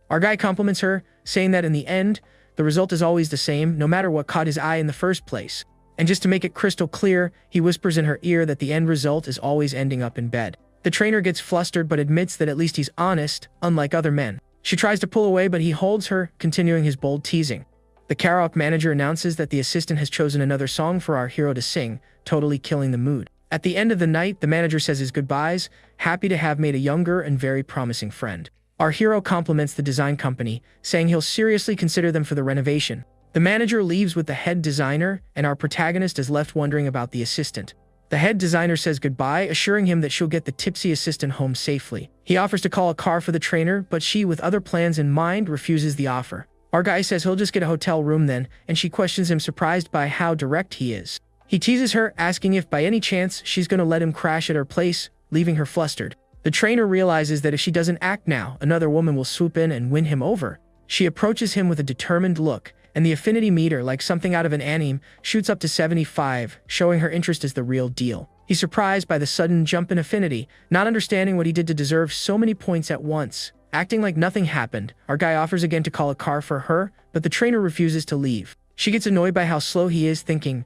Our guy compliments her, saying that in the end, the result is always the same, no matter what caught his eye in the first place. And just to make it crystal clear, he whispers in her ear that the end result is always ending up in bed. The trainer gets flustered but admits that at least he's honest, unlike other men. She tries to pull away but he holds her, continuing his bold teasing. The karaoke manager announces that the assistant has chosen another song for our hero to sing, totally killing the mood. At the end of the night, the manager says his goodbyes, happy to have made a younger and very promising friend. Our hero compliments the design company, saying he'll seriously consider them for the renovation. The manager leaves with the head designer, and our protagonist is left wondering about the assistant. The head designer says goodbye, assuring him that she'll get the tipsy assistant home safely. He offers to call a car for the trainer, but she, with other plans in mind, refuses the offer. Our guy says he'll just get a hotel room then, and she questions him, surprised by how direct he is. He teases her, asking if by any chance she's going to let him crash at her place, leaving her flustered. The trainer realizes that if she doesn't act now, another woman will swoop in and win him over. She approaches him with a determined look, and the affinity meter, like something out of an anime, shoots up to 75, showing her interest is the real deal. He's surprised by the sudden jump in affinity, not understanding what he did to deserve so many points at once. Acting like nothing happened, our guy offers again to call a car for her, but the trainer refuses to leave. She gets annoyed by how slow he is, thinking,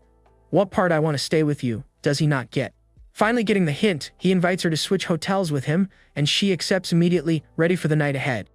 "What part I want to stay with you, does he not get?" Finally getting the hint, he invites her to switch hotels with him, and she accepts immediately, ready for the night ahead.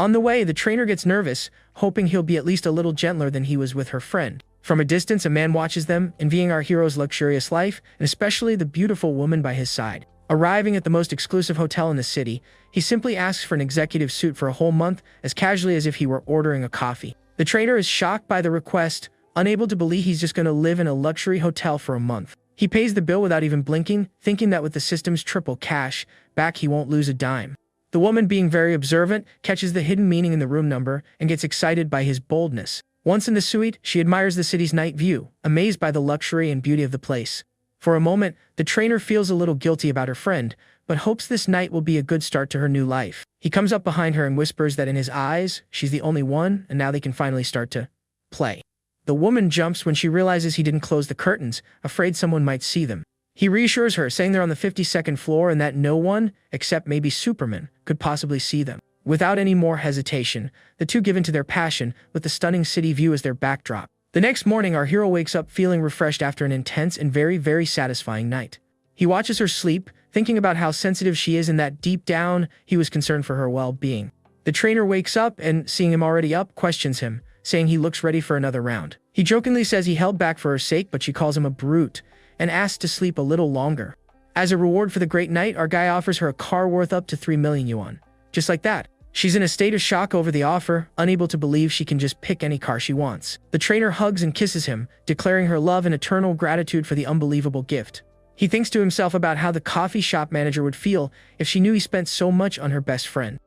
On the way, the trainer gets nervous, hoping he'll be at least a little gentler than he was with her friend. From a distance, a man watches them, envying our hero's luxurious life, and especially the beautiful woman by his side. Arriving at the most exclusive hotel in the city, he simply asks for an executive suite for a whole month, as casually as if he were ordering a coffee. The trainer is shocked by the request, unable to believe he's just going to live in a luxury hotel for a month. He pays the bill without even blinking, thinking that with the system's triple cash back he won't lose a dime. The woman, being very observant, catches the hidden meaning in the room number and gets excited by his boldness. Once in the suite, she admires the city's night view, amazed by the luxury and beauty of the place. For a moment, the trainer feels a little guilty about her friend, but hopes this night will be a good start to her new life. He comes up behind her and whispers that in his eyes, she's the only one, and now they can finally start to play. The woman jumps when she realizes he didn't close the curtains, afraid someone might see them. He reassures her, saying they're on the 52nd floor and that no one, except maybe Superman, could possibly see them. Without any more hesitation, the two give in to their passion, with the stunning city view as their backdrop. The next morning, our hero wakes up feeling refreshed after an intense and very satisfying night. He watches her sleep, thinking about how sensitive she is and that deep down, he was concerned for her well-being. The trainer wakes up and, seeing him already up, questions him, saying he looks ready for another round. He jokingly says he held back for her sake, but she calls him a brute and asks to sleep a little longer. As a reward for the great night, our guy offers her a car worth up to 3 million yuan. Just like that. She's in a state of shock over the offer, unable to believe she can just pick any car she wants. The trainer hugs and kisses him, declaring her love and eternal gratitude for the unbelievable gift. He thinks to himself about how the coffee shop manager would feel if she knew he spent so much on her best friend.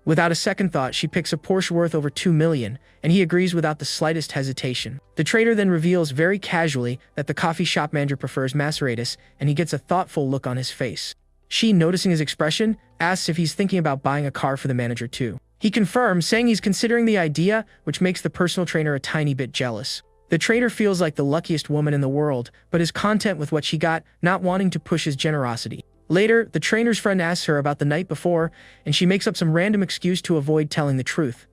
Without a second thought, she picks a Porsche worth over 2 million, and he agrees without the slightest hesitation. The trader then reveals very casually that the coffee shop manager prefers Maseratis, and he gets a thoughtful look on his face. She, noticing his expression, asks if he's thinking about buying a car for the manager too. He confirms, saying he's considering the idea, which makes the personal trainer a tiny bit jealous. The trader feels like the luckiest woman in the world, but is content with what she got, not wanting to push his generosity. Later, the trainer's friend asks her about the night before, and she makes up some random excuse to avoid telling the truth.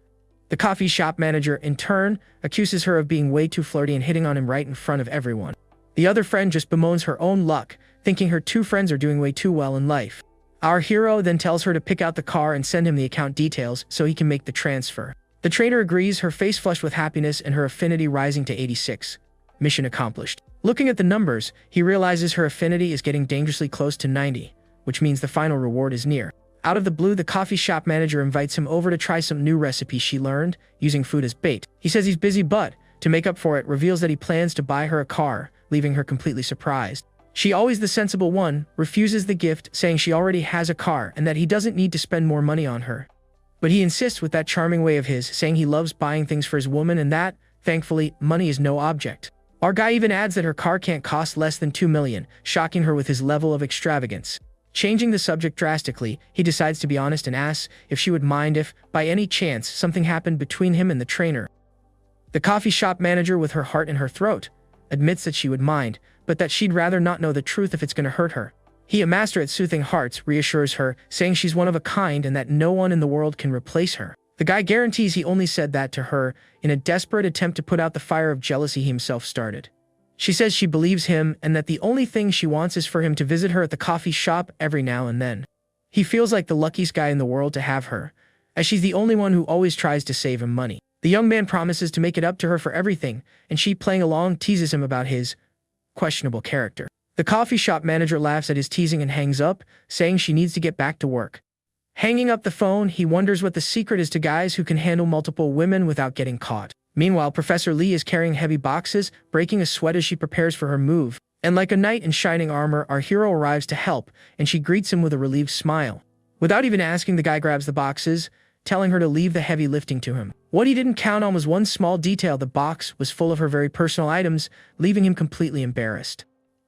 The coffee shop manager, in turn, accuses her of being way too flirty and hitting on him right in front of everyone. The other friend just bemoans her own luck, thinking her two friends are doing way too well in life. Our hero then tells her to pick out the car and send him the account details so he can make the transfer. The trainer agrees, her face flushed with happiness and her affinity rising to 86. Mission accomplished. Looking at the numbers, he realizes her affinity is getting dangerously close to 90, which means the final reward is near. Out of the blue, the coffee shop manager invites him over to try some new recipes she learned, using food as bait. He says he's busy, but, to make up for it, reveals that he plans to buy her a car, leaving her completely surprised. She, always the sensible one, refuses the gift, saying she already has a car and that he doesn't need to spend more money on her. But he insists with that charming way of his, saying he loves buying things for his woman and that, thankfully, money is no object. Our guy even adds that her car can't cost less than 2 million, shocking her with his level of extravagance. Changing the subject drastically, he decides to be honest and asks if she would mind if, by any chance, something happened between him and the trainer. The coffee shop manager, with her heart in her throat, admits that she would mind, but that she'd rather not know the truth if it's going to hurt her. He, a master at soothing hearts, reassures her, saying she's one of a kind and that no one in the world can replace her. The guy guarantees he only said that to her in a desperate attempt to put out the fire of jealousy he himself started. She says she believes him and that the only thing she wants is for him to visit her at the coffee shop every now and then. He feels like the luckiest guy in the world to have her, as she's the only one who always tries to save him money. The young man promises to make it up to her for everything, and she, playing along, teases him about his questionable character. The coffee shop manager laughs at his teasing and hangs up, saying she needs to get back to work. Hanging up the phone, he wonders what the secret is to guys who can handle multiple women without getting caught. Meanwhile, Professor Lee is carrying heavy boxes, breaking a sweat as she prepares for her move. And like a knight in shining armor, our hero arrives to help, and she greets him with a relieved smile. Without even asking, the guy grabs the boxes, telling her to leave the heavy lifting to him. What he didn't count on was one small detail: the box was full of her very personal items, leaving him completely embarrassed.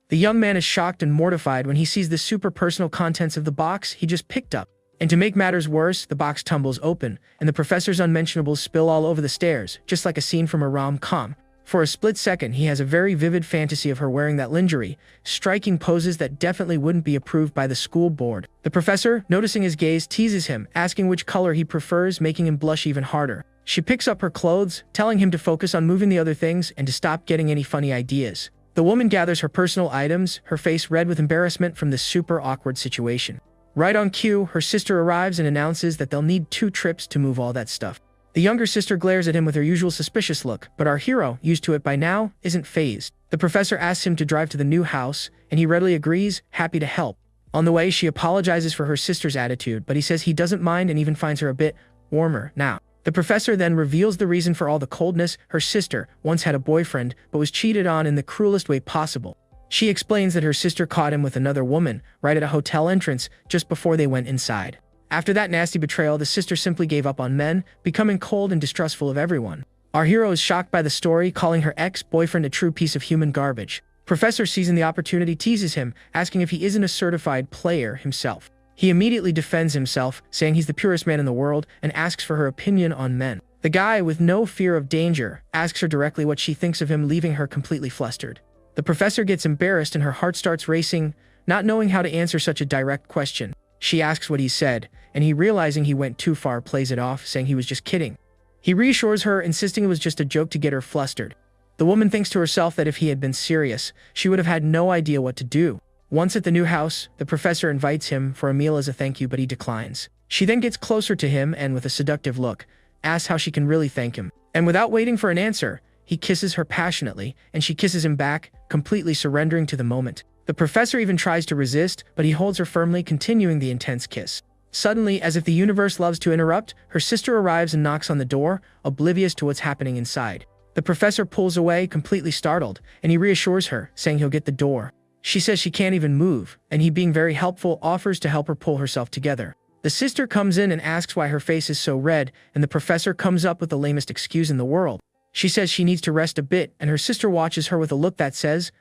The young man is shocked and mortified when he sees the super personal contents of the box he just picked up. And to make matters worse, the box tumbles open, and the professor's unmentionables spill all over the stairs, just like a scene from a rom-com. For a split second, he has a very vivid fantasy of her wearing that lingerie, striking poses that definitely wouldn't be approved by the school board. The professor, noticing his gaze, teases him, asking which color he prefers, making him blush even harder. She picks up her clothes, telling him to focus on moving the other things and to stop getting any funny ideas. The woman gathers her personal items, her face red with embarrassment from this super awkward situation. Right on cue, her sister arrives and announces that they'll need 2 trips to move all that stuff. The younger sister glares at him with her usual suspicious look, but our hero, used to it by now, isn't fazed. The professor asks him to drive to the new house, and he readily agrees, happy to help. On the way, she apologizes for her sister's attitude, but he says he doesn't mind and even finds her a bit warmer now. The professor then reveals the reason for all the coldness. Her sister once had a boyfriend, but was cheated on in the cruelest way possible. She explains that her sister caught him with another woman right at a hotel entrance just before they went inside. After that nasty betrayal, the sister simply gave up on men, becoming cold and distrustful of everyone. Our hero is shocked by the story, calling her ex-boyfriend a true piece of human garbage. Professor, seizing the opportunity, teases him, asking if he isn't a certified player himself. He immediately defends himself, saying he's the purest man in the world, and asks for her opinion on men. The guy, with no fear of danger, asks her directly what she thinks of him, leaving her completely flustered. The professor gets embarrassed and her heart starts racing, not knowing how to answer such a direct question. She asks what he said, and he, realizing he went too far, plays it off, saying he was just kidding. He reassures her, insisting it was just a joke to get her flustered. The woman thinks to herself that if he had been serious, she would have had no idea what to do. Once at the new house, the professor invites him for a meal as a thank you, but he declines. She then gets closer to him and, with a seductive look, asks how she can really thank him. And without waiting for an answer, he kisses her passionately, and she kisses him back, completely surrendering to the moment. The professor even tries to resist, but he holds her firmly, continuing the intense kiss. Suddenly, as if the universe loves to interrupt, her sister arrives and knocks on the door, oblivious to what's happening inside. The professor pulls away, completely startled, and he reassures her, saying he'll get the door. She says she can't even move, and he, being very helpful, offers to help her pull herself together. The sister comes in and asks why her face is so red, and the professor comes up with the lamest excuse in the world. She says she needs to rest a bit, and her sister watches her with a look that says,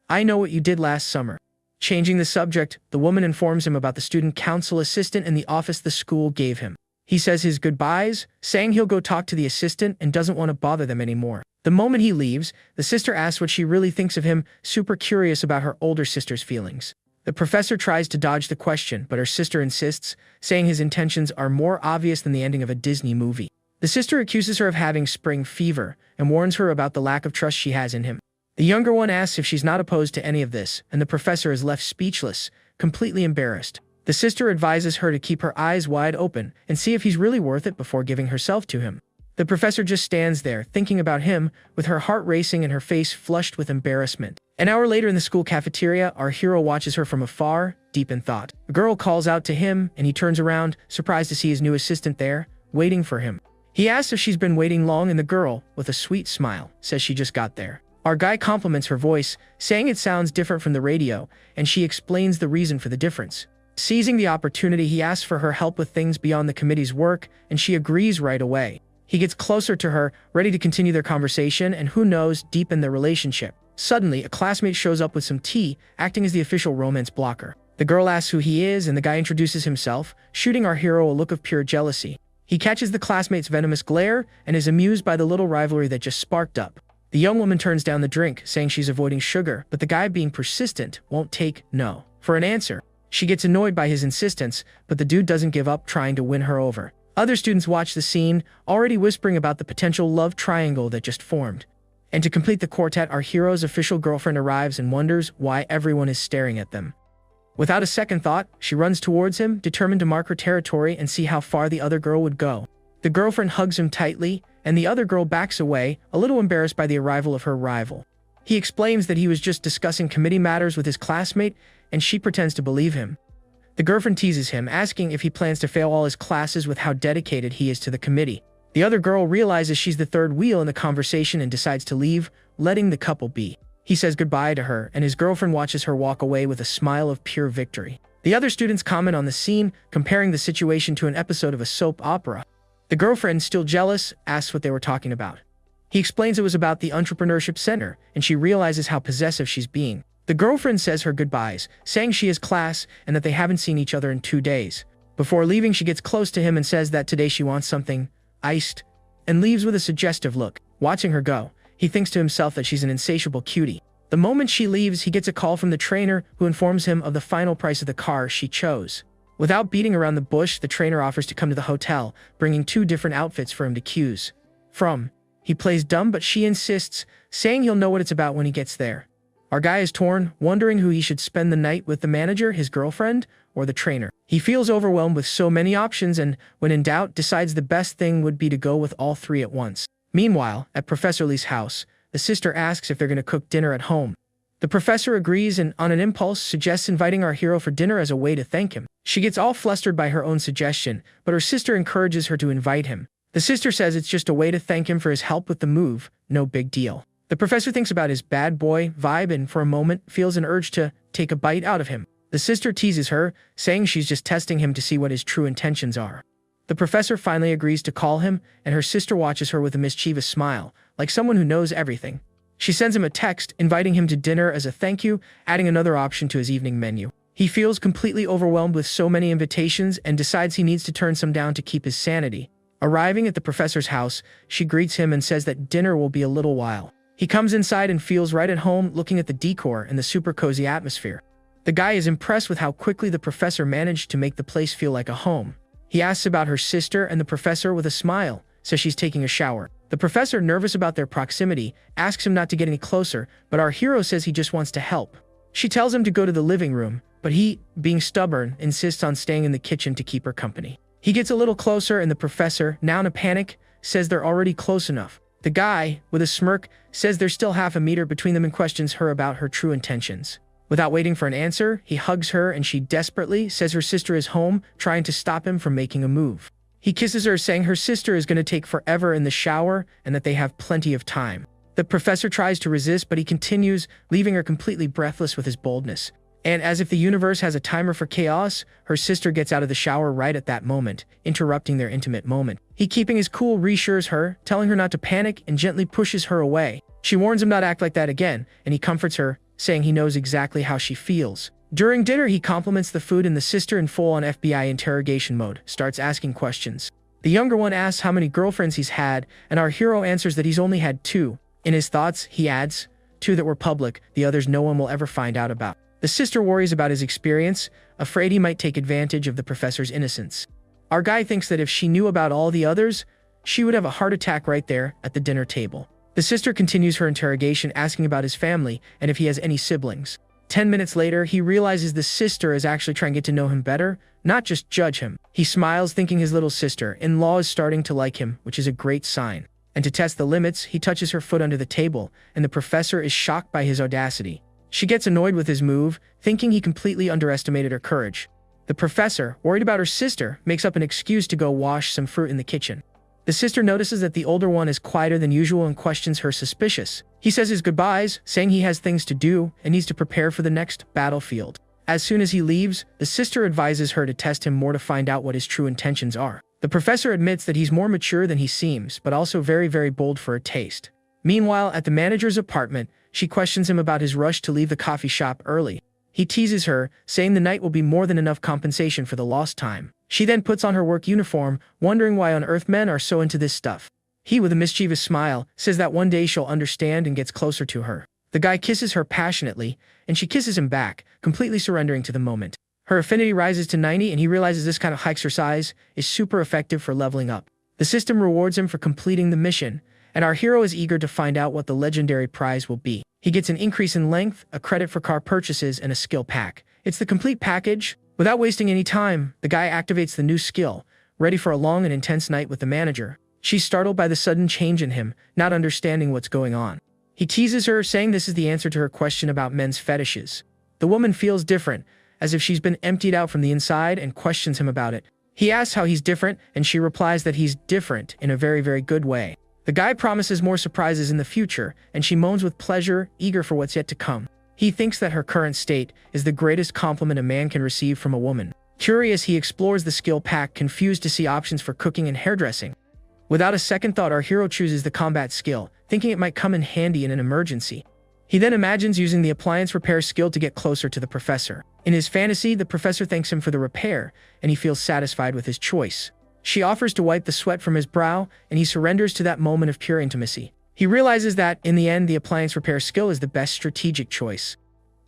"I know what you did last summer." Changing the subject, the woman informs him about the student council assistant in the office the school gave him. He says his goodbyes, saying he'll go talk to the assistant and doesn't want to bother them anymore. The moment he leaves, the sister asks what she really thinks of him, super curious about her older sister's feelings. The professor tries to dodge the question, but her sister insists, saying his intentions are more obvious than the ending of a Disney movie. The sister accuses her of having spring fever and warns her about the lack of trust she has in him. The younger one asks if she's not opposed to any of this, and the professor is left speechless, completely embarrassed. The sister advises her to keep her eyes wide open and see if he's really worth it before giving herself to him. The professor just stands there, thinking about him, with her heart racing and her face flushed with embarrassment. An hour later in the school cafeteria, our hero watches her from afar, deep in thought. A girl calls out to him, and he turns around, surprised to see his new assistant there, waiting for him. He asks if she's been waiting long, and the girl, with a sweet smile, says she just got there. Our guy compliments her voice, saying it sounds different from the radio, and she explains the reason for the difference. Seizing the opportunity, he asks for her help with things beyond the committee's work, and she agrees right away. He gets closer to her, ready to continue their conversation and, who knows, deepen their relationship. Suddenly, a classmate shows up with some tea, acting as the official romance blocker. The girl asks who he is, and the guy introduces himself, shooting our hero a look of pure jealousy. He catches the classmate's venomous glare and is amused by the little rivalry that just sparked up. The young woman turns down the drink, saying she's avoiding sugar, but the guy, being persistent, won't take no for an answer. She gets annoyed by his insistence, but the dude doesn't give up, trying to win her over. Other students watch the scene, already whispering about the potential love triangle that just formed. And to complete the quartet, our hero's official girlfriend arrives and wonders why everyone is staring at them. Without a second thought, she runs towards him, determined to mark her territory and see how far the other girl would go. The girlfriend hugs him tightly, and the other girl backs away, a little embarrassed by the arrival of her rival. He explains that he was just discussing committee matters with his classmate, and she pretends to believe him. The girlfriend teases him, asking if he plans to fail all his classes with how dedicated he is to the committee. The other girl realizes she's the third wheel in the conversation and decides to leave, letting the couple be. He says goodbye to her, and his girlfriend watches her walk away with a smile of pure victory. The other students comment on the scene, comparing the situation to an episode of a soap opera. The girlfriend, still jealous, asks what they were talking about. He explains it was about the entrepreneurship center, and she realizes how possessive she's being. The girlfriend says her goodbyes, saying she has class and that they haven't seen each other in 2 days. Before leaving, she gets close to him and says that today she wants something iced, and leaves with a suggestive look. Watching her go, he thinks to himself that she's an insatiable cutie. The moment she leaves, he gets a call from the trainer, who informs him of the final price of the car she chose. Without beating around the bush, the trainer offers to come to the hotel, bringing 2 different outfits for him to choose from. He plays dumb, but she insists, saying he'll know what it's about when he gets there. Our guy is torn, wondering who he should spend the night with: the manager, his girlfriend, or the trainer. He feels overwhelmed with so many options and, when in doubt, decides the best thing would be to go with all three at once. Meanwhile, at Professor Lee's house, the sister asks if they're going to cook dinner at home. The professor agrees and, on an impulse, suggests inviting our hero for dinner as a way to thank him. She gets all flustered by her own suggestion, but her sister encourages her to invite him. The sister says it's just a way to thank him for his help with the move, no big deal. The professor thinks about his bad boy vibe and, for a moment, feels an urge to take a bite out of him. The sister teases her, saying she's just testing him to see what his true intentions are. The professor finally agrees to call him, and her sister watches her with a mischievous smile, like someone who knows everything. She sends him a text, inviting him to dinner as a thank you, adding another option to his evening menu. He feels completely overwhelmed with so many invitations and decides he needs to turn some down to keep his sanity. Arriving at the professor's house, she greets him and says that dinner will be a little while. He comes inside and feels right at home, looking at the decor and the super cozy atmosphere. The guy is impressed with how quickly the professor managed to make the place feel like a home. He asks about her sister, and the professor, with a smile, says she's taking a shower. The professor, nervous about their proximity, asks him not to get any closer, but our hero says he just wants to help. She tells him to go to the living room, but he, being stubborn, insists on staying in the kitchen to keep her company. He gets a little closer, and the professor, now in a panic, says they're already close enough. The guy, with a smirk, says there's still half a meter between them and questions her about her true intentions. Without waiting for an answer, he hugs her and she desperately says her sister is home, trying to stop him from making a move. He kisses her, saying her sister is going to take forever in the shower and that they have plenty of time. The professor tries to resist, but he continues, leaving her completely breathless with his boldness. And as if the universe has a timer for chaos, her sister gets out of the shower right at that moment, interrupting their intimate moment. He, keeping his cool, reassures her, telling her not to panic, and gently pushes her away. She warns him not to act like that again, and he comforts her, saying he knows exactly how she feels. During dinner, he compliments the food, and the sister, in full-on FBI interrogation mode, starts asking questions. The younger one asks how many girlfriends he's had, and our hero answers that he's only had 2. In his thoughts, he adds, 2 that were public, the others no one will ever find out about. The sister worries about his experience, afraid he might take advantage of the professor's innocence. Our guy thinks that if she knew about all the others, she would have a heart attack right there at the dinner table. The sister continues her interrogation, asking about his family and if he has any siblings. 10 minutes later, he realizes the sister is actually trying to get to know him better, not just judge him. He smiles, thinking his little sister-in-law is starting to like him, which is a great sign. And to test the limits, he touches her foot under the table, and the professor is shocked by his audacity. She gets annoyed with his move, thinking he completely underestimated her courage. The professor, worried about her sister, makes up an excuse to go wash some fruit in the kitchen. The sister notices that the older one is quieter than usual and questions her suspicious. He says his goodbyes, saying he has things to do and needs to prepare for the next battlefield. As soon as he leaves, the sister advises her to test him more to find out what his true intentions are. The professor admits that he's more mature than he seems, but also very, very bold for a taste. Meanwhile, at the manager's apartment, she questions him about his rush to leave the coffee shop early. He teases her, saying the night will be more than enough compensation for the lost time. She then puts on her work uniform, wondering why on earth men are so into this stuff. He, with a mischievous smile, says that one day she'll understand and gets closer to her. The guy kisses her passionately, and she kisses him back, completely surrendering to the moment. Her affinity rises to 90, and he realizes this kind of exercise is super effective for leveling up. The system rewards him for completing the mission, and our hero is eager to find out what the legendary prize will be. He gets an increase in length, a credit for car purchases, and a skill pack. It's the complete package. Without wasting any time, the guy activates the new skill, ready for a long and intense night with the manager. She's startled by the sudden change in him, not understanding what's going on. He teases her, saying this is the answer to her question about men's fetishes. The woman feels different, as if she's been emptied out from the inside, and questions him about it. He asks how he's different, and she replies that he's different in a very, very good way. The guy promises more surprises in the future, and she moans with pleasure, eager for what's yet to come. He thinks that her current state is the greatest compliment a man can receive from a woman. Curious, he explores the skill pack, confused to see options for cooking and hairdressing. Without a second thought, our hero chooses the combat skill, thinking it might come in handy in an emergency. He then imagines using the appliance repair skill to get closer to the professor. In his fantasy, the professor thanks him for the repair, and he feels satisfied with his choice. She offers to wipe the sweat from his brow, and he surrenders to that moment of pure intimacy. He realizes that, in the end, the appliance repair skill is the best strategic choice.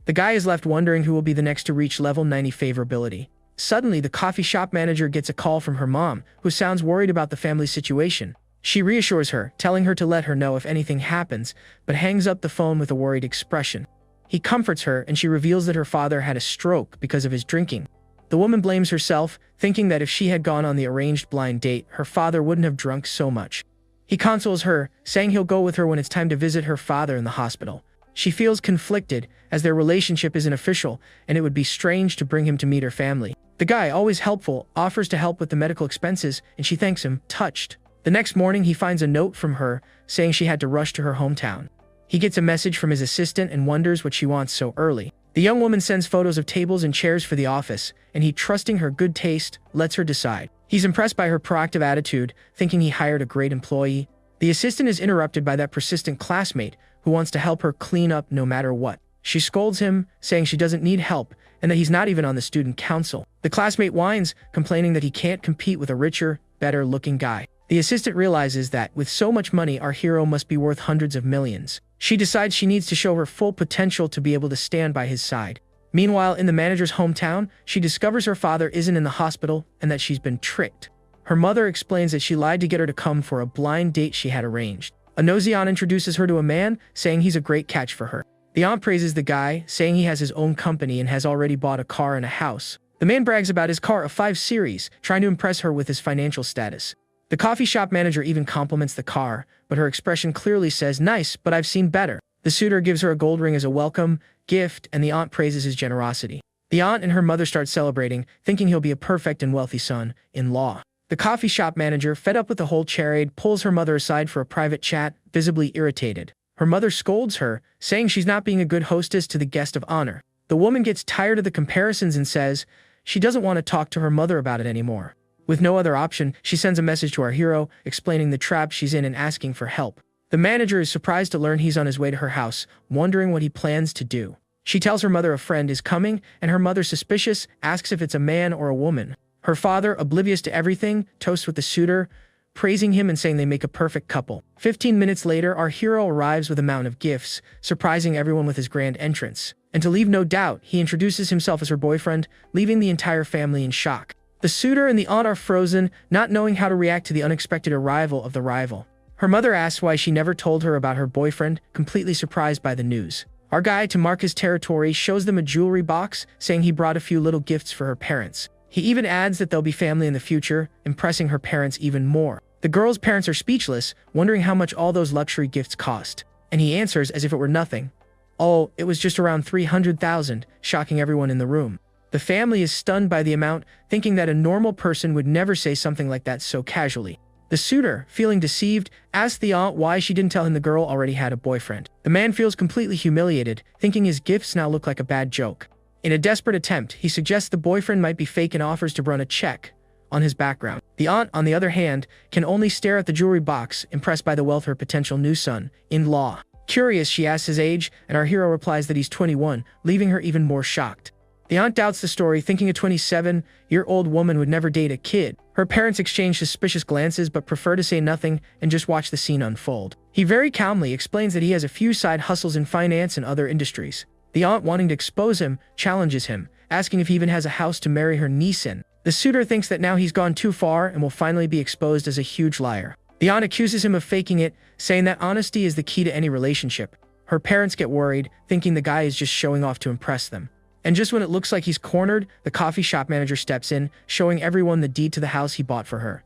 The guy is left wondering who will be the next to reach level 90 favorability. Suddenly, the coffee shop manager gets a call from her mom, who sounds worried about the family situation. She reassures her, telling her to let her know if anything happens, but hangs up the phone with a worried expression. He comforts her and she reveals that her father had a stroke because of his drinking. The woman blames herself, thinking that if she had gone on the arranged blind date, her father wouldn't have drunk so much. He consoles her, saying he'll go with her when it's time to visit her father in the hospital. She feels conflicted, as their relationship isn't official, and it would be strange to bring him to meet her family. The guy, always helpful, offers to help with the medical expenses, and she thanks him, touched. The next morning, he finds a note from her, saying she had to rush to her hometown. He gets a message from his assistant and wonders what she wants so early. The young woman sends photos of tables and chairs for the office, and he, trusting her good taste, lets her decide. He's impressed by her proactive attitude, thinking he hired a great employee. The assistant is interrupted by that persistent classmate who wants to help her clean up no matter what. She scolds him, saying she doesn't need help and that he's not even on the student council. The classmate whines, complaining that he can't compete with a richer, better-looking guy. The assistant realizes that, with so much money, our hero must be worth hundreds of millions. She decides she needs to show her full potential to be able to stand by his side. Meanwhile, in the manager's hometown, she discovers her father isn't in the hospital and that she's been tricked. Her mother explains that she lied to get her to come for a blind date she had arranged. A nosy aunt introduces her to a man, saying he's a great catch for her. The aunt praises the guy, saying he has his own company and has already bought a car and a house. The man brags about his car, a 5 Series, trying to impress her with his financial status. The coffee shop manager even compliments the car, but her expression clearly says, "Nice, but I've seen better." The suitor gives her a gold ring as a welcome gift, and the aunt praises his generosity. The aunt and her mother start celebrating, thinking he'll be a perfect and wealthy son-in-law. The coffee shop manager, fed up with the whole charade, pulls her mother aside for a private chat, visibly irritated. Her mother scolds her, saying she's not being a good hostess to the guest of honor. The woman gets tired of the comparisons and says she doesn't want to talk to her mother about it anymore. With no other option, she sends a message to our hero, explaining the trap she's in and asking for help. The manager is surprised to learn he's on his way to her house, wondering what he plans to do. She tells her mother a friend is coming, and her mother, suspicious, asks if it's a man or a woman. Her father, oblivious to everything, toasts with the suitor, praising him and saying they make a perfect couple. 15 minutes later, our hero arrives with a mountain of gifts, surprising everyone with his grand entrance. And to leave no doubt, he introduces himself as her boyfriend, leaving the entire family in shock. The suitor and the aunt are frozen, not knowing how to react to the unexpected arrival of the rival. Her mother asks why she never told her about her boyfriend, completely surprised by the news. Our guy, to mark his territory, shows them a jewelry box, saying he brought a few little gifts for her parents. He even adds that they'll be family in the future, impressing her parents even more. The girl's parents are speechless, wondering how much all those luxury gifts cost. And he answers as if it were nothing. "Oh, it was just around 300,000, shocking everyone in the room. The family is stunned by the amount, thinking that a normal person would never say something like that so casually. The suitor, feeling deceived, asks the aunt why she didn't tell him the girl already had a boyfriend. The man feels completely humiliated, thinking his gifts now look like a bad joke. In a desperate attempt, he suggests the boyfriend might be fake and offers to run a check on his background. The aunt, on the other hand, can only stare at the jewelry box, impressed by the wealth of her potential new son-in-law. Curious, she asks his age, and our hero replies that he's 21, leaving her even more shocked. The aunt doubts the story, thinking a 27-year-old woman would never date a kid. Her parents exchange suspicious glances but prefer to say nothing and just watch the scene unfold. He very calmly explains that he has a few side hustles in finance and other industries. The aunt, wanting to expose him, challenges him, asking if he even has a house to marry her niece in. The suitor thinks that now he's gone too far and will finally be exposed as a huge liar. The aunt accuses him of faking it, saying that honesty is the key to any relationship. Her parents get worried, thinking the guy is just showing off to impress them. And just when it looks like he's cornered, the coffee shop manager steps in, showing everyone the deed to the house he bought for her.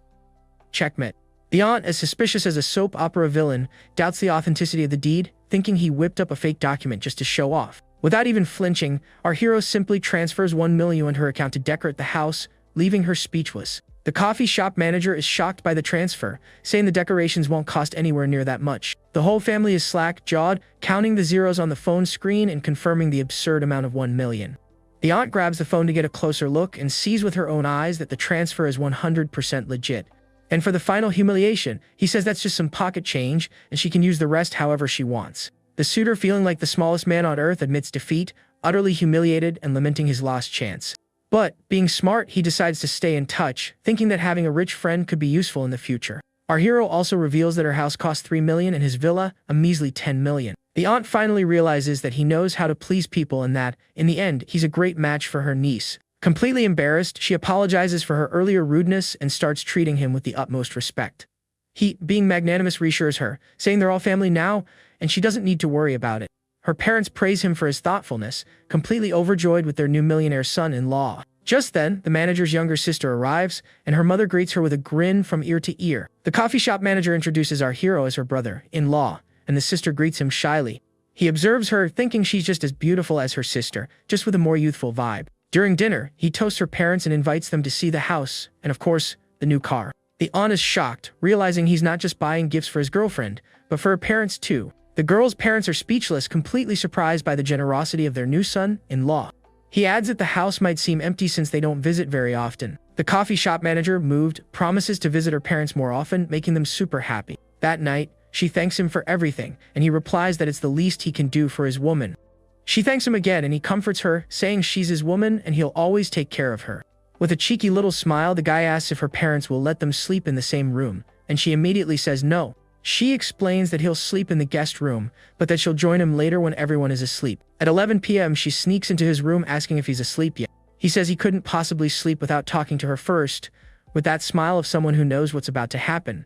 Checkmate. The aunt, as suspicious as a soap opera villain, doubts the authenticity of the deed, thinking he whipped up a fake document just to show off. Without even flinching, our hero simply transfers 1 million into her account to decorate the house, leaving her speechless. The coffee shop manager is shocked by the transfer, saying the decorations won't cost anywhere near that much. The whole family is slack-jawed, counting the zeros on the phone screen and confirming the absurd amount of 1 million. The aunt grabs the phone to get a closer look and sees with her own eyes that the transfer is 100% legit. And for the final humiliation, he says that's just some pocket change and she can use the rest however she wants. The suitor, feeling like the smallest man on earth, admits defeat, utterly humiliated and lamenting his lost chance. But, being smart, he decides to stay in touch, thinking that having a rich friend could be useful in the future. Our hero also reveals that her house cost 3 million and his villa a measly 10 million. The aunt finally realizes that he knows how to please people and that, in the end, he's a great match for her niece. Completely embarrassed, she apologizes for her earlier rudeness and starts treating him with the utmost respect. He, being magnanimous, reassures her, saying they're all family now and she doesn't need to worry about it. Her parents praise him for his thoughtfulness, completely overjoyed with their new millionaire son-in-law. Just then, the manager's younger sister arrives, and her mother greets her with a grin from ear to ear. The coffee shop manager introduces our hero as her brother-in-law, and the sister greets him shyly. He observes her, thinking she's just as beautiful as her sister, just with a more youthful vibe. During dinner, he toasts her parents and invites them to see the house, and of course, the new car. The aunt is shocked, realizing he's not just buying gifts for his girlfriend, but for her parents too. The girl's parents are speechless, completely surprised by the generosity of their new son-in-law. He adds that the house might seem empty since they don't visit very often. The coffee shop manager, moved, promises to visit her parents more often, making them super happy. That night, she thanks him for everything, and he replies that it's the least he can do for his woman. She thanks him again, and he comforts her, saying she's his woman and he'll always take care of her. With a cheeky little smile, the guy asks if her parents will let them sleep in the same room, and she immediately says no. She explains that he'll sleep in the guest room, but that she'll join him later when everyone is asleep. At 11 p.m., she sneaks into his room asking if he's asleep yet. He says he couldn't possibly sleep without talking to her first, with that smile of someone who knows what's about to happen.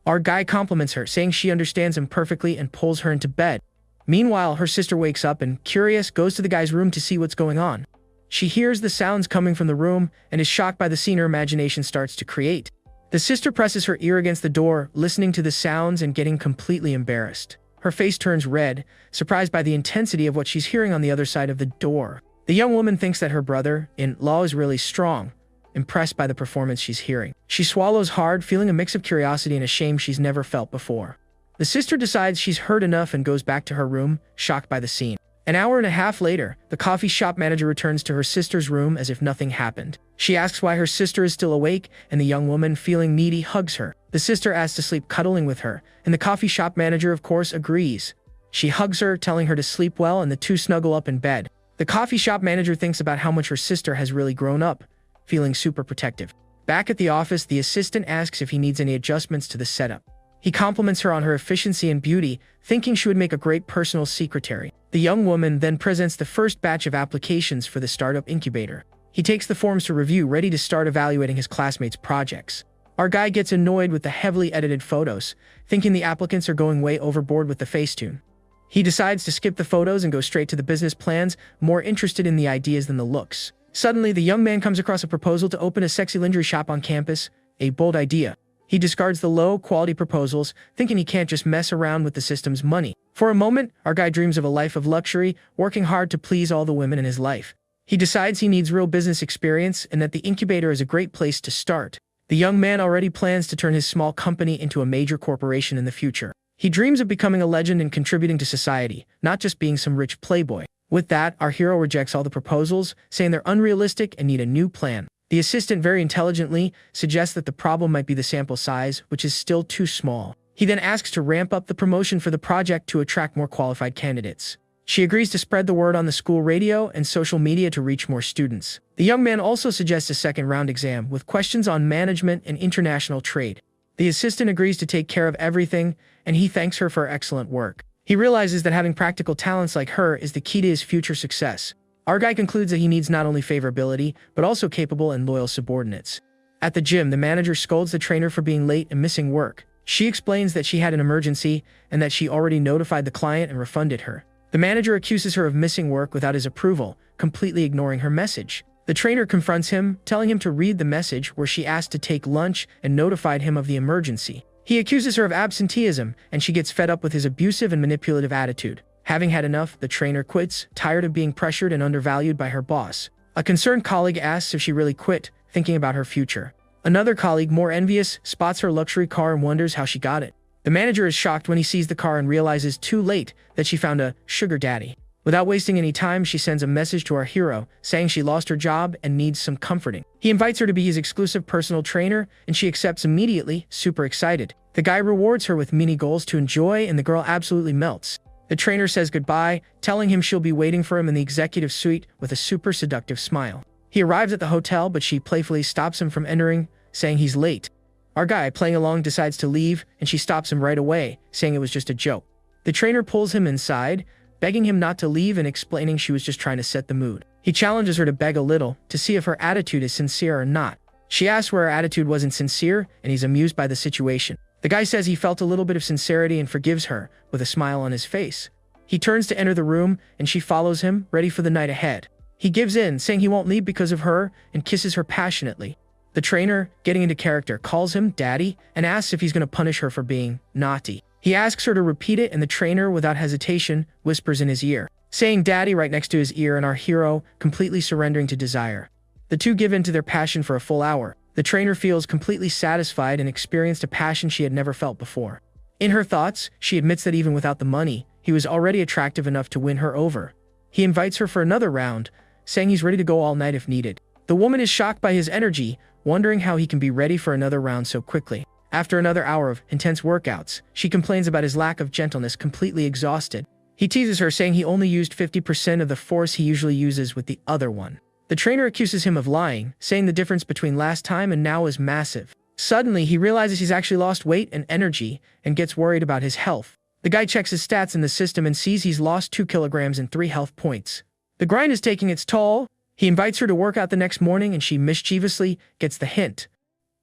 Our guy compliments her, saying she understands him perfectly and pulls her into bed. Meanwhile, her sister wakes up and, curious, goes to the guy's room to see what's going on. She hears the sounds coming from the room and is shocked by the scene her imagination starts to create. The sister presses her ear against the door, listening to the sounds and getting completely embarrassed. Her face turns red, surprised by the intensity of what she's hearing on the other side of the door. The young woman thinks that her brother-in-law is really strong, impressed by the performance she's hearing. She swallows hard, feeling a mix of curiosity and a shame she's never felt before. The sister decides she's heard enough and goes back to her room, shocked by the scene. An hour and a half later, the coffee shop manager returns to her sister's room as if nothing happened. She asks why her sister is still awake, and the young woman, feeling needy, hugs her. The sister asks to sleep cuddling with her, and the coffee shop manager, of course, agrees. She hugs her, telling her to sleep well, and the two snuggle up in bed. The coffee shop manager thinks about how much her sister has really grown up, feeling super protective. Back at the office, the assistant asks if he needs any adjustments to the setup. He compliments her on her efficiency and beauty, thinking she would make a great personal secretary. The young woman then presents the first batch of applications for the startup incubator. He takes the forms to review, ready to start evaluating his classmates' projects. Our guy gets annoyed with the heavily edited photos, thinking the applicants are going way overboard with the Facetune. He decides to skip the photos and go straight to the business plans, more interested in the ideas than the looks. Suddenly, the young man comes across a proposal to open a sexy lingerie shop on campus, a bold idea. He discards the low-quality proposals, thinking he can't just mess around with the system's money. For a moment, our guy dreams of a life of luxury, working hard to please all the women in his life. He decides he needs real business experience and that the incubator is a great place to start. The young man already plans to turn his small company into a major corporation in the future. He dreams of becoming a legend and contributing to society, not just being some rich playboy. With that, our hero rejects all the proposals, saying they're unrealistic and need a new plan. The assistant very intelligently suggests that the problem might be the sample size, which is still too small. He then asks to ramp up the promotion for the project to attract more qualified candidates. She agrees to spread the word on the school radio and social media to reach more students. The young man also suggests a second-round exam with questions on management and international trade. The assistant agrees to take care of everything, and he thanks her for her excellent work. He realizes that having practical talents like her is the key to his future success. Our guy concludes that he needs not only favorability, but also capable and loyal subordinates. At the gym, the manager scolds the trainer for being late and missing work. She explains that she had an emergency and that she already notified the client and refunded her. The manager accuses her of missing work without his approval, completely ignoring her message. The trainer confronts him, telling him to read the message where she asked to take lunch and notified him of the emergency. He accuses her of absenteeism, and she gets fed up with his abusive and manipulative attitude. Having had enough, the trainer quits, tired of being pressured and undervalued by her boss. A concerned colleague asks if she really quit, thinking about her future. Another colleague, more envious, spots her luxury car and wonders how she got it. The manager is shocked when he sees the car and realizes too late that she found a sugar daddy. Without wasting any time, she sends a message to our hero, saying she lost her job and needs some comforting. He invites her to be his exclusive personal trainer, and she accepts immediately, super excited. The guy rewards her with mini goals to enjoy, and the girl absolutely melts. The trainer says goodbye, telling him she'll be waiting for him in the executive suite with a super seductive smile. He arrives at the hotel, but she playfully stops him from entering, saying he's late. Our guy, playing along, decides to leave, and she stops him right away, saying it was just a joke. The trainer pulls him inside, begging him not to leave and explaining she was just trying to set the mood. He challenges her to beg a little, to see if her attitude is sincere or not. She asks where her attitude wasn't sincere, and he's amused by the situation. The guy says he felt a little bit of sincerity and forgives her, with a smile on his face. He turns to enter the room, and she follows him, ready for the night ahead. He gives in, saying he won't leave because of her, and kisses her passionately. The trainer, getting into character, calls him Daddy and asks if he's going to punish her for being naughty. He asks her to repeat it, and the trainer, without hesitation, whispers in his ear, saying Daddy right next to his ear, and our hero, completely surrendering to desire. The two give in to their passion for a full hour. The trainer feels completely satisfied and experienced a passion she had never felt before. In her thoughts, she admits that even without the money, he was already attractive enough to win her over. He invites her for another round, saying he's ready to go all night if needed. The woman is shocked by his energy, wondering how he can be ready for another round so quickly. After another hour of intense workouts, she complains about his lack of gentleness, completely exhausted. He teases her, saying he only used 50% of the force he usually uses with the other one. The trainer accuses him of lying, saying the difference between last time and now is massive. Suddenly, he realizes he's actually lost weight and energy and gets worried about his health. The guy checks his stats in the system and sees he's lost 2 kilograms and 3 health points. The grind is taking its toll. He invites her to work out the next morning, and she mischievously gets the hint.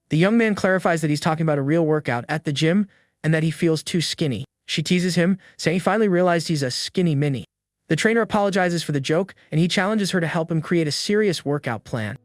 The young man clarifies that he's talking about a real workout at the gym and that he feels too skinny. She teases him, saying he finally realized he's a skinny mini. The trainer apologizes for the joke, and he challenges her to help him create a serious workout plan.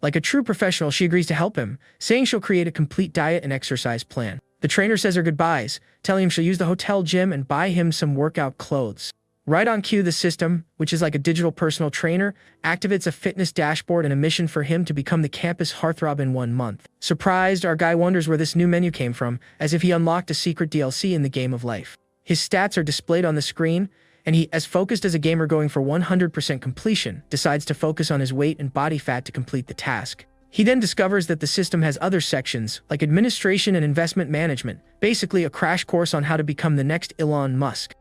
Like a true professional, she agrees to help him, saying she'll create a complete diet and exercise plan. The trainer says her goodbyes, telling him she'll use the hotel gym and buy him some workout clothes. Right on cue, the system, which is like a digital personal trainer, activates a fitness dashboard and a mission for him to become the campus heartthrob in 1 month. Surprised, our guy wonders where this new menu came from, as if he unlocked a secret DLC in the game of life. His stats are displayed on the screen, and he, as focused as a gamer going for 100% completion, decides to focus on his weight and body fat to complete the task. He then discovers that the system has other sections, like administration and investment management, basically a crash course on how to become the next Elon Musk.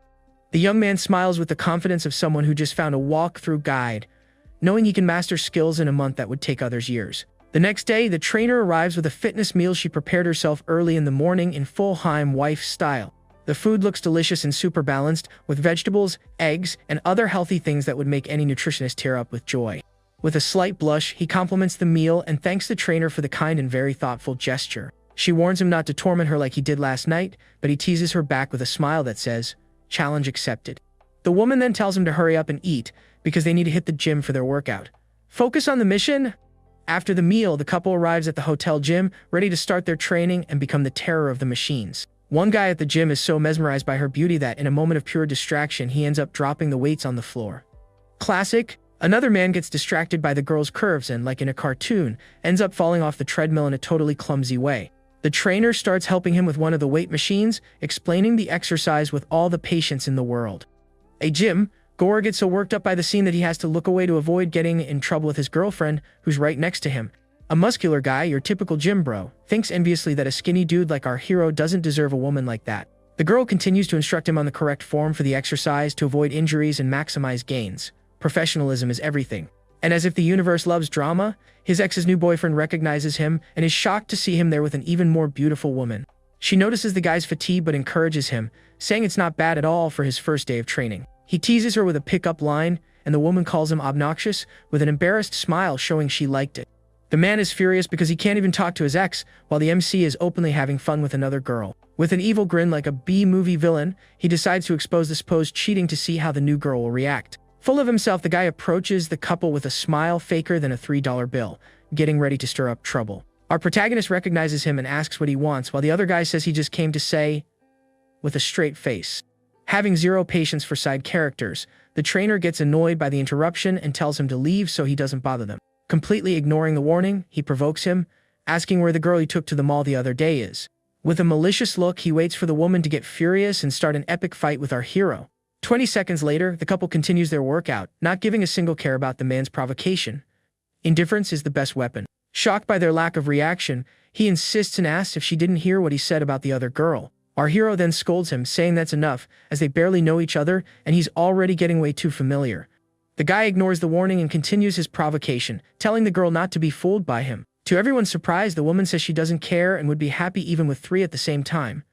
The young man smiles with the confidence of someone who just found a walkthrough guide, knowing he can master skills in a month that would take others years. The next day, the trainer arrives with a fitness meal she prepared herself early in the morning in full Heim wife style. The food looks delicious and super balanced, with vegetables, eggs, and other healthy things that would make any nutritionist tear up with joy. With a slight blush, he compliments the meal and thanks the trainer for the kind and very thoughtful gesture. She warns him not to torment her like he did last night, but he teases her back with a smile that says, "Challenge accepted." The woman then tells him to hurry up and eat, because they need to hit the gym for their workout. Focus on the mission? After the meal, the couple arrives at the hotel gym, ready to start their training and become the terror of the machines. One guy at the gym is so mesmerized by her beauty that, in a moment of pure distraction, he ends up dropping the weights on the floor. Classic. Another man gets distracted by the girl's curves and, like in a cartoon, ends up falling off the treadmill in a totally clumsy way. The trainer starts helping him with one of the weight machines, explaining the exercise with all the patience in the world. A gym, Gore gets so worked up by the scene that he has to look away to avoid getting in trouble with his girlfriend, who's right next to him. A muscular guy, your typical gym bro, thinks enviously that a skinny dude like our hero doesn't deserve a woman like that. The girl continues to instruct him on the correct form for the exercise to avoid injuries and maximize gains. Professionalism is everything. And as if the universe loves drama, his ex's new boyfriend recognizes him and is shocked to see him there with an even more beautiful woman. She notices the guy's fatigue but encourages him, saying it's not bad at all for his first day of training. He teases her with a pickup line, and the woman calls him obnoxious, with an embarrassed smile showing she liked it. The man is furious because he can't even talk to his ex, while the MC is openly having fun with another girl. With an evil grin like a B-movie villain, he decides to expose the supposed cheating to see how the new girl will react. Full of himself, the guy approaches the couple with a smile faker than a $3 bill, getting ready to stir up trouble. Our protagonist recognizes him and asks what he wants, while the other guy says he just came to say, with a straight face. Having zero patience for side characters, the trainer gets annoyed by the interruption and tells him to leave so he doesn't bother them. Completely ignoring the warning, he provokes him, asking where the girl he took to the mall the other day is. With a malicious look, he waits for the woman to get furious and start an epic fight with our hero. 20 seconds later, the couple continues their workout, not giving a single care about the man's provocation. Indifference is the best weapon. Shocked by their lack of reaction, he insists and asks if she didn't hear what he said about the other girl. Our hero then scolds him, saying that's enough, as they barely know each other and he's already getting way too familiar. The guy ignores the warning and continues his provocation, telling the girl not to be fooled by him. To everyone's surprise, the woman says she doesn't care and would be happy even with 3 at the same time.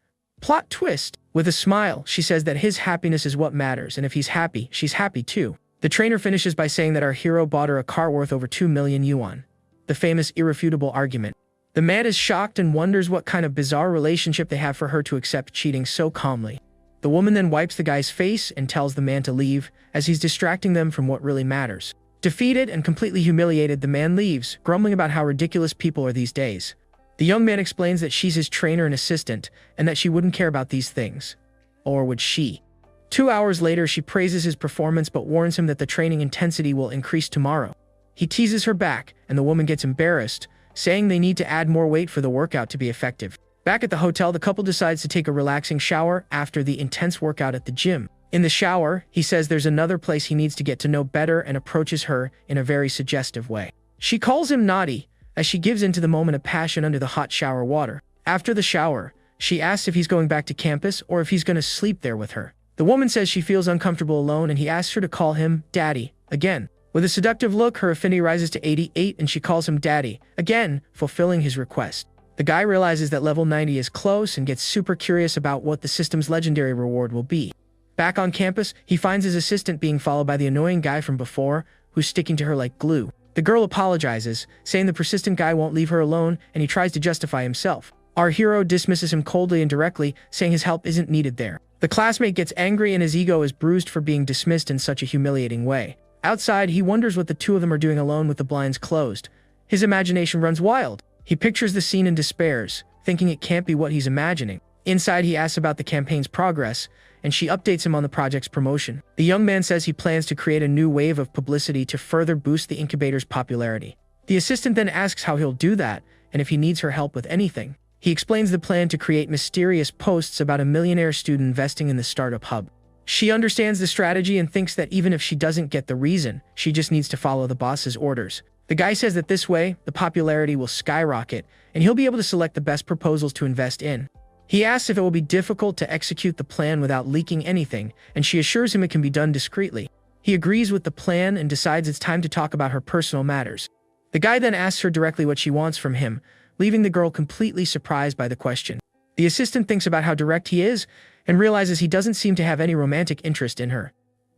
Plot twist. With a smile, she says that his happiness is what matters, and if he's happy, she's happy too. The trainer finishes by saying that our hero bought her a car worth over 2 million yuan. The famous irrefutable argument. The man is shocked and wonders what kind of bizarre relationship they have for her to accept cheating so calmly. The woman then wipes the guy's face and tells the man to leave, as he's distracting them from what really matters. Defeated and completely humiliated, the man leaves, grumbling about how ridiculous people are these days. The young man explains that she's his trainer and assistant, and that she wouldn't care about these things. Or would she? 2 hours later, she praises his performance but warns him that the training intensity will increase tomorrow. He teases her back, and the woman gets embarrassed, saying they need to add more weight for the workout to be effective. Back at the hotel, the couple decides to take a relaxing shower after the intense workout at the gym. In the shower, he says there's another place he needs to get to know better and approaches her in a very suggestive way. She calls him naughty, as she gives into the moment of passion under the hot shower water. After the shower, she asks if he's going back to campus or if he's going to sleep there with her. The woman says she feels uncomfortable alone, and he asks her to call him Daddy again. With a seductive look, her affinity rises to 88 and she calls him Daddy, again, fulfilling his request. The guy realizes that level 90 is close and gets super curious about what the system's legendary reward will be. Back on campus, he finds his assistant being followed by the annoying guy from before, who's sticking to her like glue. The girl apologizes, saying the persistent guy won't leave her alone, and he tries to justify himself. Our hero dismisses him coldly and directly, saying his help isn't needed there. The classmate gets angry and his ego is bruised for being dismissed in such a humiliating way. Outside, he wonders what the two of them are doing alone with the blinds closed. His imagination runs wild. He pictures the scene and despairs, thinking it can't be what he's imagining. Inside, he asks about the campaign's progress, and she updates him on the project's promotion. The young man says he plans to create a new wave of publicity to further boost the incubator's popularity. The assistant then asks how he'll do that, and if he needs her help with anything. He explains the plan to create mysterious posts about a millionaire student investing in the startup hub. She understands the strategy and thinks that even if she doesn't get the reason, she just needs to follow the boss's orders. The guy says that this way, the popularity will skyrocket, and he'll be able to select the best proposals to invest in. He asks if it will be difficult to execute the plan without leaking anything, and she assures him it can be done discreetly. He agrees with the plan and decides it's time to talk about her personal matters. The guy then asks her directly what she wants from him, leaving the girl completely surprised by the question. The assistant thinks about how direct he is and realizes he doesn't seem to have any romantic interest in her.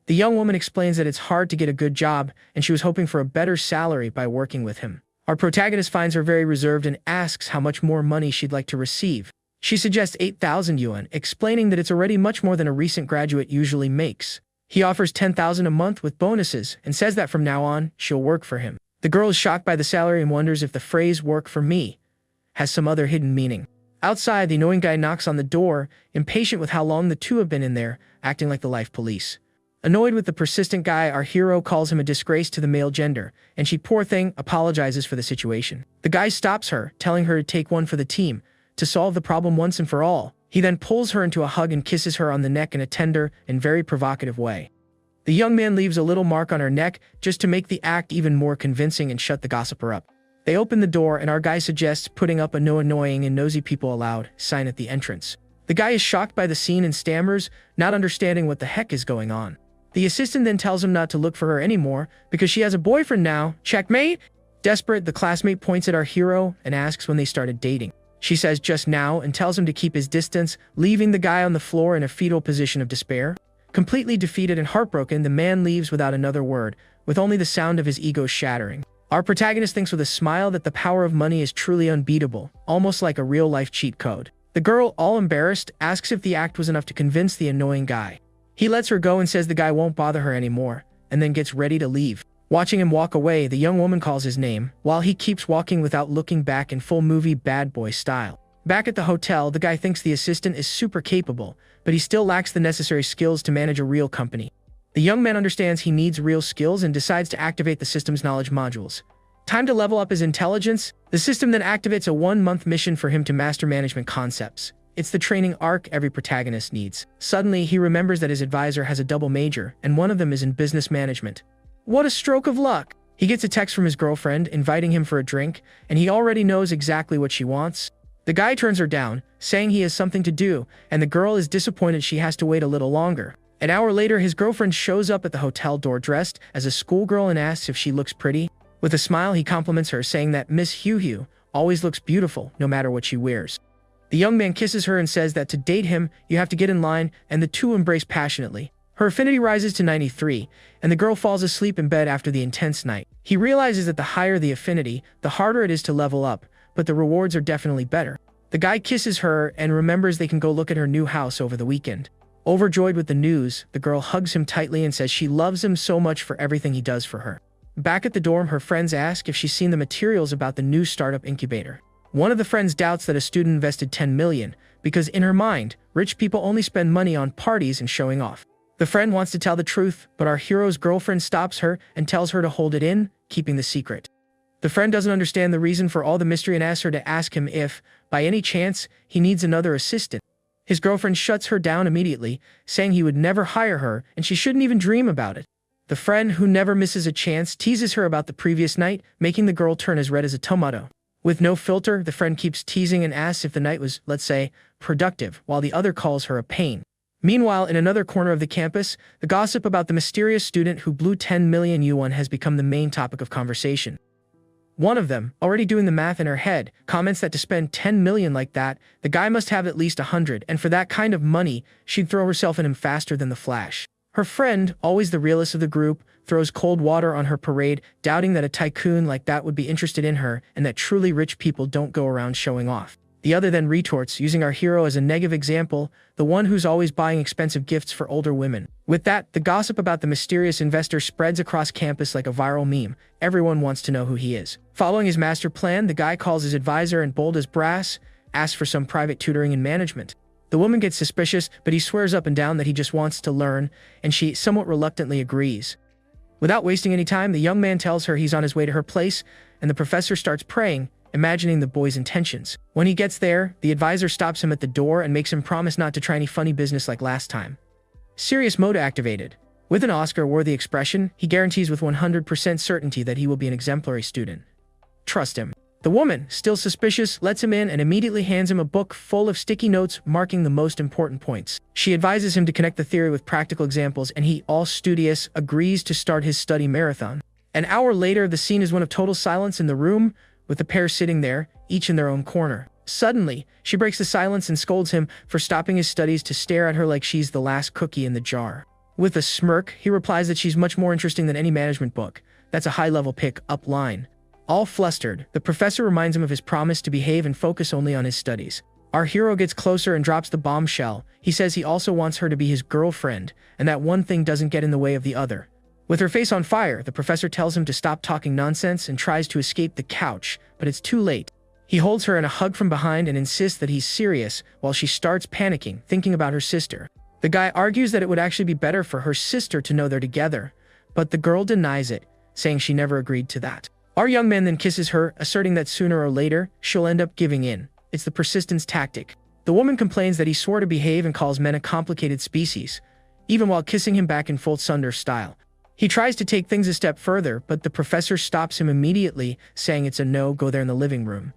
The young woman explains that it's hard to get a good job, and she was hoping for a better salary by working with him. Our protagonist finds her very reserved and asks how much more money she'd like to receive. She suggests 8,000 yuan, explaining that it's already much more than a recent graduate usually makes. He offers 10,000 a month with bonuses and says that from now on, she'll work for him. The girl is shocked by the salary and wonders if the phrase "work for me" has some other hidden meaning. Outside, the annoying guy knocks on the door, impatient with how long the two have been in there, acting like the life police. Annoyed with the persistent guy, our hero calls him a disgrace to the male gender, and she, poor thing, apologizes for the situation. The guy stops her, telling her to take one for the team, to solve the problem once and for all. He then pulls her into a hug and kisses her on the neck in a tender and very provocative way. The young man leaves a little mark on her neck just to make the act even more convincing and shut the gossiper up. They open the door and our guy suggests putting up a "no annoying and nosy people allowed" sign at the entrance. The guy is shocked by the scene and stammers, not understanding what the heck is going on. The assistant then tells him not to look for her anymore because she has a boyfriend now. Checkmate! Desperate, the classmate points at our hero and asks when they started dating. She says just now and tells him to keep his distance, leaving the guy on the floor in a fetal position of despair. Completely defeated and heartbroken, the man leaves without another word, with only the sound of his ego shattering. Our protagonist thinks with a smile that the power of money is truly unbeatable, almost like a real-life cheat code. The girl, all embarrassed, asks if the act was enough to convince the annoying guy. He lets her go and says the guy won't bother her anymore, and then gets ready to leave. Watching him walk away, the young woman calls his name, while he keeps walking without looking back in full movie bad boy style. Back at the hotel, the guy thinks the assistant is super capable, but he still lacks the necessary skills to manage a real company. The young man understands he needs real skills and decides to activate the system's knowledge modules. Time to level up his intelligence. The system then activates a 1-month mission for him to master management concepts. It's the training arc every protagonist needs. Suddenly, he remembers that his advisor has a double major, and one of them is in business management. What a stroke of luck! He gets a text from his girlfriend inviting him for a drink, and he already knows exactly what she wants. The guy turns her down, saying he has something to do, and the girl is disappointed she has to wait a little longer. An hour later, his girlfriend shows up at the hotel door dressed as a schoolgirl and asks if she looks pretty. With a smile, he compliments her, saying that Miss Hugh always looks beautiful, no matter what she wears. The young man kisses her and says that to date him, you have to get in line, and the two embrace passionately. Her affinity rises to 93, and the girl falls asleep in bed after the intense night. He realizes that the higher the affinity, the harder it is to level up, but the rewards are definitely better. The guy kisses her and remembers they can go look at her new house over the weekend. Overjoyed with the news, the girl hugs him tightly and says she loves him so much for everything he does for her. Back at the dorm, her friends ask if she's seen the materials about the new startup incubator. One of the friends doubts that a student invested 10 million because in her mind, rich people only spend money on parties and showing off. The friend wants to tell the truth, but our hero's girlfriend stops her and tells her to hold it in, keeping the secret. The friend doesn't understand the reason for all the mystery and asks her to ask him if, by any chance, he needs another assistant. His girlfriend shuts her down immediately, saying he would never hire her and she shouldn't even dream about it. The friend, who never misses a chance, teases her about the previous night, making the girl turn as red as a tomato. With no filter, the friend keeps teasing and asks if the night was, let's say, productive, while the other calls her a pain. Meanwhile, in another corner of the campus, the gossip about the mysterious student who blew 10 million yuan has become the main topic of conversation. One of them, already doing the math in her head, comments that to spend 10 million like that, the guy must have at least 100, and for that kind of money, she'd throw herself in him faster than the Flash. Her friend, always the realist of the group, throws cold water on her parade, doubting that a tycoon like that would be interested in her and that truly rich people don't go around showing off. The other then retorts, using our hero as a negative example, the one who's always buying expensive gifts for older women. With that, the gossip about the mysterious investor spreads across campus like a viral meme. Everyone wants to know who he is. Following his master plan, the guy calls his advisor and, bold as brass, asks for some private tutoring in management. The woman gets suspicious, but he swears up and down that he just wants to learn, and she somewhat reluctantly agrees. Without wasting any time, the young man tells her he's on his way to her place, and the professor starts praying, imagining the boy's intentions. When he gets there, the advisor stops him at the door and makes him promise not to try any funny business like last time. Serious mode activated. With an Oscar-worthy expression, he guarantees with 100% certainty that he will be an exemplary student. Trust him. The woman, still suspicious, lets him in and immediately hands him a book full of sticky notes marking the most important points. She advises him to connect the theory with practical examples, and he, all studious, agrees to start his study marathon. An hour later, the scene is one of total silence in the room, with the pair sitting there, each in their own corner. Suddenly, she breaks the silence and scolds him for stopping his studies to stare at her like she's the last cookie in the jar. With a smirk, he replies that she's much more interesting than any management book. That's a high-level pick-up line. All flustered, the professor reminds him of his promise to behave and focus only on his studies. Our hero gets closer and drops the bombshell. He says he also wants her to be his girlfriend, and that one thing doesn't get in the way of the other. With her face on fire, the professor tells him to stop talking nonsense and tries to escape the couch, but it's too late. He holds her in a hug from behind and insists that he's serious, while she starts panicking, thinking about her sister. The guy argues that it would actually be better for her sister to know they're together, but the girl denies it, saying she never agreed to that. Our young man then kisses her, asserting that sooner or later, she'll end up giving in. It's the persistence tactic. The woman complains that he swore to behave and calls men a complicated species, even while kissing him back in full Sunder style. He tries to take things a step further, but the professor stops him immediately, saying it's a no, go there in the living room.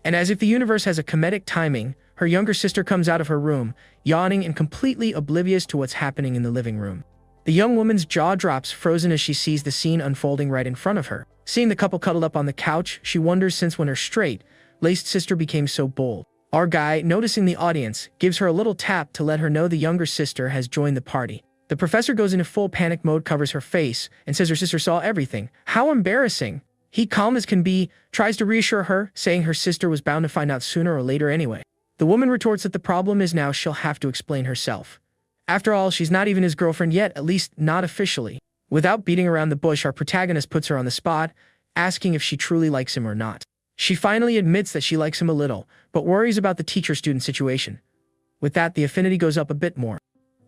And as if the universe has a comedic timing, her younger sister comes out of her room, yawning and completely oblivious to what's happening in the living room. The young woman's jaw drops, frozen as she sees the scene unfolding right in front of her. Seeing the couple cuddled up on the couch, she wonders since when her straight-laced sister became so bold. Our guy, noticing the audience, gives her a little tap to let her know the younger sister has joined the party. The professor goes into full panic mode, covers her face, and says her sister saw everything. How embarrassing! He, calm as can be, tries to reassure her, saying her sister was bound to find out sooner or later anyway. The woman retorts that the problem is now she'll have to explain herself. After all, she's not even his girlfriend yet, at least not officially. Without beating around the bush, our protagonist puts her on the spot, asking if she truly likes him or not. She finally admits that she likes him a little, but worries about the teacher-student situation. With that, the affinity goes up a bit more.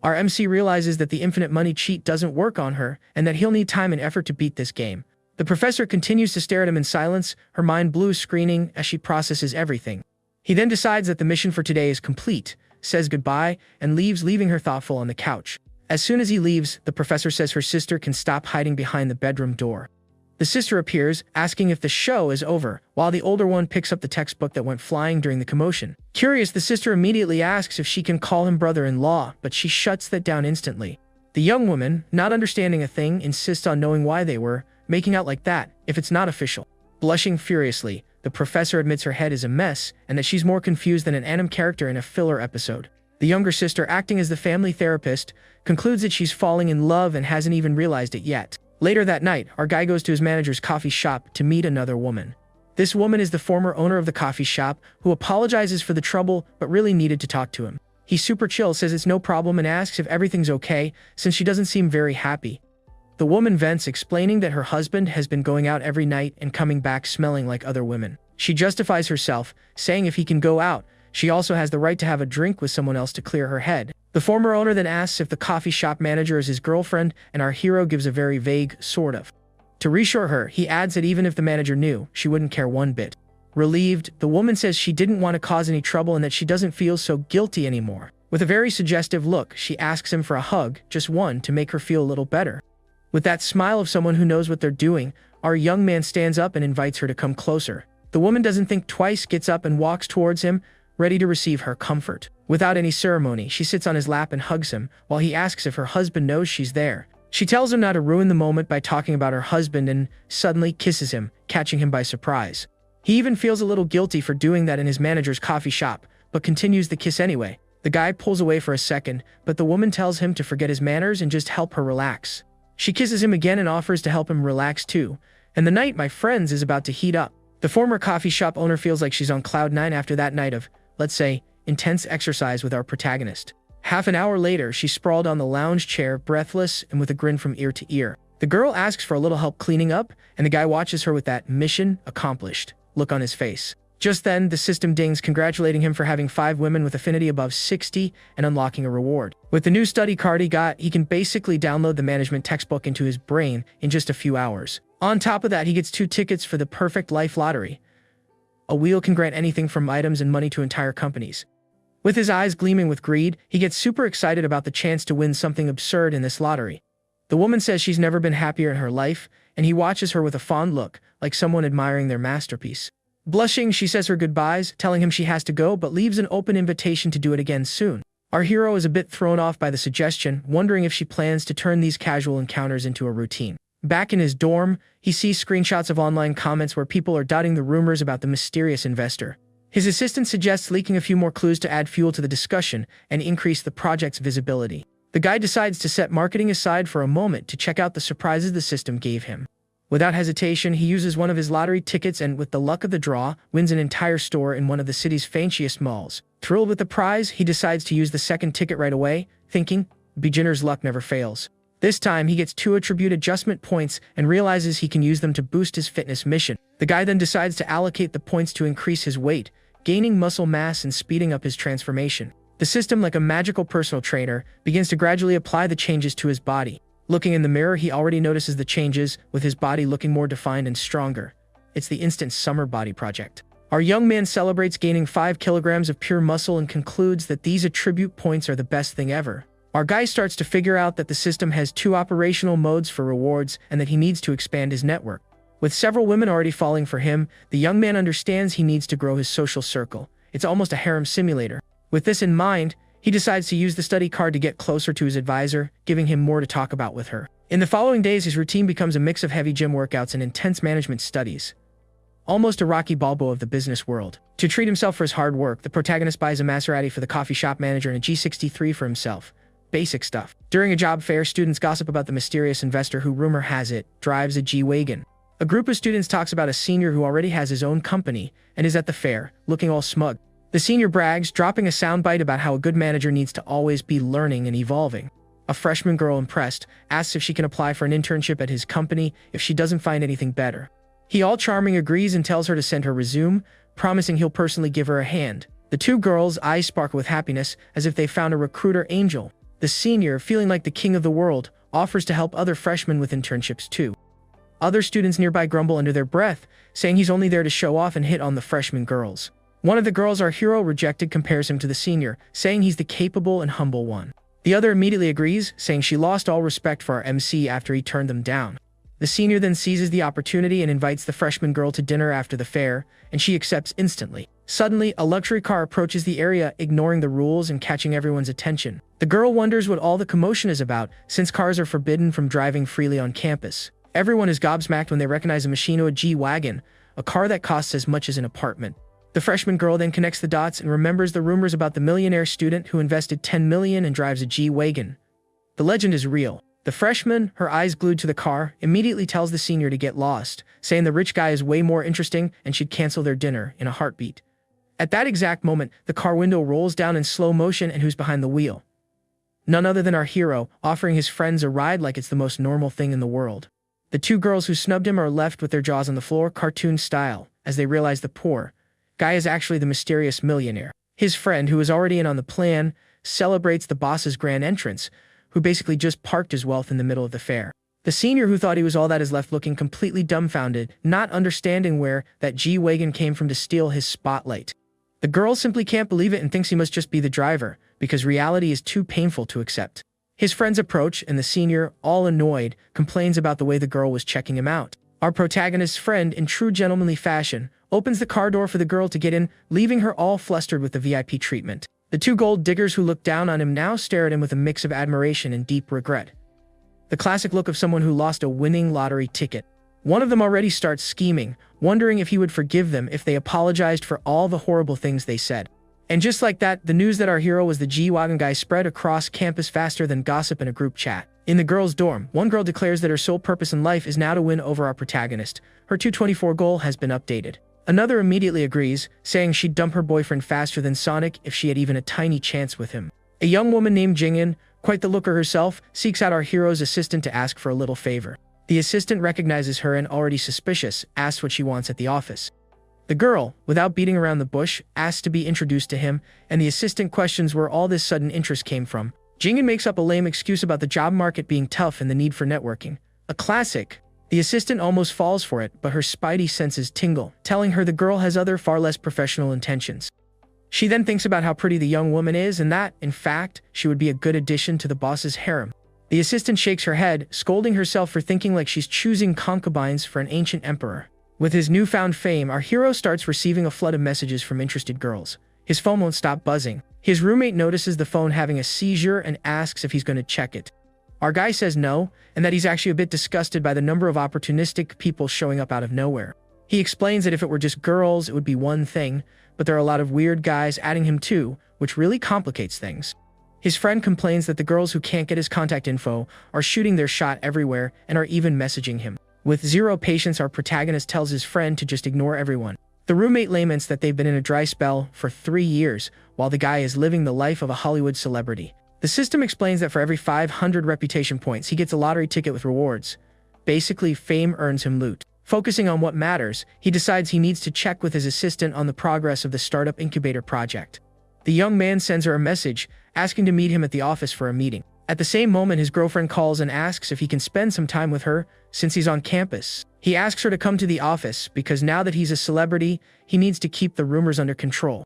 Our MC realizes that the infinite money cheat doesn't work on her, and that he'll need time and effort to beat this game. The professor continues to stare at him in silence, her mind blue screening as she processes everything. He then decides that the mission for today is complete, says goodbye, and leaves, leaving her thoughtful on the couch. As soon as he leaves, the professor says her sister can stop hiding behind the bedroom door. The sister appears, asking if the show is over, while the older one picks up the textbook that went flying during the commotion. Curious, the sister immediately asks if she can call him brother-in-law, but she shuts that down instantly. The young woman, not understanding a thing, insists on knowing why they were making out like that, if it's not official. Blushing furiously, the professor admits her head is a mess, and that she's more confused than an anime character in a filler episode. The younger sister, acting as the family therapist, concludes that she's falling in love and hasn't even realized it yet. Later that night, our guy goes to his manager's coffee shop to meet another woman. This woman is the former owner of the coffee shop, who apologizes for the trouble but really needed to talk to him. He's super chill, says it's no problem, and asks if everything's okay, since she doesn't seem very happy. The woman vents, explaining that her husband has been going out every night and coming back smelling like other women. She justifies herself, saying if he can go out, she also has the right to have a drink with someone else to clear her head. The former owner then asks if the coffee shop manager is his girlfriend, and our hero gives a very vague, sort of. To reassure her, he adds that even if the manager knew, she wouldn't care one bit. Relieved, the woman says she didn't want to cause any trouble and that she doesn't feel so guilty anymore. With a very suggestive look, she asks him for a hug, just one, to make her feel a little better. With that smile of someone who knows what they're doing, our young man stands up and invites her to come closer. The woman doesn't think twice, gets up and walks towards him, ready to receive her comfort. Without any ceremony, she sits on his lap and hugs him, while he asks if her husband knows she's there. She tells him not to ruin the moment by talking about her husband and suddenly kisses him, catching him by surprise. He even feels a little guilty for doing that in his manager's coffee shop, but continues the kiss anyway. The guy pulls away for a second, but the woman tells him to forget his manners and just help her relax. She kisses him again and offers to help him relax too. And the night, my friends, is about to heat up. The former coffee shop owner feels like she's on cloud 9 after that night of, let's say, intense exercise with our protagonist. Half an hour later, she's sprawled on the lounge chair, breathless and with a grin from ear to ear. The girl asks for a little help cleaning up, and the guy watches her with that mission accomplished look on his face. Just then, the system dings, congratulating him for having 5 women with affinity above 60 and unlocking a reward. With the new study card he got, he can basically download the management textbook into his brain in just a few hours. On top of that, he gets 2 tickets for the perfect life lottery. A wheel can grant anything from items and money to entire companies. With his eyes gleaming with greed, he gets super excited about the chance to win something absurd in this lottery. The woman says she's never been happier in her life, and he watches her with a fond look, like someone admiring their masterpiece. Blushing, she says her goodbyes, telling him she has to go, but leaves an open invitation to do it again soon. Our hero is a bit thrown off by the suggestion, wondering if she plans to turn these casual encounters into a routine. Back in his dorm, he sees screenshots of online comments where people are doubting the rumors about the mysterious investor. His assistant suggests leaking a few more clues to add fuel to the discussion and increase the project's visibility. The guy decides to set marketing aside for a moment to check out the surprises the system gave him. Without hesitation, he uses one of his lottery tickets and, with the luck of the draw, wins an entire store in one of the city's fanciest malls. Thrilled with the prize, he decides to use the second ticket right away, thinking, beginner's luck never fails. This time, he gets 2 attribute adjustment points and realizes he can use them to boost his fitness mission. The guy then decides to allocate the points to increase his weight, gaining muscle mass and speeding up his transformation. The system, like a magical personal trainer, begins to gradually apply the changes to his body. Looking in the mirror, he already notices the changes, with his body looking more defined and stronger. It's the instant summer body project. Our young man celebrates gaining 5 kilograms of pure muscle and concludes that these attribute points are the best thing ever. Our guy starts to figure out that the system has 2 operational modes for rewards and that he needs to expand his network. With several women already falling for him, the young man understands he needs to grow his social circle. It's almost a harem simulator. With this in mind, he decides to use the study card to get closer to his advisor, giving him more to talk about with her. In the following days, his routine becomes a mix of heavy gym workouts and intense management studies. Almost a Rocky Balboa of the business world. To treat himself for his hard work, the protagonist buys a Maserati for the coffee shop manager and a G63 for himself. Basic stuff. During a job fair, students gossip about the mysterious investor who, rumor has it, drives a G-Wagon. A group of students talks about a senior who already has his own company and is at the fair, looking all smug. The senior brags, dropping a soundbite about how a good manager needs to always be learning and evolving. A freshman girl, impressed, asks if she can apply for an internship at his company if she doesn't find anything better. He, all charming, agrees and tells her to send her resume, promising he'll personally give her a hand. The 2 girls' eyes sparkle with happiness, as if they found a recruiter angel. The senior, feeling like the king of the world, offers to help other freshmen with internships too. Other students nearby grumble under their breath, saying he's only there to show off and hit on the freshman girls. One of the girls our hero rejected compares him to the senior, saying he's the capable and humble one. The other immediately agrees, saying she lost all respect for our MC after he turned them down. The senior then seizes the opportunity and invites the freshman girl to dinner after the fair, and she accepts instantly. Suddenly, a luxury car approaches the area, ignoring the rules and catching everyone's attention. The girl wonders what all the commotion is about, since cars are forbidden from driving freely on campus. Everyone is gobsmacked when they recognize a Machino G-Wagon, a car that costs as much as an apartment. The freshman girl then connects the dots and remembers the rumors about the millionaire student who invested $10 million and drives a G-Wagon. The legend is real. The freshman, her eyes glued to the car, immediately tells the senior to get lost, saying the rich guy is way more interesting and should cancel their dinner in a heartbeat. At that exact moment, the car window rolls down in slow motion, and who's behind the wheel? None other than our hero, offering his friends a ride like it's the most normal thing in the world. The two girls who snubbed him are left with their jaws on the floor, cartoon style, as they realize the poor guy is actually the mysterious millionaire. His friend, who is already in on the plan, celebrates the boss's grand entrance, who basically just parked his wealth in the middle of the fair. The senior, who thought he was all that, is left looking completely dumbfounded, not understanding where that G-Wagon came from to steal his spotlight. The girl simply can't believe it and thinks he must just be the driver, because reality is too painful to accept. His friends approach, and the senior, all annoyed, complains about the way the girl was checking him out. Our protagonist's friend, in true gentlemanly fashion, opens the car door for the girl to get in, leaving her all flustered with the VIP treatment. The two gold diggers who look down on him now stare at him with a mix of admiration and deep regret. The classic look of someone who lost a winning lottery ticket. One of them already starts scheming, wondering if he would forgive them if they apologized for all the horrible things they said. And just like that, the news that our hero was the G-Wagon guy spread across campus faster than gossip in a group chat. In the girls' dorm, one girl declares that her sole purpose in life is now to win over our protagonist. Her 224 goal has been updated. Another immediately agrees, saying she'd dump her boyfriend faster than Sonic if she had even a tiny chance with him. A young woman named Jingin, quite the looker herself, seeks out our hero's assistant to ask for a little favor. The assistant recognizes her and, already suspicious, asks what she wants at the office. The girl, without beating around the bush, asks to be introduced to him, and the assistant questions where all this sudden interest came from. Jingin makes up a lame excuse about the job market being tough and the need for networking. A classic. The assistant almost falls for it, but her spidey senses tingle, telling her the girl has other, far less professional intentions. She then thinks about how pretty the young woman is and that, in fact, she would be a good addition to the boss's harem. The assistant shakes her head, scolding herself for thinking like she's choosing concubines for an ancient emperor. With his newfound fame, our hero starts receiving a flood of messages from interested girls. His phone won't stop buzzing. His roommate notices the phone having a seizure and asks if he's going to check it. Our guy says no, and that he's actually a bit disgusted by the number of opportunistic people showing up out of nowhere. He explains that if it were just girls, it would be one thing, but there are a lot of weird guys adding him too, which really complicates things. His friend complains that the girls who can't get his contact info are shooting their shot everywhere and are even messaging him. With zero patience, our protagonist tells his friend to just ignore everyone. The roommate laments that they've been in a dry spell for 3 years, while the guy is living the life of a Hollywood celebrity. The system explains that for every 500 reputation points, he gets a lottery ticket with rewards. Basically, fame earns him loot. Focusing on what matters, he decides he needs to check with his assistant on the progress of the startup incubator project. The young man sends her a message, asking to meet him at the office for a meeting. At the same moment, his girlfriend calls and asks if he can spend some time with her, since he's on campus. He asks her to come to the office, because now that he's a celebrity, he needs to keep the rumors under control.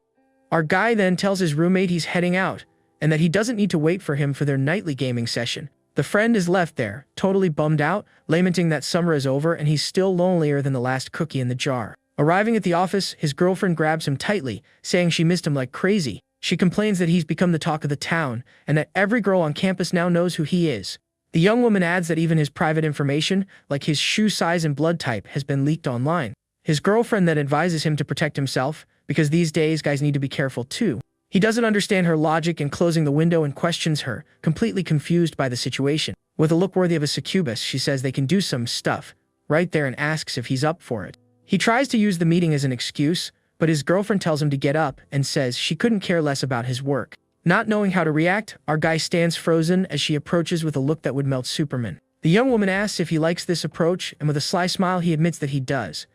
Our guy then tells his roommate he's heading out, and that he doesn't need to wait for him for their nightly gaming session. The friend is left there, totally bummed out, lamenting that summer is over and he's still lonelier than the last cookie in the jar. Arriving at the office, his girlfriend grabs him tightly, saying she missed him like crazy. She complains that he's become the talk of the town, and that every girl on campus now knows who he is. The young woman adds that even his private information, like his shoe size and blood type, has been leaked online. His girlfriend then advises him to protect himself, because these days guys need to be careful too. He doesn't understand her logic and closing the window and questions her, completely confused by the situation. With a look worthy of a succubus, she says they can do some stuff right there and asks if he's up for it. He tries to use the meeting as an excuse, but his girlfriend tells him to get up and says she couldn't care less about his work. Not knowing how to react, our guy stands frozen as she approaches with a look that would melt Superman. The young woman asks if he likes this approach, and with a sly smile he admits that he does.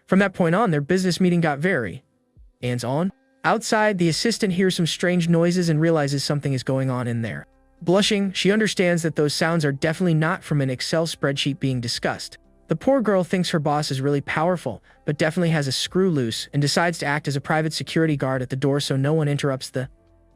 From that point on, their business meeting got very hands-on. Outside, the assistant hears some strange noises and realizes something is going on in there. Blushing, she understands that those sounds are definitely not from an Excel spreadsheet being discussed. The poor girl thinks her boss is really powerful, but definitely has a screw loose and decides to act as a private security guard at the door so no one interrupts the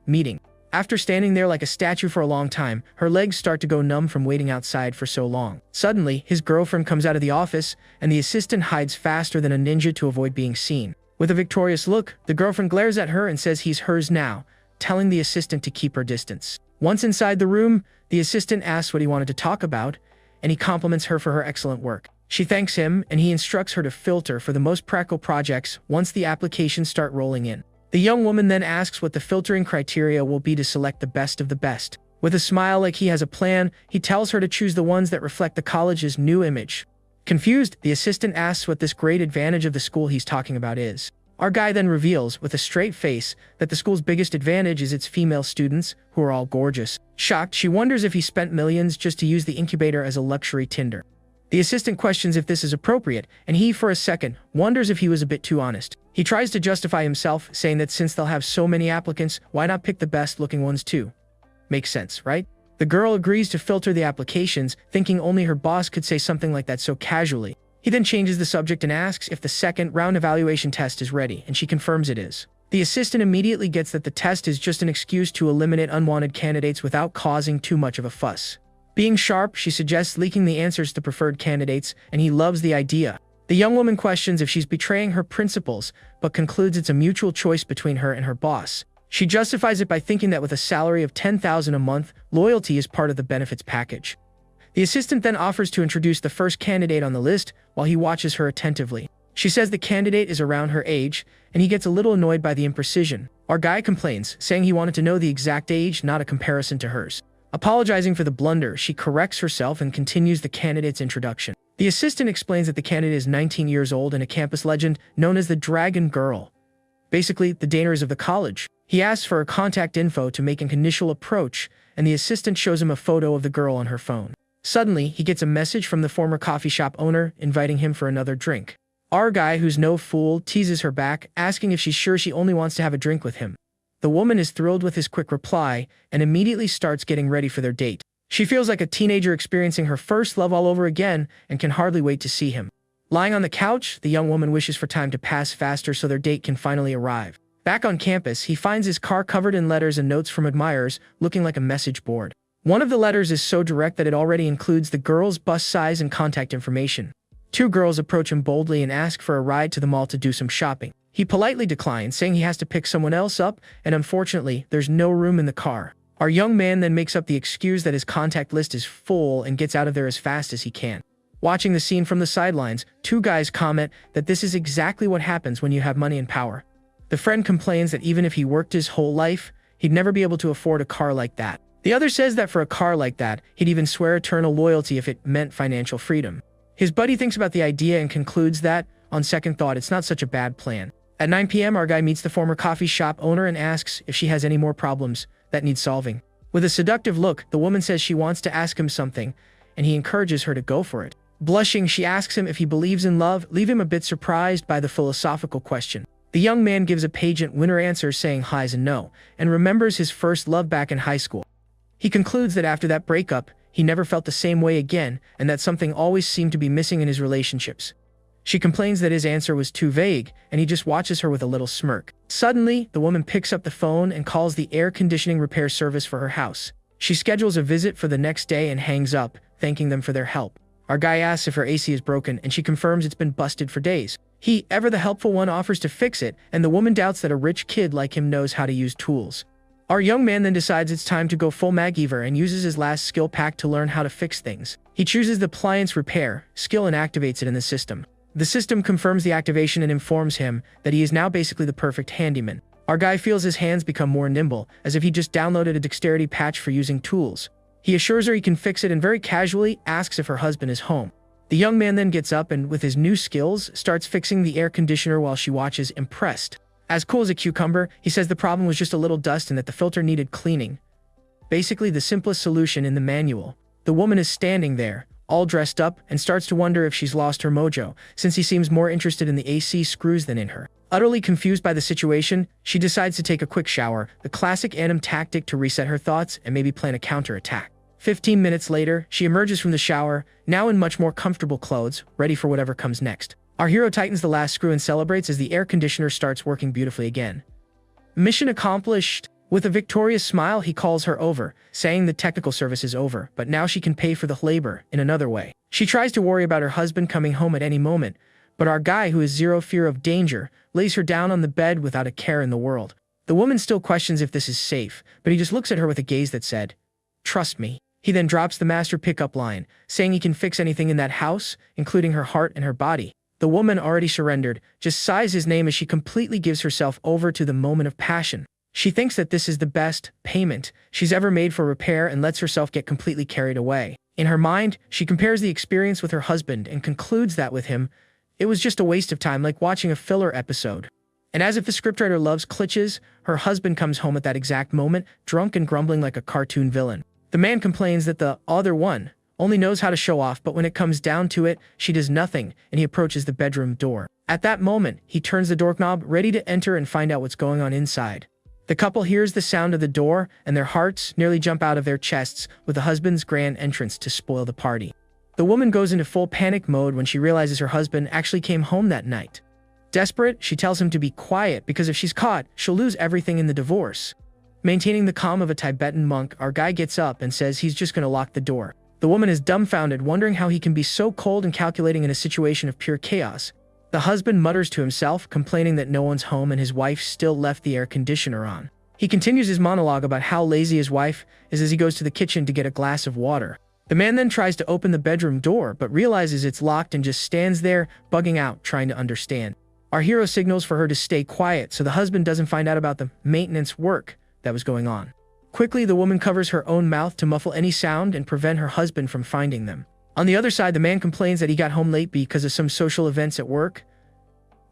meeting. After standing there like a statue for a long time, her legs start to go numb from waiting outside for so long. Suddenly, his girlfriend comes out of the office, and the assistant hides faster than a ninja to avoid being seen. With a victorious look, the girlfriend glares at her and says he's hers now, telling the assistant to keep her distance. Once inside the room, the assistant asks what he wanted to talk about, and he compliments her for her excellent work. She thanks him, and he instructs her to filter for the most practical projects once the applications start rolling in. The young woman then asks what the filtering criteria will be to select the best of the best. With a smile like he has a plan, he tells her to choose the ones that reflect the college's new image. Confused, the assistant asks what this great advantage of the school he's talking about is. Our guy then reveals, with a straight face, that the school's biggest advantage is its female students, who are all gorgeous. Shocked, she wonders if he spent millions just to use the incubator as a luxury Tinder. The assistant questions if this is appropriate, and he, for a second, wonders if he was a bit too honest. He tries to justify himself, saying that since they'll have so many applicants, why not pick the best-looking ones too? Makes sense, right? The girl agrees to filter the applications, thinking only her boss could say something like that so casually. He then changes the subject and asks if the second round evaluation test is ready, and she confirms it is. The assistant immediately gets that the test is just an excuse to eliminate unwanted candidates without causing too much of a fuss. Being sharp, she suggests leaking the answers to preferred candidates, and he loves the idea. The young woman questions if she's betraying her principles, but concludes it's a mutual choice between her and her boss. She justifies it by thinking that with a salary of $10,000 a month, loyalty is part of the benefits package. The assistant then offers to introduce the first candidate on the list while he watches her attentively. She says the candidate is around her age, and he gets a little annoyed by the imprecision. Our guy complains, saying he wanted to know the exact age, not a comparison to hers. Apologizing for the blunder, she corrects herself and continues the candidate's introduction. The assistant explains that the candidate is 19 years old and a campus legend known as the Dragon Girl. Basically, the Daners of the college. He asks for her contact info to make an initial approach, and the assistant shows him a photo of the girl on her phone. Suddenly, he gets a message from the former coffee shop owner, inviting him for another drink. Our guy, who's no fool, teases her back, asking if she's sure she only wants to have a drink with him. The woman is thrilled with his quick reply, and immediately starts getting ready for their date. She feels like a teenager experiencing her first love all over again, and can hardly wait to see him. Lying on the couch, the young woman wishes for time to pass faster so their date can finally arrive. Back on campus, he finds his car covered in letters and notes from admirers, looking like a message board. One of the letters is so direct that it already includes the girl's bust size and contact information. Two girls approach him boldly and ask for a ride to the mall to do some shopping. He politely declines, saying he has to pick someone else up, and unfortunately, there's no room in the car. Our young man then makes up the excuse that his contact list is full and gets out of there as fast as he can. Watching the scene from the sidelines, two guys comment that this is exactly what happens when you have money and power. The friend complains that even if he worked his whole life, he'd never be able to afford a car like that. The other says that for a car like that, he'd even swear eternal loyalty if it meant financial freedom. His buddy thinks about the idea and concludes that, on second thought, it's not such a bad plan. At 9 p.m., our guy meets the former coffee shop owner and asks if she has any more problems that need solving. With a seductive look, the woman says she wants to ask him something, and he encourages her to go for it. Blushing, she asks him if he believes in love, leaving him a bit surprised by the philosophical question. The young man gives a pageant winner answer saying highs and no, and remembers his first love back in high school. He concludes that after that breakup, he never felt the same way again, and that something always seemed to be missing in his relationships. She complains that his answer was too vague, and he just watches her with a little smirk. Suddenly, the woman picks up the phone and calls the air conditioning repair service for her house. She schedules a visit for the next day and hangs up, thanking them for their help. Our guy asks if her AC is broken, and she confirms it's been busted for days. He, ever the helpful one, offers to fix it, and the woman doubts that a rich kid like him knows how to use tools. Our young man then decides it's time to go full MacGyver and uses his last skill pack to learn how to fix things. He chooses the appliance repair skill and activates it in the system. The system confirms the activation and informs him that he is now basically the perfect handyman. Our guy feels his hands become more nimble, as if he just downloaded a dexterity patch for using tools. He assures her he can fix it and very casually asks if her husband is home. The young man then gets up and, with his new skills, starts fixing the air conditioner while she watches, impressed. As cool as a cucumber, he says the problem was just a little dust and that the filter needed cleaning. Basically the simplest solution in the manual. The woman is standing there, all dressed up, and starts to wonder if she's lost her mojo, since he seems more interested in the AC screws than in her. Utterly confused by the situation, she decides to take a quick shower, the classic anime tactic to reset her thoughts and maybe plan a counterattack. 15 minutes later, she emerges from the shower, now in much more comfortable clothes, ready for whatever comes next. Our hero tightens the last screw and celebrates as the air conditioner starts working beautifully again. Mission accomplished! With a victorious smile, he calls her over, saying the technical service is over, but now she can pay for the labor in another way. She tries to worry about her husband coming home at any moment, but our guy, who has zero fear of danger, lays her down on the bed without a care in the world. The woman still questions if this is safe, but he just looks at her with a gaze that said, "Trust me." He then drops the master pickup line, saying he can fix anything in that house, including her heart and her body. The woman, already surrendered, just sighs his name as she completely gives herself over to the moment of passion. She thinks that this is the best payment she's ever made for repair and lets herself get completely carried away. In her mind, she compares the experience with her husband and concludes that with him, it was just a waste of time, like watching a filler episode. And as if the scriptwriter loves glitches, her husband comes home at that exact moment, drunk and grumbling like a cartoon villain. The man complains that the other one only knows how to show off, but when it comes down to it, she does nothing, and he approaches the bedroom door. At that moment, he turns the doorknob, ready to enter and find out what's going on inside. The couple hears the sound of the door, and their hearts nearly jump out of their chests with the husband's grand entrance to spoil the party. The woman goes into full panic mode when she realizes her husband actually came home that night. Desperate, she tells him to be quiet because if she's caught, she'll lose everything in the divorce. Maintaining the calm of a Tibetan monk, our guy gets up and says he's just going to lock the door. The woman is dumbfounded, wondering how he can be so cold and calculating in a situation of pure chaos. The husband mutters to himself, complaining that no one's home and his wife still left the air conditioner on. He continues his monologue about how lazy his wife is as he goes to the kitchen to get a glass of water. The man then tries to open the bedroom door, but realizes it's locked and just stands there, bugging out, trying to understand. Our hero signals for her to stay quiet so the husband doesn't find out about the maintenance work that was going on. Quickly, the woman covers her own mouth to muffle any sound and prevent her husband from finding them. On the other side, the man complains that he got home late because of some social events at work.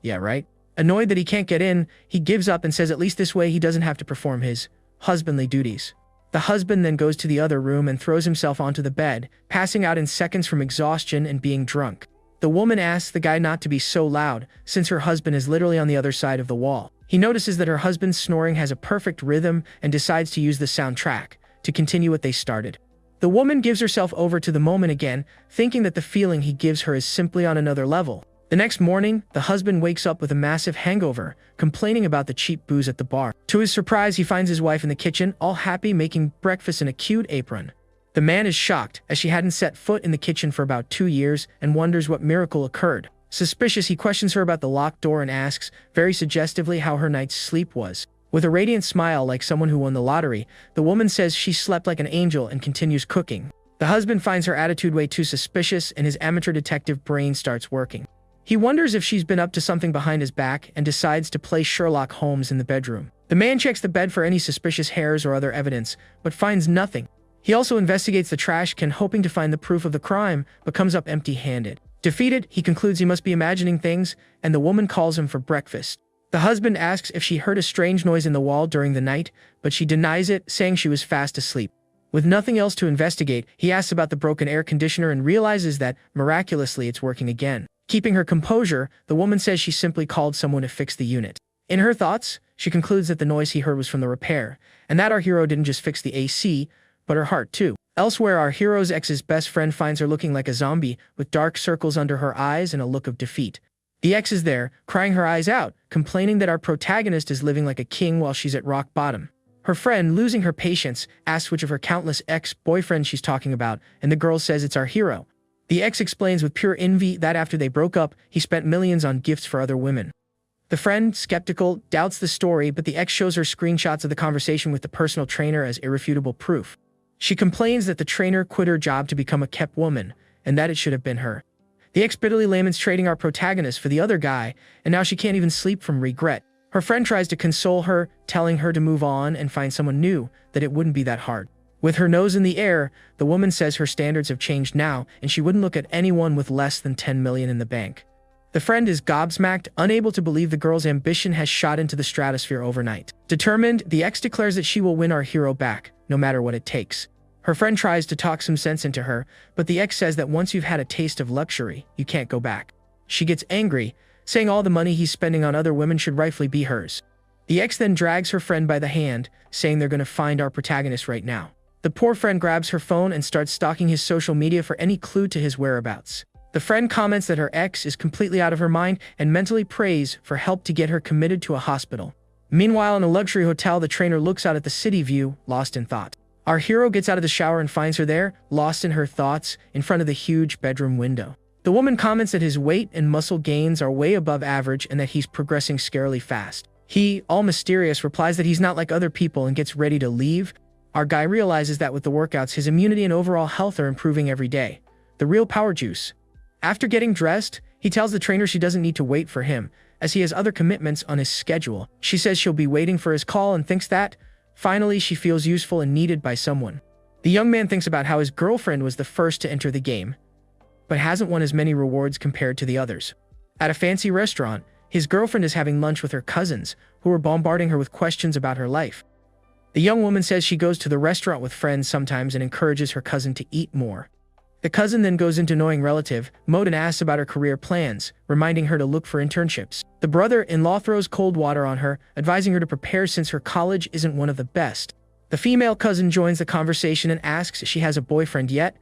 Yeah, right. Annoyed that he can't get in, he gives up and says at least this way he doesn't have to perform his husbandly duties. The husband then goes to the other room and throws himself onto the bed, passing out in seconds from exhaustion and being drunk. The woman asks the guy not to be so loud, since her husband is literally on the other side of the wall. He notices that her husband's snoring has a perfect rhythm and decides to use the soundtrack to continue what they started. The woman gives herself over to the moment again, thinking that the feeling he gives her is simply on another level. The next morning, the husband wakes up with a massive hangover, complaining about the cheap booze at the bar. To his surprise, he finds his wife in the kitchen, all happy, making breakfast in a cute apron. The man is shocked, as she hadn't set foot in the kitchen for about 2 years, and wonders what miracle occurred. Suspicious, he questions her about the locked door and asks, very suggestively, how her night's sleep was. With a radiant smile like someone who won the lottery, the woman says she slept like an angel and continues cooking. The husband finds her attitude way too suspicious, and his amateur detective brain starts working. He wonders if she's been up to something behind his back and decides to play Sherlock Holmes in the bedroom. The man checks the bed for any suspicious hairs or other evidence, but finds nothing. He also investigates the trash can, hoping to find the proof of the crime, but comes up empty-handed. Defeated, he concludes he must be imagining things, and the woman calls him for breakfast. The husband asks if she heard a strange noise in the wall during the night, but she denies it, saying she was fast asleep. With nothing else to investigate, he asks about the broken air conditioner and realizes that, miraculously, it's working again. Keeping her composure, the woman says she simply called someone to fix the unit. In her thoughts, she concludes that the noise he heard was from the repair, and that our hero didn't just fix the AC, but her heart too. Elsewhere, our hero's ex's best friend finds her looking like a zombie, with dark circles under her eyes and a look of defeat. The ex is there, crying her eyes out, complaining that our protagonist is living like a king while she's at rock bottom. Her friend, losing her patience, asks which of her countless ex-boyfriends she's talking about, and the girl says it's our hero. The ex explains with pure envy that after they broke up, he spent millions on gifts for other women. The friend, skeptical, doubts the story, but the ex shows her screenshots of the conversation with the personal trainer as irrefutable proof. She complains that the trainer quit her job to become a kept woman, and that it should have been her. The ex bitterly laments trading our protagonist for the other guy, and now she can't even sleep from regret. Her friend tries to console her, telling her to move on and find someone new, that it wouldn't be that hard. With her nose in the air, the woman says her standards have changed now, and she wouldn't look at anyone with less than 10 million in the bank. The friend is gobsmacked, unable to believe the girl's ambition has shot into the stratosphere overnight. Determined, the ex declares that she will win our hero back, no matter what it takes. Her friend tries to talk some sense into her, but the ex says that once you've had a taste of luxury, you can't go back. She gets angry, saying all the money he's spending on other women should rightfully be hers. The ex then drags her friend by the hand, saying they're going to find our protagonist right now. The poor friend grabs her phone and starts stalking his social media for any clue to his whereabouts. The friend comments that her ex is completely out of her mind and mentally prays for help to get her committed to a hospital. Meanwhile, in a luxury hotel, the trainer looks out at the city view, lost in thought. Our hero gets out of the shower and finds her there, lost in her thoughts, in front of the huge bedroom window. The woman comments that his weight and muscle gains are way above average and that he's progressing scarily fast. He, all mysterious, replies that he's not like other people and gets ready to leave. Our guy realizes that with the workouts, his immunity and overall health are improving every day. The real power juice. After getting dressed, he tells the trainer she doesn't need to wait for him, as he has other commitments on his schedule. She says she'll be waiting for his call and thinks that, finally, she feels useful and needed by someone. The young man thinks about how his girlfriend was the first to enter the game, but hasn't won as many rewards compared to the others. At a fancy restaurant, His girlfriend is having lunch with her cousins, who are bombarding her with questions about her life. The young woman says she goes to the restaurant with friends sometimes and encourages her cousin to eat more. The cousin then goes into knowing relative mode and asks about her career plans, reminding her to look for internships. The brother-in-law throws cold water on her, advising her to prepare since her college isn't one of the best. The female cousin joins the conversation and asks if she has a boyfriend yet,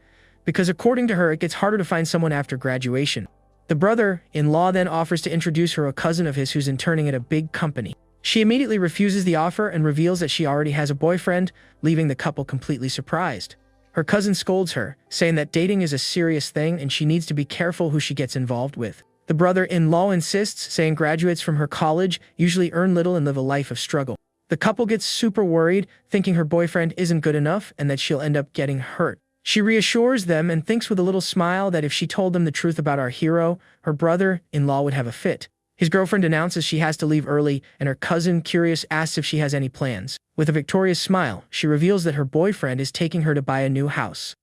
because according to her it gets harder to find someone after graduation. The brother-in-law then offers to introduce her to a cousin of his who's interning at a big company. She immediately refuses the offer and reveals that she already has a boyfriend, leaving the couple completely surprised. Her cousin scolds her, saying that dating is a serious thing and she needs to be careful who she gets involved with. The brother-in-law insists, saying graduates from her college usually earn little and live a life of struggle. The couple gets super worried, thinking her boyfriend isn't good enough and that she'll end up getting hurt. She reassures them and thinks with a little smile that if she told them the truth about our hero, her brother-in-law would have a fit. His girlfriend announces she has to leave early, and her cousin, curious, asks if she has any plans. With a victorious smile, she reveals that her boyfriend is taking her to buy a new house.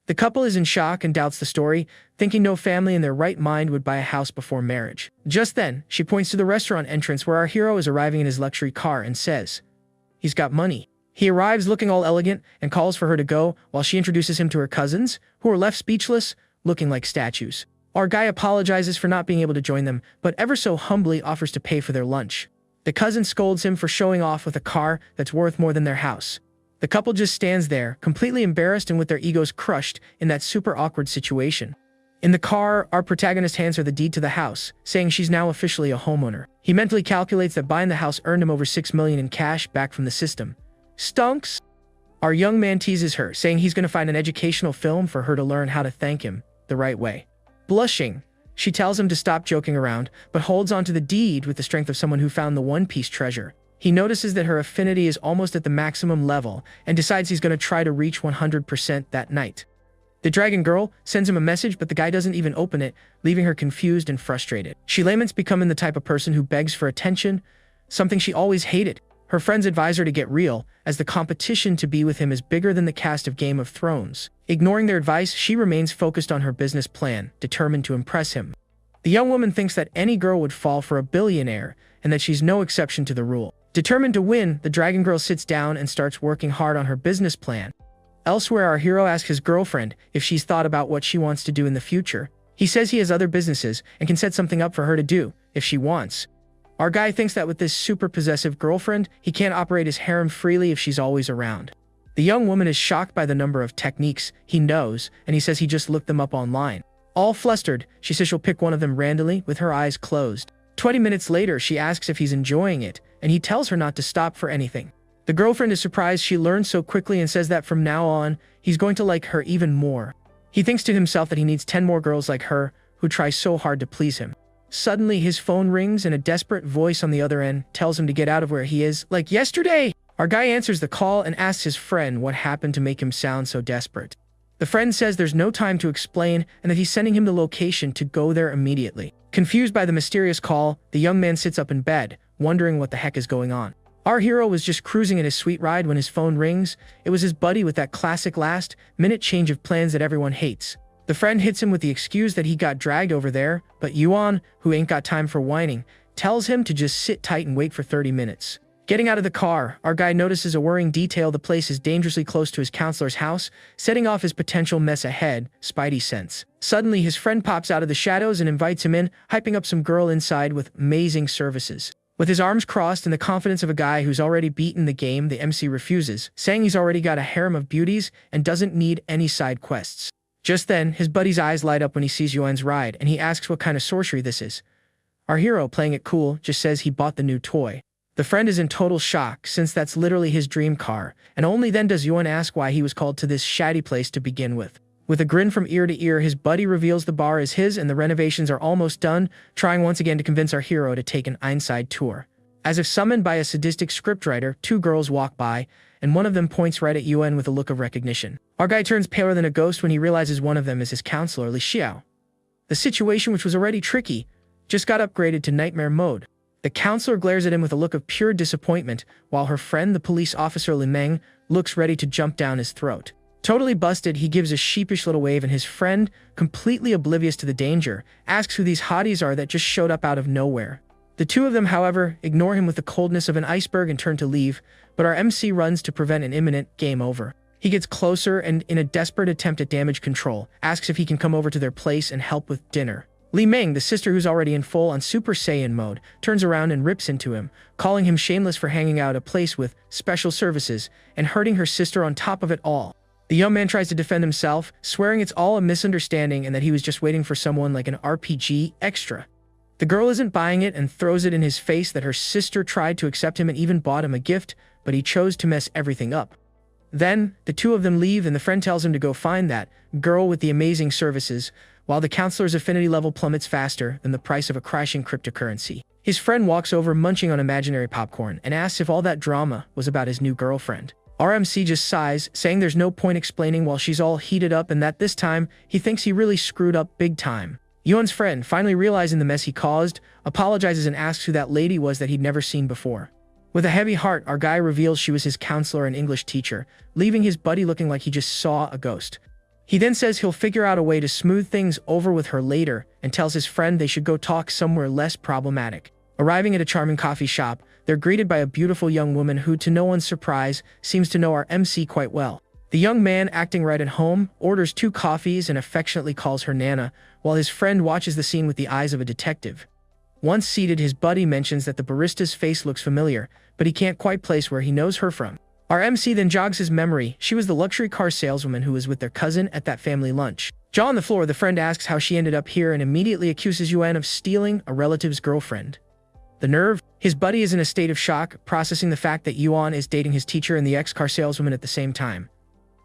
The couple is in shock and doubts the story, thinking no family in their right mind would buy a house before marriage. Just then, she points to the restaurant entrance where our hero is arriving in his luxury car and says, "He's got money." He arrives looking all elegant and calls for her to go while she introduces him to her cousins, who are left speechless, looking like statues. Our guy apologizes for not being able to join them, but ever so humbly offers to pay for their lunch. The cousin scolds him for showing off with a car that's worth more than their house. The couple just stands there, completely embarrassed and with their egos crushed in that super awkward situation. In the car, our protagonist hands her the deed to the house, saying she's now officially a homeowner. He mentally calculates that buying the house earned him over $6 million in cash back from the system. Stunks? Our young man teases her, saying he's going to find an educational film for her to learn how to thank him the right way. Blushing, she tells him to stop joking around, but holds onto the deed with the strength of someone who found the one-piece treasure. He notices that her affinity is almost at the maximum level and decides he's going to try to reach 100% that night. The dragon girl sends him a message, but the guy doesn't even open it, leaving her confused and frustrated. She laments becoming the type of person who begs for attention, something she always hated. Her friends advise her to get real, as the competition to be with him is bigger than the cast of Game of Thrones. Ignoring their advice, she remains focused on her business plan, determined to impress him. The young woman thinks that any girl would fall for a billionaire, and that she's no exception to the rule. Determined to win, the dragon girl sits down and starts working hard on her business plan. Elsewhere, our hero asks his girlfriend if she's thought about what she wants to do in the future. He says he has other businesses and can set something up for her to do, if she wants. Our guy thinks that with this super possessive girlfriend, he can't operate his harem freely if she's always around. The young woman is shocked by the number of techniques he knows, and he says he just looked them up online. All flustered, she says she'll pick one of them randomly with her eyes closed. 20 minutes later, she asks if he's enjoying it, and he tells her not to stop for anything. The girlfriend is surprised she learned so quickly and says that from now on, he's going to like her even more. He thinks to himself that he needs 10 more girls like her, who try so hard to please him. Suddenly, his phone rings and a desperate voice on the other end tells him to get out of where he is, like yesterday. Our guy answers the call and asks his friend what happened to make him sound so desperate. The friend says there's no time to explain and that he's sending him the location to go there immediately. Confused by the mysterious call, the young man sits up in bed, wondering what the heck is going on. Our hero was just cruising in his sweet ride when his phone rings. It was his buddy with that classic last-minute change of plans that everyone hates. The friend hits him with the excuse that he got dragged over there, but Yuan, who ain't got time for whining, tells him to just sit tight and wait for 30 minutes. Getting out of the car, our guy notices a worrying detail: the place is dangerously close to his counselor's house, setting off his potential mess ahead. Spidey sense. Suddenly, his friend pops out of the shadows and invites him in, hyping up some girl inside with amazing services. With his arms crossed and the confidence of a guy who's already beaten the game, the MC refuses, saying he's already got a harem of beauties and doesn't need any side quests. Just then, his buddy's eyes light up when he sees Yuan's ride, and he asks what kind of sorcery this is. Our hero, playing it cool, just says he bought the new toy. The friend is in total shock, since that's literally his dream car, and only then does Yuan ask why he was called to this shabby place to begin with. With a grin from ear to ear, his buddy reveals the bar is his and the renovations are almost done, trying once again to convince our hero to take an inside tour. As if summoned by a sadistic scriptwriter, two girls walk by, and one of them points right at Yuan with a look of recognition. Our guy turns paler than a ghost when he realizes one of them is his counselor, Li Xiao. The situation, which was already tricky, just got upgraded to nightmare mode. The counselor glares at him with a look of pure disappointment, while her friend, the police officer Li Meng, looks ready to jump down his throat. Totally busted, he gives a sheepish little wave, and his friend, completely oblivious to the danger, asks who these hotties are that just showed up out of nowhere. The two of them, however, ignore him with the coldness of an iceberg and turn to leave, but our MC runs to prevent an imminent game over. He gets closer and, in a desperate attempt at damage control, asks if he can come over to their place and help with dinner. Li Meng, the sister who's already in full-on Super Saiyan mode, turns around and rips into him, calling him shameless for hanging out at a place with special services and hurting her sister on top of it all. The young man tries to defend himself, swearing it's all a misunderstanding and that he was just waiting for someone like an RPG extra. The girl isn't buying it and throws it in his face that her sister tried to accept him and even bought him a gift, but he chose to mess everything up. Then, the two of them leave and the friend tells him to go find that girl with the amazing services, while the counselor's affinity level plummets faster than the price of a crashing cryptocurrency. His friend walks over munching on imaginary popcorn and asks if all that drama was about his new girlfriend. RMC just sighs, saying there's no point explaining while she's all heated up and that this time, he thinks he really screwed up big time. Yuan's friend, finally realizing the mess he caused, apologizes and asks who that lady was that he'd never seen before. With a heavy heart, our guy reveals she was his counselor and English teacher, leaving his buddy looking like he just saw a ghost. He then says he'll figure out a way to smooth things over with her later and tells his friend they should go talk somewhere less problematic. Arriving at a charming coffee shop, they're greeted by a beautiful young woman who, to no one's surprise, seems to know our MC quite well. The young man, acting right at home, orders 2 coffees and affectionately calls her Nana, while his friend watches the scene with the eyes of a detective. Once seated, his buddy mentions that the barista's face looks familiar, but he can't quite place where he knows her from. Our MC then jogs his memory. She was the luxury car saleswoman who was with their cousin at that family lunch. Jaw on the floor, the friend asks how she ended up here and immediately accuses Yuan of stealing a relative's girlfriend. The nerve? His buddy is in a state of shock, processing the fact that Yuan is dating his teacher and the ex-car saleswoman at the same time.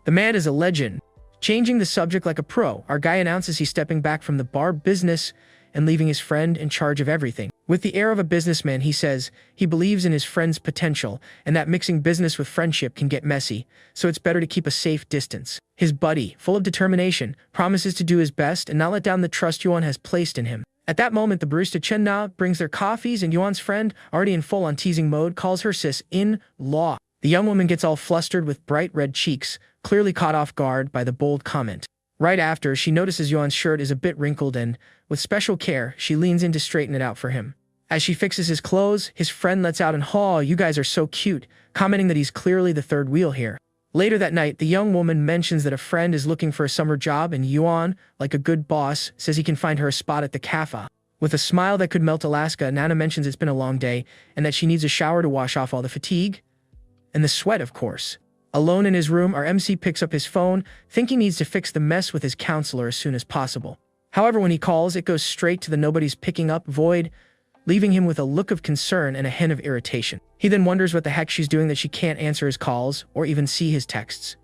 The man is a legend. Changing the subject like a pro, our guy announces he's stepping back from the bar business and leaving his friend in charge of everything. With the air of a businessman, he says he believes in his friend's potential and that mixing business with friendship can get messy, so it's better to keep a safe distance. His buddy, full of determination, promises to do his best and not let down the trust Yuan has placed in him. At that moment, the barista Chen Na brings their coffees and Yuan's friend, already in full-on teasing mode, calls her sis-in-law. The young woman gets all flustered with bright red cheeks, clearly caught off guard by the bold comment. Right after, she notices Yuan's shirt is a bit wrinkled and, with special care, she leans in to straighten it out for him. As she fixes his clothes, his friend lets out an "Aw, you guys are so cute," commenting that he's clearly the third wheel here. Later that night, the young woman mentions that a friend is looking for a summer job and Yuan, like a good boss, says he can find her a spot at the cafe. With a smile that could melt Alaska, Nana mentions it's been a long day and that she needs a shower to wash off all the fatigue. And the sweat, of course. Alone in his room, our MC picks up his phone, thinking he needs to fix the mess with his counselor as soon as possible. However, when he calls, it goes straight to the nobody's picking up void, leaving him with a look of concern and a hint of irritation. He then wonders what the heck she's doing that she can't answer his calls or even see his texts.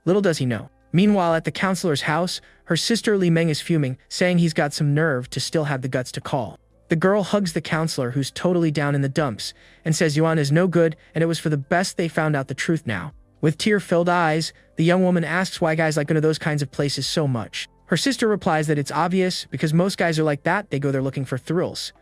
Little does he know. Meanwhile, at the counselor's house, her sister Li Meng is fuming, saying he's got some nerve to still have the guts to call. The girl hugs the counselor, who's totally down in the dumps, and says Yuan is no good and it was for the best they found out the truth now. With tear-filled eyes, the young woman asks why guys like going to those kinds of places so much. Her sister replies that it's obvious, because most guys are like that, they go there looking for thrills.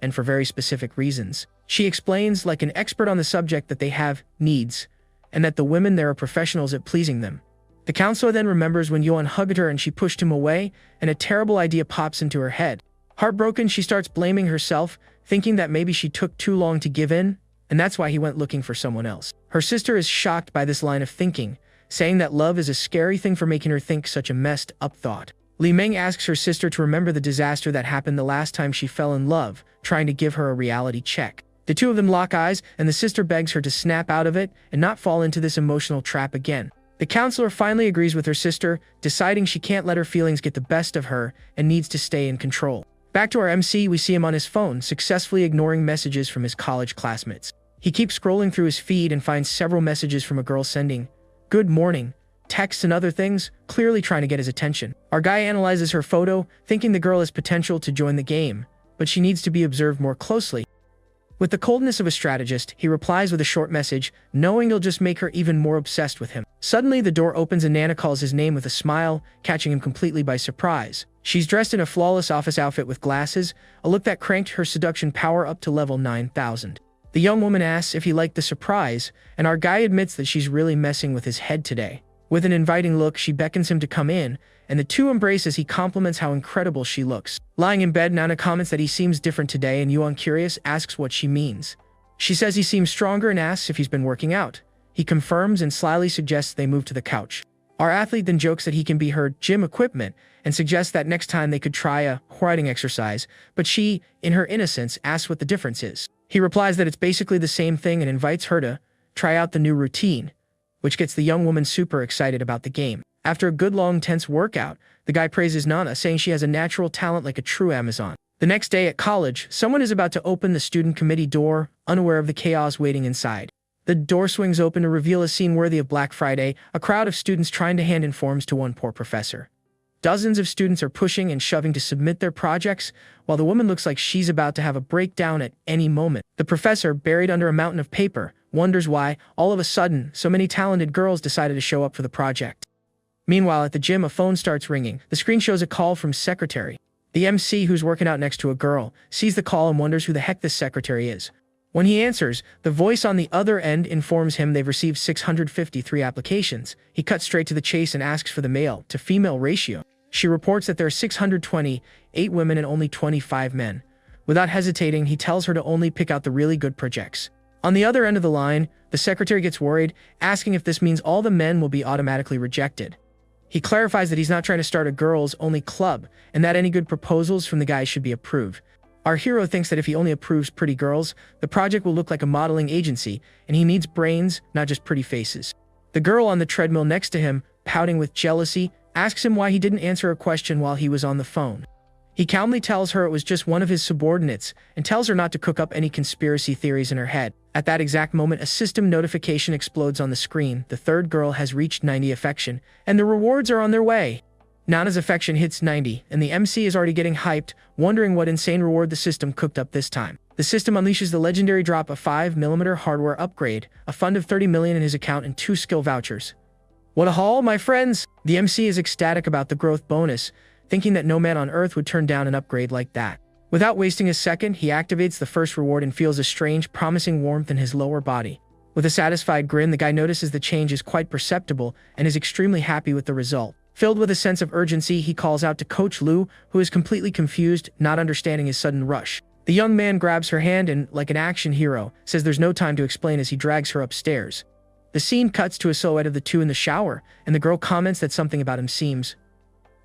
And for very specific reasons. She explains, like an expert on the subject, that they have needs, and that the women there are professionals at pleasing them. The counselor then remembers when Yuan hugged her and she pushed him away, and a terrible idea pops into her head. Heartbroken, she starts blaming herself, thinking that maybe she took too long to give in, and that's why he went looking for someone else. Her sister is shocked by this line of thinking, saying that love is a scary thing for making her think such a messed up thought. Li Meng asks her sister to remember the disaster that happened the last time she fell in love, trying to give her a reality check. The two of them lock eyes, and the sister begs her to snap out of it and not fall into this emotional trap again. The counselor finally agrees with her sister, deciding she can't let her feelings get the best of her and needs to stay in control. Back to our MC, we see him on his phone, successfully ignoring messages from his college classmates. He keeps scrolling through his feed and finds several messages from a girl sending "good morning" texts and other things, clearly trying to get his attention. Our guy analyzes her photo, thinking the girl has potential to join the game, but she needs to be observed more closely. With the coldness of a strategist, he replies with a short message, knowing it'll just make her even more obsessed with him. Suddenly, the door opens and Nana calls his name with a smile, catching him completely by surprise. She's dressed in a flawless office outfit with glasses, a look that cranked her seduction power up to level 9,000. The young woman asks if he liked the surprise, and our guy admits that she's really messing with his head today. With an inviting look, she beckons him to come in, and the two embrace as he compliments how incredible she looks. Lying in bed, Nana comments that he seems different today, and Yuan, curious, asks what she means. She says he seems stronger and asks if he's been working out. He confirms and slyly suggests they move to the couch. Our athlete then jokes that he can be her gym equipment and suggests that next time they could try a riding exercise, but she, in her innocence, asks what the difference is. He replies that it's basically the same thing and invites her to try out the new routine, which gets the young woman super excited about the game. After a good long tense workout, the guy praises Nana, saying she has a natural talent like a true Amazon. The next day at college, someone is about to open the student committee door, unaware of the chaos waiting inside. The door swings open to reveal a scene worthy of Black Friday, a crowd of students trying to hand in forms to one poor professor. Dozens of students are pushing and shoving to submit their projects, while the woman looks like she's about to have a breakdown at any moment. The professor, buried under a mountain of paper, wonders why, all of a sudden, so many talented girls decided to show up for the project. Meanwhile, at the gym, a phone starts ringing. The screen shows a call from secretary. The MC, who's working out next to a girl, sees the call and wonders who the heck this secretary is. When he answers, the voice on the other end informs him they've received 653 applications. He cuts straight to the chase and asks for the male-to-female ratio. She reports that there are 628 women and only 25 men. Without hesitating, he tells her to only pick out the really good projects. On the other end of the line, the secretary gets worried, asking if this means all the men will be automatically rejected. He clarifies that he's not trying to start a girls-only club, and that any good proposals from the guys should be approved. Our hero thinks that if he only approves pretty girls, the project will look like a modeling agency, and he needs brains, not just pretty faces. The girl on the treadmill next to him, pouting with jealousy, asks him why he didn't answer a question while he was on the phone. He calmly tells her it was just one of his subordinates, and tells her not to cook up any conspiracy theories in her head. At that exact moment, a system notification explodes on the screen. The third girl has reached 90 affection, and the rewards are on their way. Nana's affection hits 90, and the MC is already getting hyped, wondering what insane reward the system cooked up this time. The system unleashes the legendary drop of 5mm hardware upgrade, a fund of 30 million in his account, and 2 skill vouchers. What a haul, my friends! The MC is ecstatic about the growth bonus, thinking that no man on Earth would turn down an upgrade like that. Without wasting a second, he activates the first reward and feels a strange, promising warmth in his lower body. With a satisfied grin, the guy notices the change is quite perceptible and is extremely happy with the result. Filled with a sense of urgency, he calls out to Coach Lu, who is completely confused, not understanding his sudden rush. The young man grabs her hand and, like an action hero, says there's no time to explain as he drags her upstairs. The scene cuts to a silhouette of the two in the shower, and the girl comments that something about him seems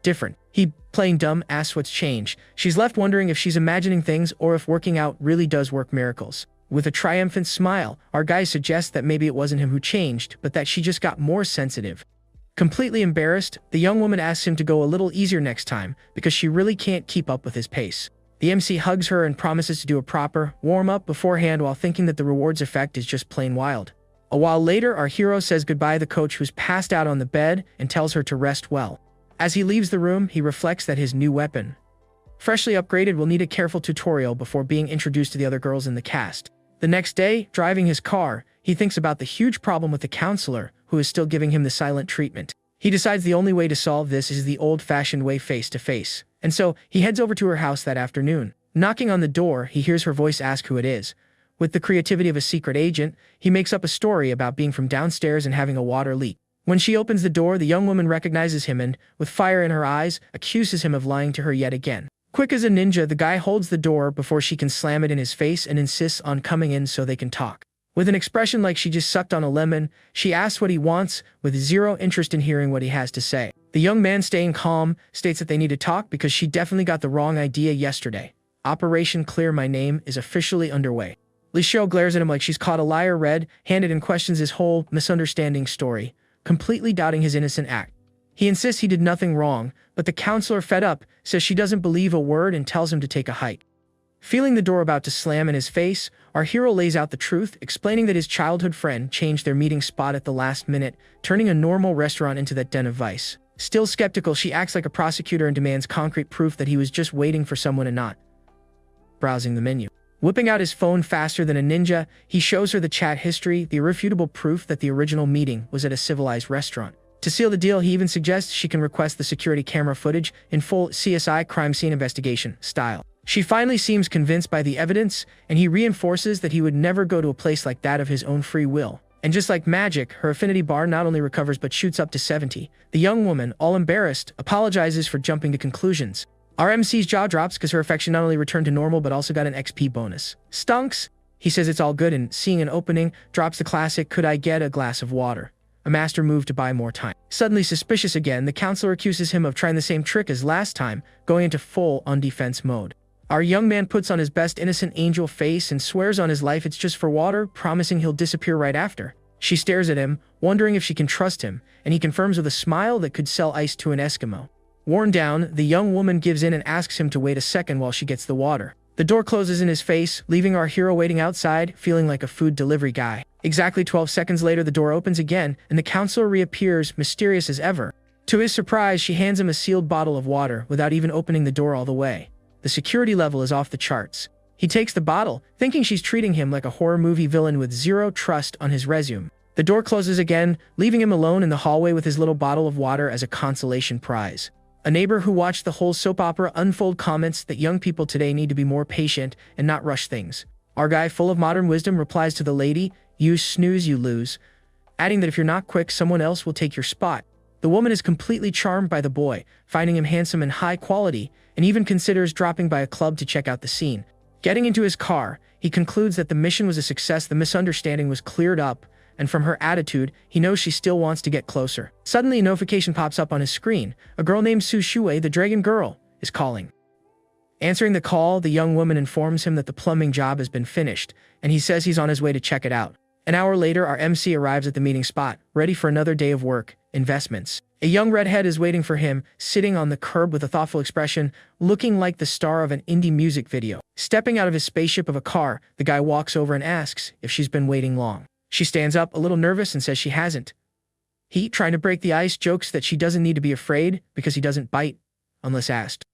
different. He, playing dumb, asks what's changed. She's left wondering if she's imagining things or if working out really does work miracles. With a triumphant smile, our guy suggests that maybe it wasn't him who changed, but that she just got more sensitive. Completely embarrassed, the young woman asks him to go a little easier next time because she really can't keep up with his pace. The MC hugs her and promises to do a proper warm-up beforehand while thinking that the rewards effect is just plain wild. A while later, our hero says goodbye to the coach who's passed out on the bed and tells her to rest well. As he leaves the room, he reflects that his new weapon, freshly upgraded, will need a careful tutorial before being introduced to the other girls in the cast. The next day, driving his car, he thinks about the huge problem with the counselor, who is still giving him the silent treatment. He decides the only way to solve this is the old-fashioned way, face-to-face. And so, he heads over to her house that afternoon. Knocking on the door, he hears her voice ask who it is. With the creativity of a secret agent, he makes up a story about being from downstairs and having a water leak. When she opens the door, the young woman recognizes him and, with fire in her eyes, accuses him of lying to her yet again. Quick as a ninja, the guy holds the door before she can slam it in his face and insists on coming in so they can talk. With an expression like she just sucked on a lemon, she asks what he wants, with zero interest in hearing what he has to say. The young man, staying calm, states that they need to talk because she definitely got the wrong idea yesterday. Operation Clear My Name is officially underway. Lixiao glares at him like she's caught a liar red-handed and questions his whole misunderstanding story, completely doubting his innocent act. He insists he did nothing wrong, but the counselor, fed up, says she doesn't believe a word and tells him to take a hike. Feeling the door about to slam in his face, our hero lays out the truth, explaining that his childhood friend changed their meeting spot at the last minute, turning a normal restaurant into that den of vice. Still skeptical, she acts like a prosecutor and demands concrete proof that he was just waiting for someone and not browsing the menu. Whipping out his phone faster than a ninja, he shows her the chat history, the irrefutable proof that the original meeting was at a civilized restaurant. To seal the deal, he even suggests she can request the security camera footage in full CSI crime scene investigation style. She finally seems convinced by the evidence, and he reinforces that he would never go to a place like that of his own free will. And just like magic, her affinity bar not only recovers but shoots up to 70. The young woman, all embarrassed, apologizes for jumping to conclusions. Our MC's jaw drops because her affection not only returned to normal but also got an XP bonus. Stunks! He says it's all good and, seeing an opening, drops the classic "could I get a glass of water?" A master move to buy more time. Suddenly suspicious again, the counselor accuses him of trying the same trick as last time, going into full on-defense mode. Our young man puts on his best innocent angel face and swears on his life it's just for water, promising he'll disappear right after. She stares at him, wondering if she can trust him, and he confirms with a smile that could sell ice to an Eskimo. Worn down, the young woman gives in and asks him to wait a second while she gets the water. The door closes in his face, leaving our hero waiting outside, feeling like a food delivery guy. Exactly 12 seconds later, the door opens again, and the counselor reappears, mysterious as ever. To his surprise, she hands him a sealed bottle of water without even opening the door all the way. The security level is off the charts. He takes the bottle, thinking she's treating him like a horror movie villain with zero trust on his resume. The door closes again, leaving him alone in the hallway with his little bottle of water as a consolation prize. A neighbor who watched the whole soap opera unfold comments that young people today need to be more patient and not rush things. Our guy, full of modern wisdom, replies to the lady, "You snooze, you lose," adding that if you're not quick, someone else will take your spot. The woman is completely charmed by the boy, finding him handsome and high quality, and even considers dropping by a club to check out the scene. Getting into his car, he concludes that the mission was a success, the misunderstanding was cleared up, and from her attitude, he knows she still wants to get closer. Suddenly, a notification pops up on his screen. A girl named Su Shui, the dragon girl, is calling. Answering the call, the young woman informs him that the plumbing job has been finished, and he says he's on his way to check it out. An hour later, our MC arrives at the meeting spot, ready for another day of work, investments. A young redhead is waiting for him, sitting on the curb with a thoughtful expression, looking like the star of an indie music video. Stepping out of his spaceship of a car, the guy walks over and asks if she's been waiting long. She stands up, a little nervous, and says she hasn't. He, trying to break the ice, jokes that she doesn't need to be afraid because he doesn't bite unless asked.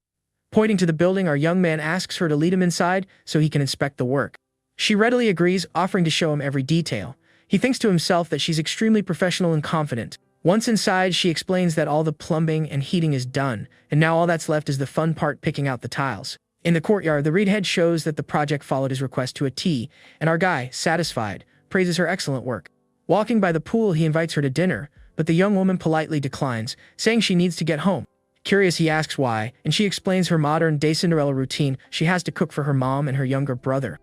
Pointing to the building, our young man asks her to lead him inside so he can inspect the work. She readily agrees, offering to show him every detail. He thinks to himself that she's extremely professional and confident. Once inside, she explains that all the plumbing and heating is done, and now all that's left is the fun part, picking out the tiles. In the courtyard, the redhead shows that the project followed his request to a T, and our guy, satisfied, praises her excellent work. Walking by the pool, he invites her to dinner, but the young woman politely declines, saying she needs to get home. Curious, he asks why, and she explains her modern-day Cinderella routine. She has to cook for her mom and her younger brother.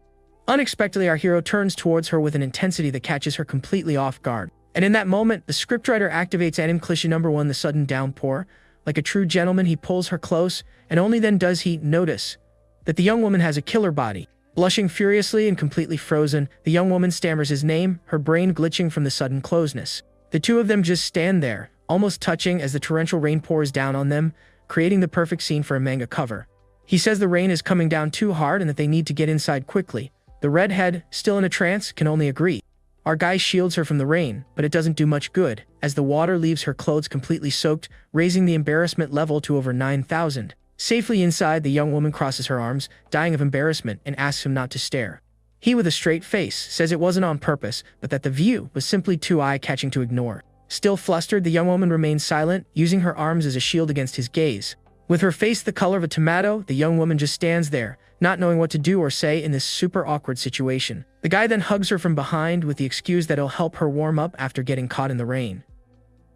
Unexpectedly, our hero turns towards her with an intensity that catches her completely off guard. And in that moment, the scriptwriter activates anime cliché number 1, the sudden downpour. Like a true gentleman, he pulls her close, and only then does he notice that the young woman has a killer body. Blushing furiously and completely frozen, the young woman stammers his name, her brain glitching from the sudden closeness. The two of them just stand there, almost touching as the torrential rain pours down on them, creating the perfect scene for a manga cover. He says the rain is coming down too hard and that they need to get inside quickly. The redhead, still in a trance, can only agree. Our guy shields her from the rain, but it doesn't do much good, as the water leaves her clothes completely soaked, raising the embarrassment level to over 9,000. Safely inside, the young woman crosses her arms, dying of embarrassment, and asks him not to stare. He, with a straight face, says it wasn't on purpose, but that the view was simply too eye-catching to ignore. Still flustered, the young woman remains silent, using her arms as a shield against his gaze. With her face the color of a tomato, the young woman just stands there, not knowing what to do or say in this super awkward situation. The guy then hugs her from behind with the excuse that he'll help her warm up after getting caught in the rain.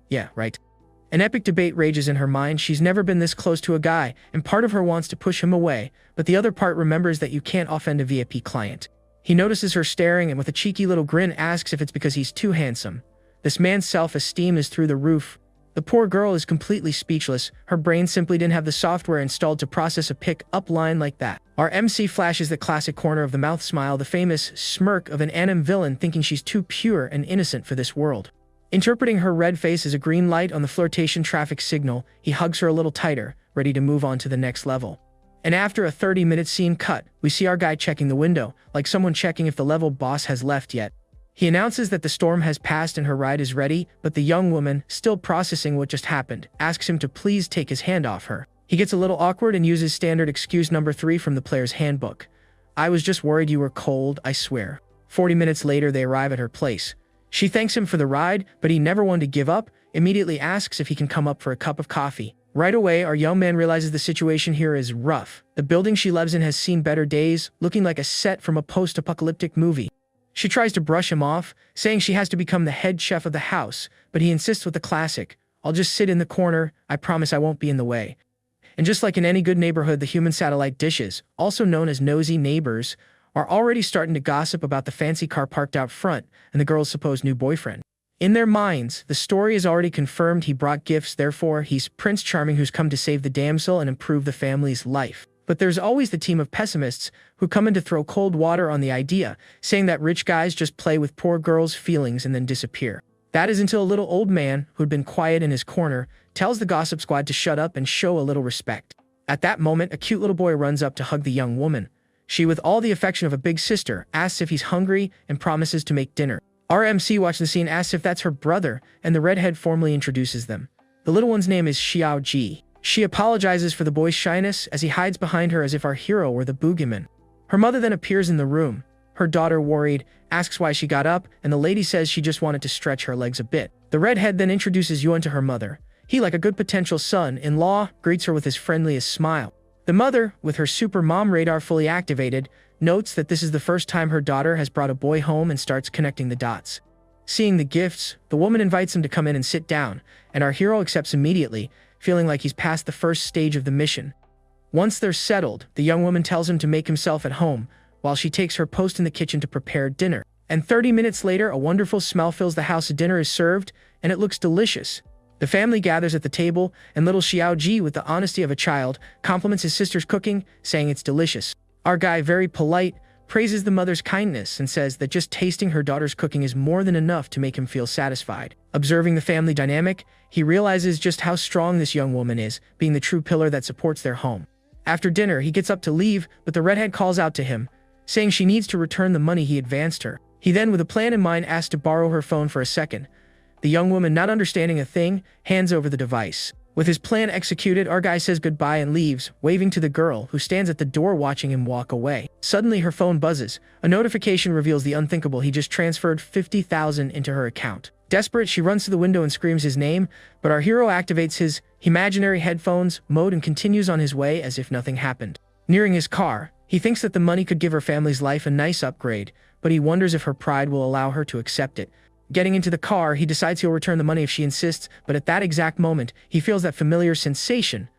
Yeah, right. An epic debate rages in her mind. She's never been this close to a guy, and part of her wants to push him away, but the other part remembers that you can't offend a VIP client. He notices her staring and with a cheeky little grin asks if it's because he's too handsome. This man's self-esteem is through the roof. The poor girl is completely speechless. Her brain simply didn't have the software installed to process a pick-up line like that. Our MC flashes the classic corner of the mouth smile, the famous smirk of an anime villain thinking she's too pure and innocent for this world. Interpreting her red face as a green light on the flirtation traffic signal, he hugs her a little tighter, ready to move on to the next level. And after a 30-minute scene cut, we see our guy checking the window, like someone checking if the level boss has left yet. He announces that the storm has passed and her ride is ready, but the young woman, still processing what just happened, asks him to please take his hand off her. He gets a little awkward and uses standard excuse number 3 from the player's handbook. "I was just worried you were cold, I swear." 40 minutes later, they arrive at her place. She thanks him for the ride, but he never wanted to give up, immediately asks if he can come up for a cup of coffee. Right away, our young man realizes the situation here is rough. The building she lives in has seen better days, looking like a set from a post-apocalyptic movie. She tries to brush him off, saying she has to become the head chef of the house, but he insists with the classic, "I'll just sit in the corner, I promise I won't be in the way." And just like in any good neighborhood, the human satellite dishes, also known as nosy neighbors, are already starting to gossip about the fancy car parked out front and the girl's supposed new boyfriend. In their minds, the story is already confirmed he brought gifts, therefore he's Prince Charming who's come to save the damsel and improve the family's life. But there's always the team of pessimists who come in to throw cold water on the idea, saying that rich guys just play with poor girls' feelings and then disappear. That is until a little old man, who had been quiet in his corner, tells the gossip squad to shut up and show a little respect. At that moment, a cute little boy runs up to hug the young woman. She, with all the affection of a big sister, asks if he's hungry and promises to make dinner. Our MC watching the scene asks if that's her brother, and the redhead formally introduces them. The little one's name is Xiao Ji. She apologizes for the boy's shyness as he hides behind her as if our hero were the boogeyman. Her mother then appears in the room. Her daughter, worried, asks why she got up, and the lady says she just wanted to stretch her legs a bit. The redhead then introduces Yuan to her mother. He, like a good potential son-in-law, greets her with his friendliest smile. The mother, with her super mom radar fully activated, notes that this is the first time her daughter has brought a boy home and starts connecting the dots. Seeing the gifts, the woman invites him to come in and sit down, and our hero accepts immediately, feeling like he's past the first stage of the mission. Once they're settled, the young woman tells him to make himself at home, while she takes her post in the kitchen to prepare dinner. And 30 minutes later, a wonderful smell fills the house. Dinner is served, and it looks delicious. The family gathers at the table, and little Xiao Ji, with the honesty of a child, compliments his sister's cooking, saying it's delicious. Our guy, very polite, praises the mother's kindness and says that just tasting her daughter's cooking is more than enough to make him feel satisfied. Observing the family dynamic, he realizes just how strong this young woman is, being the true pillar that supports their home. After dinner, he gets up to leave, but the redhead calls out to him, saying she needs to return the money he advanced her. He then, with a plan in mind, asks to borrow her phone for a second. The young woman, not understanding a thing, hands over the device. With his plan executed, our guy says goodbye and leaves, waving to the girl, who stands at the door watching him walk away. Suddenly, her phone buzzes. A notification reveals the unthinkable: he just transferred 50,000 into her account. Desperate, she runs to the window and screams his name, but our hero activates his imaginary headphones mode and continues on his way as if nothing happened. Nearing his car, he thinks that the money could give her family's life a nice upgrade, but he wonders if her pride will allow her to accept it. Getting into the car, he decides he'll return the money if she insists, but at that exact moment, he feels that familiar sensation.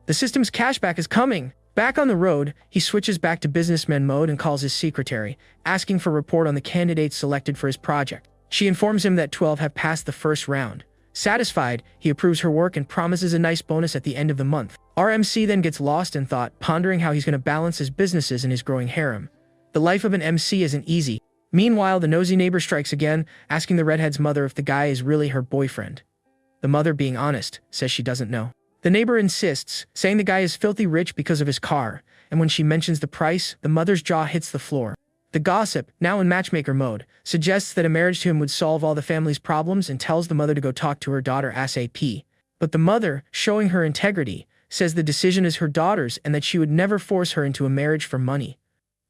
The system's cashback is coming! Back on the road, he switches back to businessman mode and calls his secretary, asking for a report on the candidates selected for his project. She informs him that 12 have passed the first round. Satisfied, he approves her work and promises a nice bonus at the end of the month. Our MC then gets lost in thought, pondering how he's going to balance his businesses and his growing harem. The life of an MC isn't easy. Meanwhile, the nosy neighbor strikes again, asking the redhead's mother if the guy is really her boyfriend. The mother, being honest, says she doesn't know. The neighbor insists, saying the guy is filthy rich because of his car, and when she mentions the price, the mother's jaw hits the floor. The gossip, now in matchmaker mode, suggests that a marriage to him would solve all the family's problems and tells the mother to go talk to her daughter ASAP. But the mother, showing her integrity, says the decision is her daughter's and that she would never force her into a marriage for money.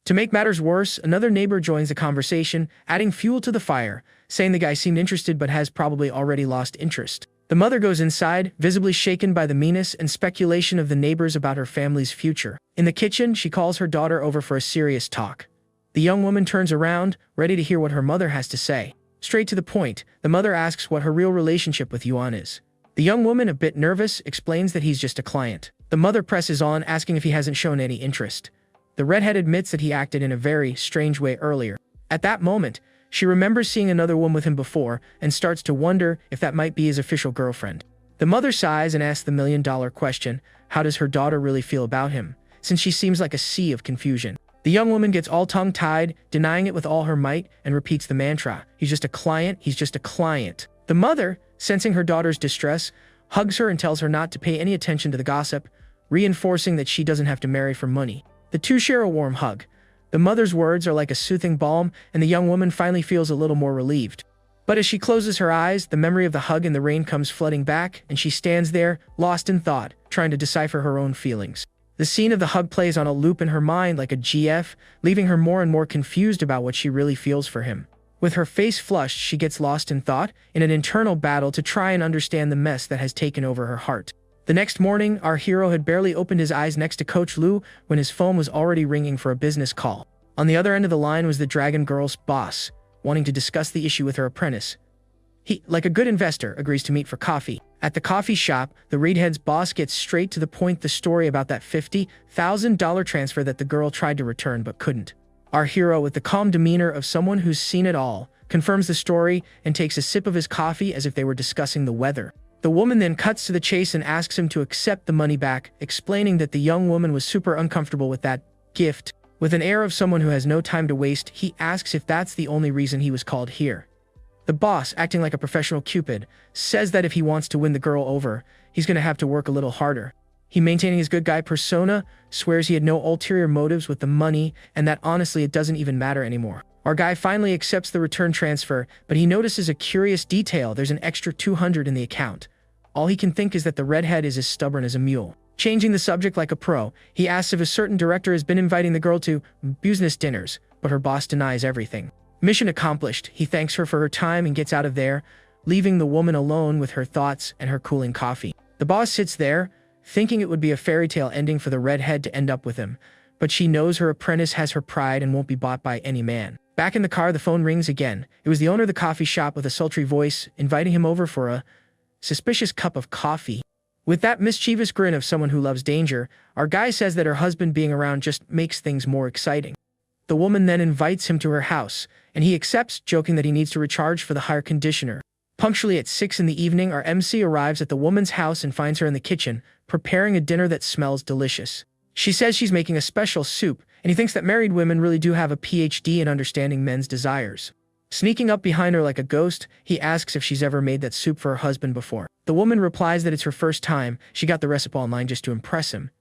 To make matters worse, another neighbor joins the conversation, adding fuel to the fire, saying the guy seemed interested but has probably already lost interest. The mother goes inside, visibly shaken by the meanness and speculation of the neighbors about her family's future. In the kitchen, she calls her daughter over for a serious talk. The young woman turns around, ready to hear what her mother has to say. Straight to the point, the mother asks what her real relationship with Yuan is. The young woman, a bit nervous, explains that he's just a client. The mother presses on, asking if he hasn't shown any interest. The redhead admits that he acted in a very strange way earlier. At that moment, she remembers seeing another woman with him before and starts to wonder if that might be his official girlfriend. The mother sighs and asks the million-dollar question: how does her daughter really feel about him, since she seems like a sea of confusion? The young woman gets all tongue-tied, denying it with all her might, and repeats the mantra: he's just a client, he's just a client. The mother, sensing her daughter's distress, hugs her and tells her not to pay any attention to the gossip, reinforcing that she doesn't have to marry for money. The two share a warm hug. The mother's words are like a soothing balm, and the young woman finally feels a little more relieved. But as she closes her eyes, the memory of the hug and the rain comes flooding back, and she stands there, lost in thought, trying to decipher her own feelings. The scene of the hug plays on a loop in her mind like a GF, leaving her more and more confused about what she really feels for him. With her face flushed, she gets lost in thought, in an internal battle to try and understand the mess that has taken over her heart. The next morning, our hero had barely opened his eyes next to Coach Lu when his phone was already ringing for a business call. On the other end of the line was the Dragon Girl's boss, wanting to discuss the issue with her apprentice. He, like a good investor, agrees to meet for coffee. At the coffee shop, the redhead's boss gets straight to the point, the story about that $50,000 transfer that the girl tried to return but couldn't. Our hero, with the calm demeanor of someone who's seen it all, confirms the story and takes a sip of his coffee as if they were discussing the weather. The woman then cuts to the chase and asks him to accept the money back, explaining that the young woman was super uncomfortable with that gift. With an air of someone who has no time to waste, he asks if that's the only reason he was called here. The boss, acting like a professional Cupid, says that if he wants to win the girl over, he's going to have to work a little harder. He, maintaining his good guy persona, swears he had no ulterior motives with the money and that honestly it doesn't even matter anymore. Our guy finally accepts the return transfer, but he notices a curious detail: there's an extra $200 in the account. All he can think is that the redhead is as stubborn as a mule. Changing the subject like a pro, he asks if a certain director has been inviting the girl to business dinners, but her boss denies everything. Mission accomplished. He thanks her for her time and gets out of there, leaving the woman alone with her thoughts and her cooling coffee. The boss sits there, thinking it would be a fairy tale ending for the redhead to end up with him, but she knows her apprentice has her pride and won't be bought by any man. Back in the car, the phone rings again. It was the owner of the coffee shop with a sultry voice, inviting him over for a suspicious cup of coffee. With that mischievous grin of someone who loves danger, our guy says that her husband being around just makes things more exciting. The woman then invites him to her house, and he accepts, joking that he needs to recharge for the higher conditioner. Punctually at 6 in the evening, our MC arrives at the woman's house and finds her in the kitchen, preparing a dinner that smells delicious. She says she's making a special soup, and he thinks that married women really do have a PhD in understanding men's desires. Sneaking up behind her like a ghost, he asks if she's ever made that soup for her husband before. The woman replies that it's her first time. She got the recipe online just to impress him.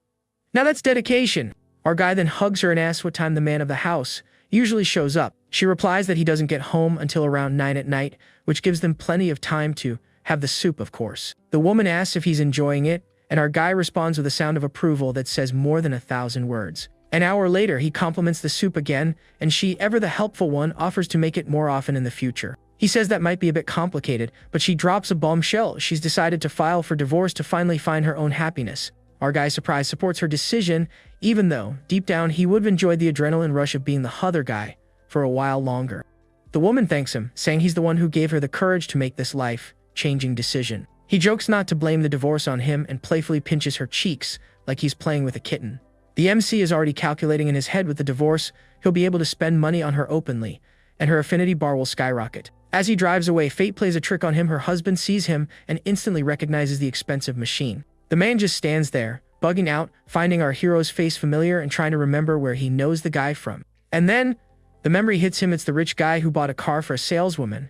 Now that's dedication. Our guy then hugs her and asks what time the man of the house usually shows up. She replies that he doesn't get home until around 9 at night, which gives them plenty of time to have the soup, of course. The woman asks if he's enjoying it, and our guy responds with a sound of approval that says more than 1,000 words. An hour later, he compliments the soup again, and she, ever the helpful one, offers to make it more often in the future. He says that might be a bit complicated, but she drops a bombshell. She's decided to file for divorce to finally find her own happiness. Our guy, surprised, supports her decision, even though, deep down, he would have enjoyed the adrenaline rush of being the other guy for a while longer. The woman thanks him, saying he's the one who gave her the courage to make this life-changing decision. He jokes not to blame the divorce on him and playfully pinches her cheeks like he's playing with a kitten. The MC is already calculating in his head with the divorce, he'll be able to spend money on her openly, and her affinity bar will skyrocket. As he drives away, fate plays a trick on him. Her husband sees him and instantly recognizes the expensive machine. The man just stands there, bugging out, finding our hero's face familiar and trying to remember where he knows the guy from. And then, the memory hits him. It's the rich guy who bought a car for a saleswoman.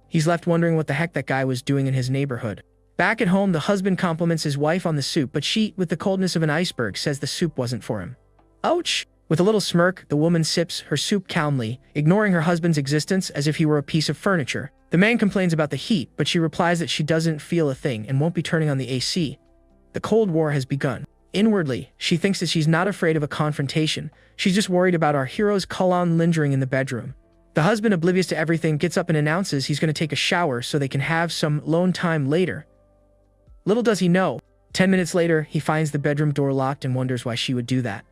He's left wondering what the heck that guy was doing in his neighborhood. Back at home, the husband compliments his wife on the soup, but she, with the coldness of an iceberg, says the soup wasn't for him. Ouch! With a little smirk, the woman sips her soup calmly, ignoring her husband's existence as if he were a piece of furniture. The man complains about the heat, but she replies that she doesn't feel a thing and won't be turning on the AC. The Cold War has begun. Inwardly, she thinks that she's not afraid of a confrontation. She's just worried about our hero's colon lingering in the bedroom. The husband, oblivious to everything, gets up and announces he's going to take a shower so they can have some alone time later. Little does he know, 10 minutes later, he finds the bedroom door locked and wonders why she would do that.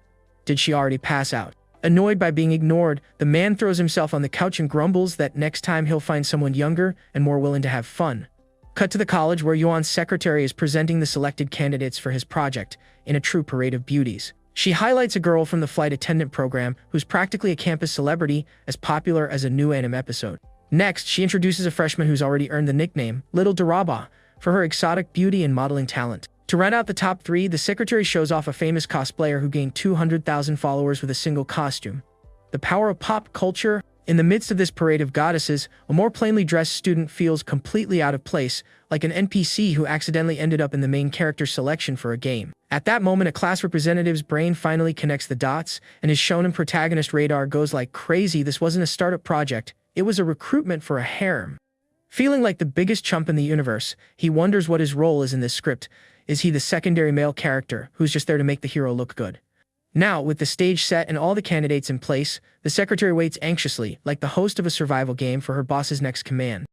Did she already pass out? Annoyed by being ignored, the man throws himself on the couch and grumbles that next time he'll find someone younger and more willing to have fun. Cut to the college where Yuan's secretary is presenting the selected candidates for his project in a true parade of beauties. She highlights a girl from the flight attendant program who's practically a campus celebrity, as popular as a new anime episode. Next, she introduces a freshman who's already earned the nickname Little Daraba for her exotic beauty and modeling talent. To round out the top three, the secretary shows off a famous cosplayer who gained 200,000 followers with a single costume. The power of pop culture. In the midst of this parade of goddesses, a more plainly dressed student feels completely out of place, like an NPC who accidentally ended up in the main character selection for a game. At that moment, a class representative's brain finally connects the dots, and his shonen protagonist radar goes like crazy. This wasn't a startup project, it was a recruitment for a harem. Feeling like the biggest chump in the universe, he wonders what his role is in this script. Is he the secondary male character who's just there to make the hero look good? Now, with the stage set and all the candidates in place, the secretary waits anxiously, like the host of a survival game, for her boss's next command.